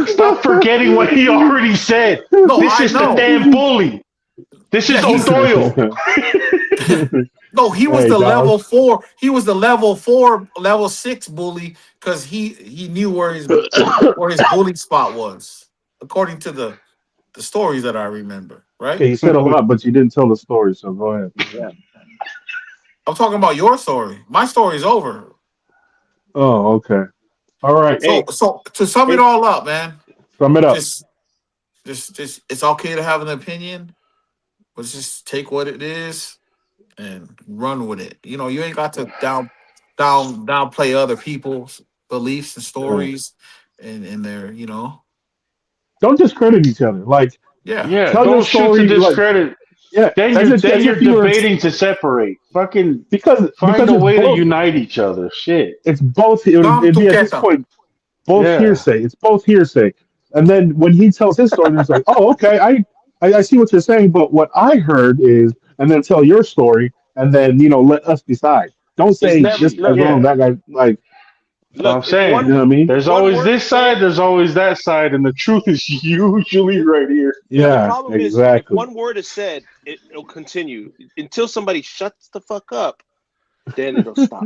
Stop forgetting what he already said. No, This I is the know. damn bully. This Yeah, is he's O'Doyle. no. He was Hey, the dog. level 4. He was the level 4, level 6 bully because he knew where his bully spot was, according to the stories that I remember. Right? Okay, you said a lot, but you didn't tell the story, so go ahead. Yeah. I'm talking about your story. My story's over. Oh, okay. All right. So hey so to sum it hey all up, man, Sum it up. just just it's okay to have an opinion, but just take what it is and run with it. You know, you ain't got to downplay other people's beliefs and Yeah. stories and their, Don't discredit each other. Like, yeah. Yeah, tell your don't shoot to story. Like, discredit. yeah, Then as you're if then as you're if you were debating to separate. Fucking find because a it's way to both. unite each other. Shit. It's both. It'd be at this Toqueta. point both Yeah. hearsay. It's both hearsay. And then when he tells his story, it's like, oh, okay, I see what you're saying, but what I heard is, and then tell your story, and then let us decide. Don't it's say never this guy's look wrong, Yeah. that guy like, That's what look I'm if saying. you know what I mean? There's one always word this is side, said. there's always that side, and the truth is usually right here. The Yeah, problem is if exactly. one word is said, it'll continue until somebody shuts the fuck up. Then it'll stop.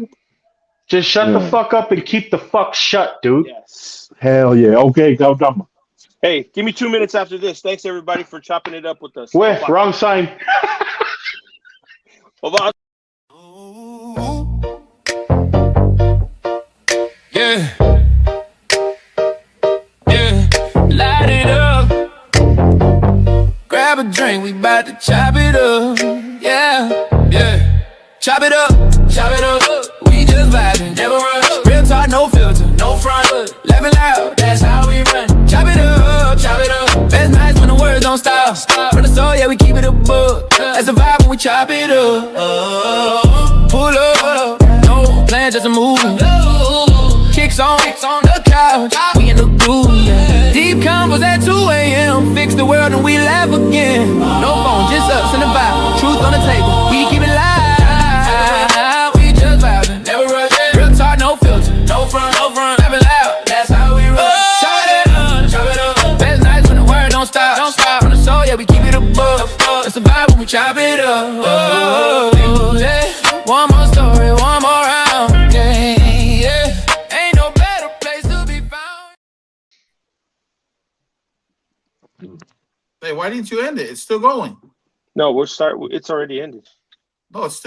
Just shut the Yeah, fuck up and keep the fuck shut, dude. Yes. hell yeah. Okay, go dumb. Hey, give me 2 minutes after this. Thanks everybody for chopping it up with us. Wait, wrong sign. Hold on. Yeah. Yeah. Light it up. Grab a drink, we bout to chop it up. Yeah. Yeah. Chop it up. Chop it up. We just vibing, never run. Real talk, no filter, no front. Laughing loud, that's how we run. Chop it up. Chop it up. Best nights when the words don't stop. From the soul, yeah, we keep it a book. That's the vibe when we chop it up. Pull up. No plan, just a move. Kicks on the couch, we in the groove, yeah. Deep combos at 2 a.m. Fix the world and we laugh again. No phone, just us and the vibe. Truth on the table, we keep it live. We just vibing, never rush. Real talk, no filter, no front. Laughing loud, that's how we roll. Chop it up. Best nights when the word don't stop. From the soul, yeah, we keep it above. That's the vibe when we chop it up. Yeah. One more story, one more round. Yeah. Ain't no better place to be found. Hey, why didn't you end it? It's still going. No, it's already ended. No, it's still.